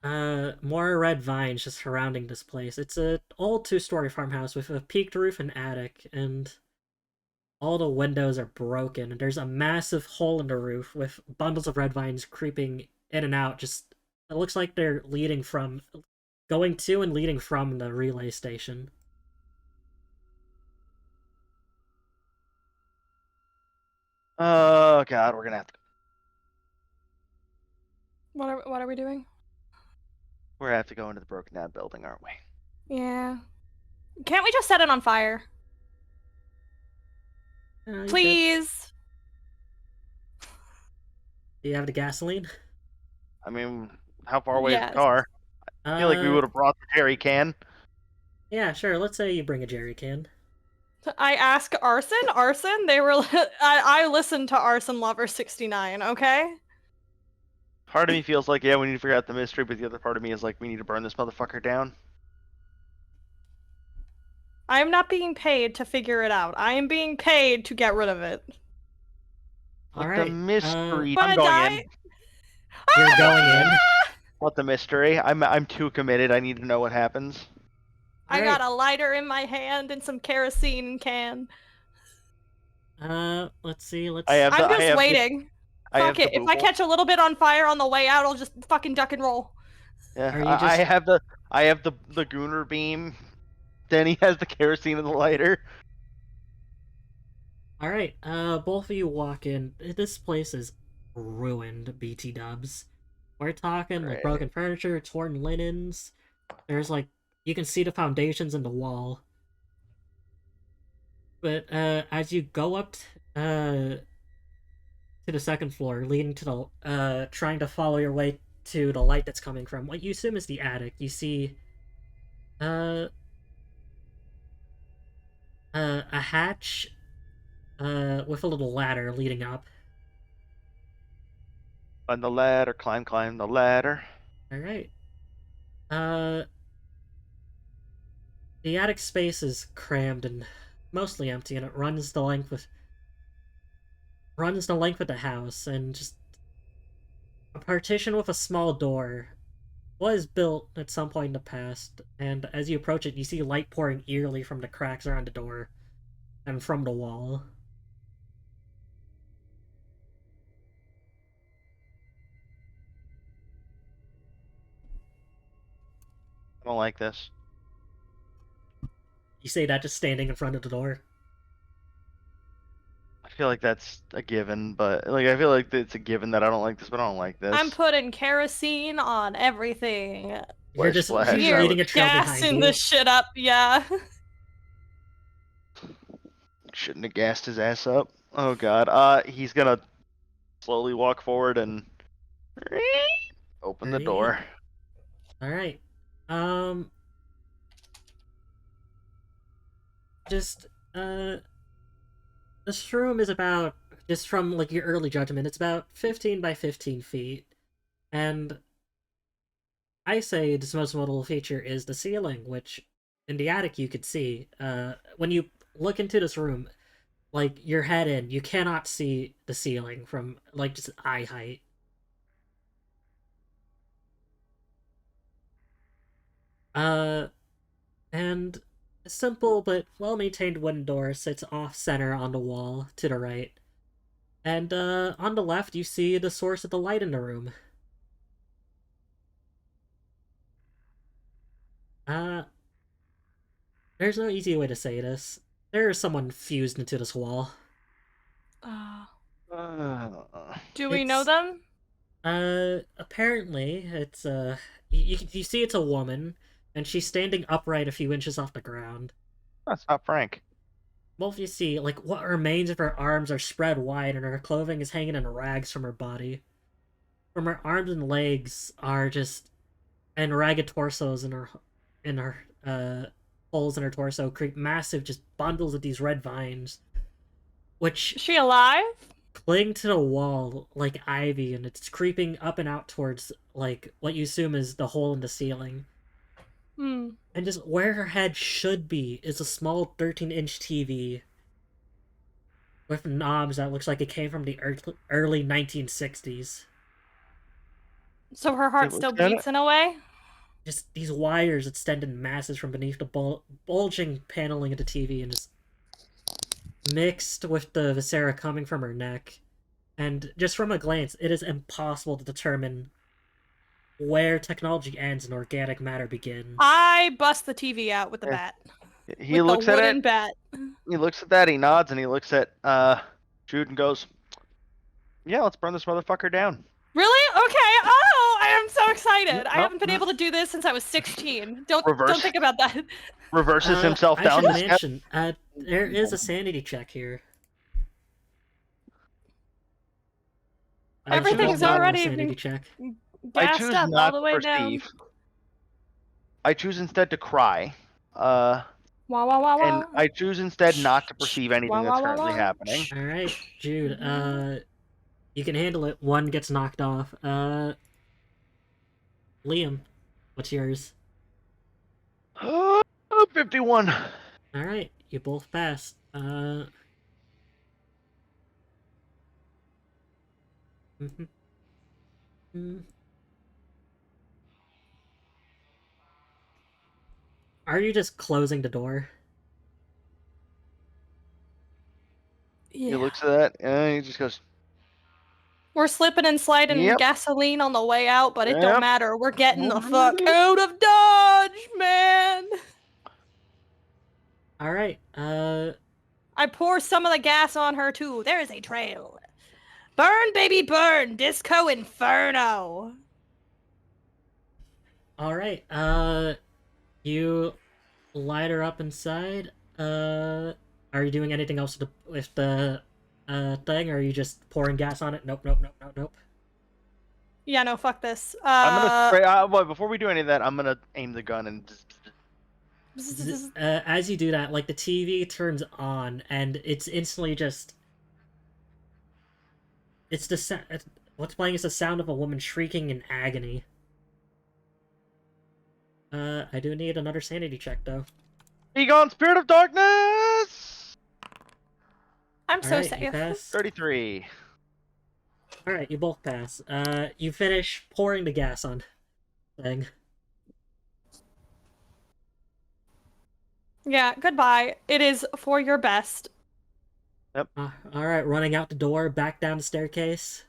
Speaker 1: more red vines just surrounding this place. It's an old 2-story farmhouse with a peaked roof and attic, and all the windows are broken. And there's a massive hole in the roof with bundles of red vines creeping in and out. Just it looks like they're going to and leading from the relay station.
Speaker 2: Oh god, we're gonna have to.
Speaker 3: What are we doing?
Speaker 2: We're gonna have to go into the broken down building, aren't we?
Speaker 3: Yeah. Can't we just set it on fire? Please.
Speaker 1: Do you have the gasoline?
Speaker 2: I mean, how far away is
Speaker 3: Yes.
Speaker 2: the car? I feel like we would have brought the jerry can.
Speaker 1: Yeah, sure. Let's say you bring a jerry can.
Speaker 3: I ask Arson. They were. I listened to Arson Lover 69. Okay.
Speaker 2: Part of me feels like, yeah, we need to figure out the mystery, but the other part of me is like, we need to burn this motherfucker down.
Speaker 3: I am not being paid to figure it out. I am being paid to get rid of it.
Speaker 1: All
Speaker 2: What
Speaker 1: right.
Speaker 2: the mystery?
Speaker 3: Wanna
Speaker 2: I'm going
Speaker 3: die?
Speaker 2: in.
Speaker 1: You're going in.
Speaker 2: What the mystery? I'm too committed. I need to know what happens.
Speaker 3: I
Speaker 1: Alright.
Speaker 3: got a lighter in my hand and some kerosene can.
Speaker 1: Let's see.
Speaker 3: I'm just waiting. Fuck it. If I catch a little bit on fire on the way out, I'll just fucking duck and roll.
Speaker 2: Yeah, I have the Gooner beam. Denny has the kerosene and the lighter.
Speaker 1: Alright, both of you walk in. This place is ruined, BT dubs. We're talking like broken furniture, torn linens. There's like, you can see the foundations in the wall. But, as you go up, to the second floor, leading to the, trying to follow your way to the light that's coming from what you assume is the attic, you see, a hatch, with a little ladder leading up.
Speaker 2: On the ladder, climb the ladder.
Speaker 1: Alright. The attic space is crammed and mostly empty, and it runs the length of the house, and just a partition with a small door was built at some point in the past, and as you approach it, you see light pouring eerily from the cracks around the door and from the wall.
Speaker 2: I don't like this.
Speaker 1: You say that just standing in front of the door?
Speaker 2: I feel like that's a given, but like I feel like it's a given that I don't like this, but I don't like this.
Speaker 3: I'm putting kerosene on everything.
Speaker 1: You're just
Speaker 2: Splash.
Speaker 1: leading a trail behind
Speaker 3: Gassing
Speaker 1: you.
Speaker 3: this shit up, yeah.
Speaker 2: Shouldn't have gassed his ass up. Oh god. He's gonna slowly walk forward and open the door.
Speaker 1: Alright. Just, this room is about, just from, like, your early judgment, it's about 15 by 15 feet. And I say this most notable feature is the ceiling, which in the attic you could see. When you look into this room, like, your head in, you cannot see the ceiling from, like, just eye height. And a simple but well-maintained wooden door sits off-center on the wall to the right. And, on the left, you see the source of the light in the room. Uh, there's no easy way to say this. There's someone fused into this wall.
Speaker 3: Do we know
Speaker 1: It's-
Speaker 3: them?
Speaker 1: Apparently, it's, you see it's a woman, and she's standing upright a few inches off the ground.
Speaker 2: That's not Frank.
Speaker 1: Both you see, like, what remains of her arms are spread wide, and her clothing is hanging in rags from her body. From her arms and legs are just, and ragged torsos in her, holes in her torso create massive, just bundles of these red vines, which
Speaker 3: Is she alive?
Speaker 1: cling to the wall like ivy, and it's creeping up and out towards, like, what you assume is the hole in the ceiling.
Speaker 3: Hmm.
Speaker 1: And just where her head should be is a small 13-inch TV with knobs that looks like it came from the early 1960s.
Speaker 3: So her heart
Speaker 2: It
Speaker 3: still
Speaker 2: looks at
Speaker 3: beats in a way?
Speaker 1: Just these wires extend in masses from beneath the bulging paneling of the TV, and just mixed with the viscera coming from her neck. And just from a glance, it is impossible to determine where technology ends and organic matter begins.
Speaker 3: I bust the TV out with the
Speaker 2: Yeah.
Speaker 3: bat.
Speaker 2: He
Speaker 3: with
Speaker 2: looks
Speaker 3: the
Speaker 2: at
Speaker 3: wooden
Speaker 2: it.
Speaker 3: bat.
Speaker 2: He looks at that. He nods and he looks at Jude and goes, "Yeah, let's burn this motherfucker down."
Speaker 3: Really? Okay. Oh, I am so excited. I
Speaker 2: Nope,
Speaker 3: haven't been
Speaker 2: nope.
Speaker 3: able to do this since I was 16. Don't
Speaker 2: Reverse.
Speaker 3: think about that.
Speaker 2: Reverses himself
Speaker 1: I
Speaker 2: down
Speaker 1: should
Speaker 2: the steps.
Speaker 1: mention, there is a sanity check here. I should
Speaker 3: Everything's
Speaker 1: roll a
Speaker 3: already
Speaker 1: sanity
Speaker 3: been
Speaker 1: check.
Speaker 2: I
Speaker 3: gassed
Speaker 2: choose
Speaker 3: up all
Speaker 2: not
Speaker 3: the
Speaker 2: to
Speaker 3: way down.
Speaker 2: perceive. I choose instead to cry.
Speaker 3: Wah wah wah wah.
Speaker 2: And I choose instead not to perceive anything
Speaker 3: Wah,
Speaker 2: that's
Speaker 3: wah, wah,
Speaker 2: currently
Speaker 3: wah.
Speaker 2: happening.
Speaker 1: All right, Jude.
Speaker 3: Mm-hmm.
Speaker 1: You can handle it. One gets knocked off. Liam, what's yours?
Speaker 2: 51.
Speaker 1: All right, you both pass. Are you just closing the door?
Speaker 3: Yeah.
Speaker 2: He looks at that and he just goes,
Speaker 3: We're slipping and sliding
Speaker 2: Yep.
Speaker 3: gasoline on the way out, but it
Speaker 2: Yep.
Speaker 3: don't matter. We're getting the fuck out of Dodge, man.
Speaker 1: All right.
Speaker 3: I pour some of the gas on her too. There is a trail. Burn, baby, burn. Disco Inferno.
Speaker 1: All right. You light her up inside. Are you doing anything else with the thing, or are you just pouring gas on it? Nope.
Speaker 3: Yeah, no, fuck this.
Speaker 2: I'm gonna spray. Well, before we do any of that, I'm gonna aim the gun and.
Speaker 1: As you do that, like, the TV turns on, and it's instantly just. It's the what's playing is the sound of a woman shrieking in agony. I do need another sanity check, though.
Speaker 2: Be gone, spirit of darkness!
Speaker 3: I'm so
Speaker 1: Alright, you
Speaker 3: safe.
Speaker 1: pass.
Speaker 2: 33.
Speaker 1: Alright, you both pass. You finish pouring the gas on thing.
Speaker 3: Yeah, goodbye. It is for your best.
Speaker 1: Alright, running out the door, back down the staircase.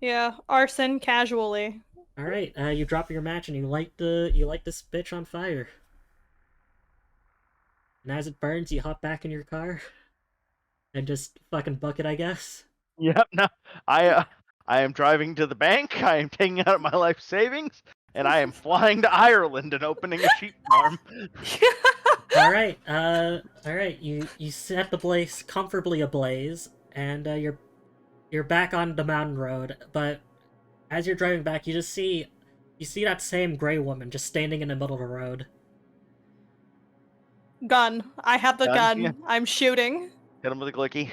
Speaker 3: Yeah, arson casually.
Speaker 1: Alright, you drop your match and you light this bitch on fire. And as it burns, you hop back in your car. And just fucking book it, I guess.
Speaker 2: Yep. No, I am driving to the bank. I am taking out my life savings, and I am flying to Ireland and opening a sheep farm.
Speaker 1: Alright, you set the place comfortably ablaze, and you're back on the mountain road, but as you're driving back, you see that same gray woman just standing in the middle of the road.
Speaker 3: Gun. I have the gun.
Speaker 2: Yeah.
Speaker 3: I'm shooting.
Speaker 2: Hit him with a glicky.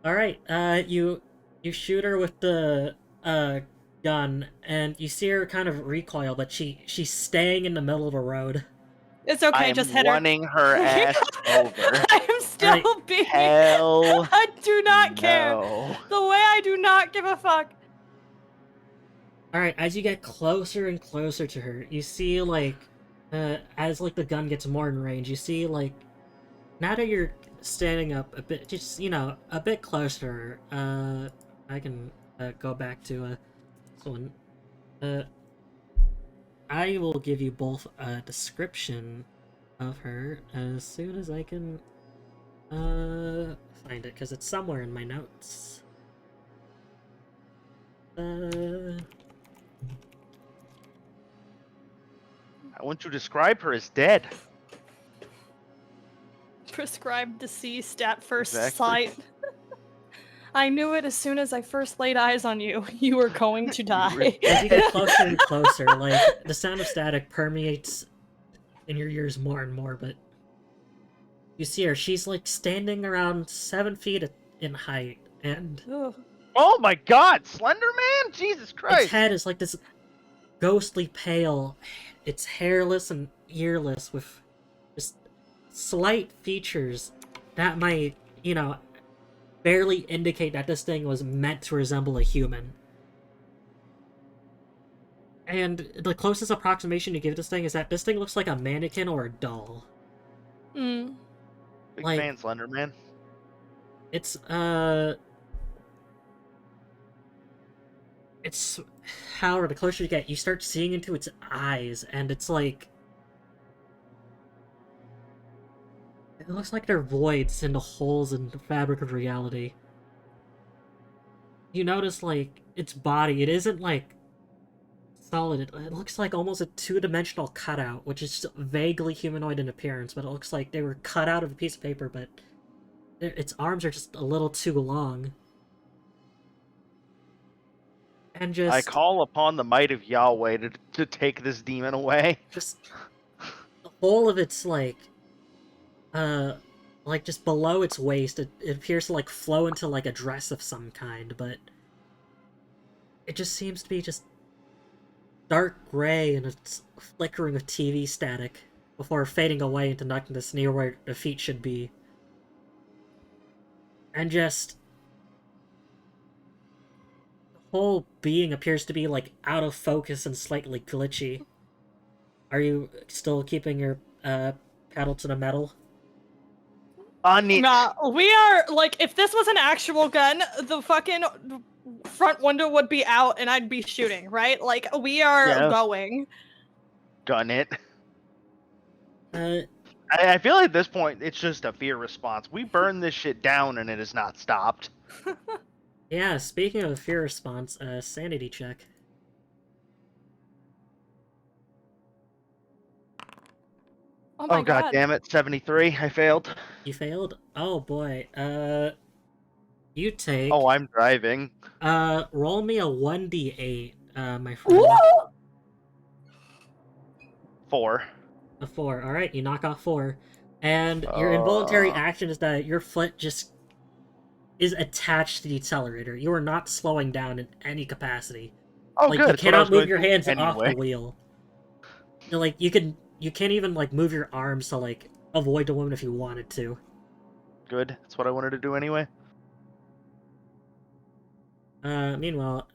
Speaker 1: Alright, you shoot her with the gun, and you see her kind of recoil, but she's staying in the middle of a road.
Speaker 3: It's okay,
Speaker 2: I am
Speaker 3: just hit her.
Speaker 2: running her ass over.
Speaker 3: I'm still being.
Speaker 2: Hell
Speaker 3: I do not care.
Speaker 2: no.
Speaker 3: The way I do not give a fuck.
Speaker 1: Alright, as you get closer and closer to her, you see, like, as, like, the gun gets more in range, you see, like, now that you're standing up a bit, just, you know, a bit closer, I can, go back to, this one. I will give you both a description of her as soon as I can, find it, because it's somewhere in my notes.
Speaker 2: I want to describe her as dead.
Speaker 3: Prescribed deceased at first
Speaker 2: Exactly.
Speaker 3: sight. I knew it as soon as I first laid eyes on you. You were going to die.
Speaker 1: As you get closer and closer, like, the sound of static permeates in your ears more and more, but you see her, she's, like, standing around 7 feet in height, and
Speaker 3: Ugh.
Speaker 2: Oh my god, Slender Man? Jesus
Speaker 1: its
Speaker 2: Christ.
Speaker 1: head is like this ghostly pale. It's hairless and earless with just slight features that might, you know, barely indicate that this thing was meant to resemble a human. And the closest approximation you give this thing is that this thing looks like a mannequin or a doll.
Speaker 3: Mm.
Speaker 2: Big
Speaker 1: like-
Speaker 2: fan, Slender Man.
Speaker 1: It's, It's, however, the closer you get, you start seeing into its eyes, and it's like... It looks like they're voids into holes in the fabric of reality. You notice, like, its body, it isn't, like, solid. It looks like almost a two-dimensional cutout, which is vaguely humanoid in appearance, but it looks like they were cut out of a piece of paper, but its arms are just a little too long. And just...
Speaker 2: I call upon the might of Yahweh to take this demon away.
Speaker 1: Just... The whole of its, like, just below its waist, it appears to, like, flow into, like, a dress of some kind, but it just seems to be just dark gray and it's flickering with TV static before fading away into nothingness near where the feet should be. And just... the whole being appears to be, like, out of focus and slightly glitchy. Are you still keeping your, pedal to the metal?
Speaker 2: On it.
Speaker 3: Nah, we are, like, if this was an actual gun, the fucking front window would be out and I'd be shooting, right? Like, we are going.
Speaker 2: Gun it.
Speaker 1: Uh,
Speaker 2: I feel like at this point, it's just a fear response. We burned this shit down and it has not stopped.
Speaker 1: yeah, speaking of fear response, sanity check.
Speaker 3: Oh my
Speaker 2: God damn it, 73. I failed.
Speaker 1: You failed? Oh boy, you take...
Speaker 2: Oh, I'm driving.
Speaker 1: Roll me a 1d8, my friend.
Speaker 3: Ooh!
Speaker 2: 4.
Speaker 1: A 4. Alright, you knock off 4. And your involuntary action is that your foot just is attached to the accelerator. You are not slowing down in any capacity.
Speaker 2: Oh,
Speaker 1: like,
Speaker 2: good.
Speaker 1: you cannot move your
Speaker 2: going to
Speaker 1: hands
Speaker 2: do
Speaker 1: off the
Speaker 2: anyway.
Speaker 1: wheel. And, like, you can't even, like, move your arms to, like, avoid the woman if you wanted to.
Speaker 2: Good. That's what I wanted to do anyway.
Speaker 1: Meanwhile,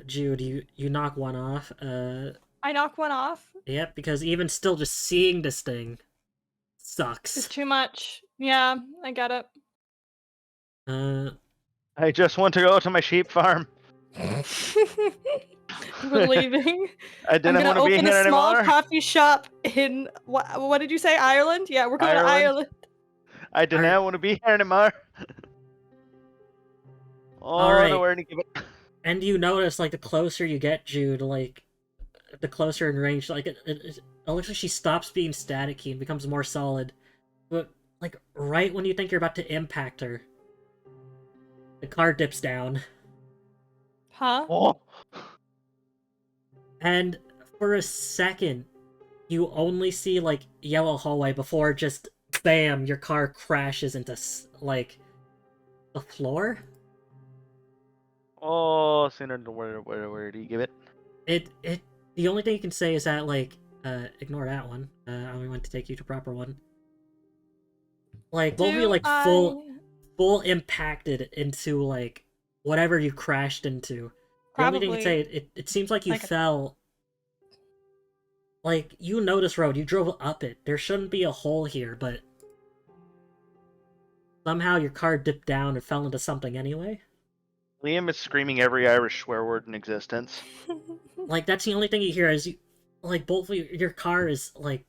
Speaker 1: Jude, you knock one off.
Speaker 3: I knock one off.
Speaker 1: Yep, because even still just seeing this thing
Speaker 3: It's
Speaker 1: sucks.
Speaker 3: too much. Yeah, I get it.
Speaker 2: I just want to go to my sheep farm.
Speaker 3: We're leaving.
Speaker 2: I
Speaker 3: I'm
Speaker 2: didn't
Speaker 3: gonna
Speaker 2: want to be
Speaker 3: open
Speaker 2: here
Speaker 3: a small
Speaker 2: anymore.
Speaker 3: coffee shop in what did you say? Ireland? Yeah, we're going to
Speaker 2: Ireland.
Speaker 3: Ireland.
Speaker 2: I did not want to be here anymore.
Speaker 1: Alright.
Speaker 2: Nowhere to give it.
Speaker 1: And you notice, like, the closer you get, Jude, like, the closer in range, like, it looks like she stops being staticky and becomes more solid. But, like, right when you think you're about to impact her, the car dips down.
Speaker 3: Huh?
Speaker 2: Oh.
Speaker 1: And for a second, you only see, like, yellow hallway before just, bam, your car crashes into, like, the floor?
Speaker 2: Oh, sooner than where do you give it?
Speaker 1: The only thing you can say is that, like, ignore that one. I only want to take you to proper one. Like, both of you, like, full impacted into, like, whatever you crashed into. The only thing you can say, it seems like you fell... Like, you know this road, you drove up it. There shouldn't be a hole here, but... Somehow your car dipped down and fell into something anyway.
Speaker 2: Liam is screaming every Irish swear word in existence.
Speaker 1: Like, that's the only thing you hear is you... Like, both of you, your car is, like,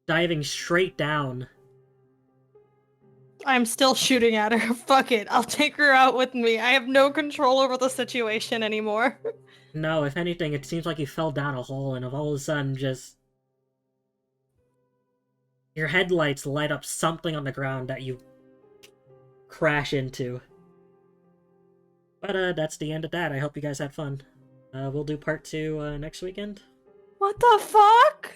Speaker 1: diving straight down.
Speaker 3: I'm still shooting at her. Fuck it. I'll take her out with me. I have no control over the situation anymore.
Speaker 1: No, if anything, it seems like you fell down a hole and all of a sudden just... Your headlights light up something on the ground that you crash into. But, that's the end of that. I hope you guys had fun. We'll do part 2, next weekend.
Speaker 3: What the fuck?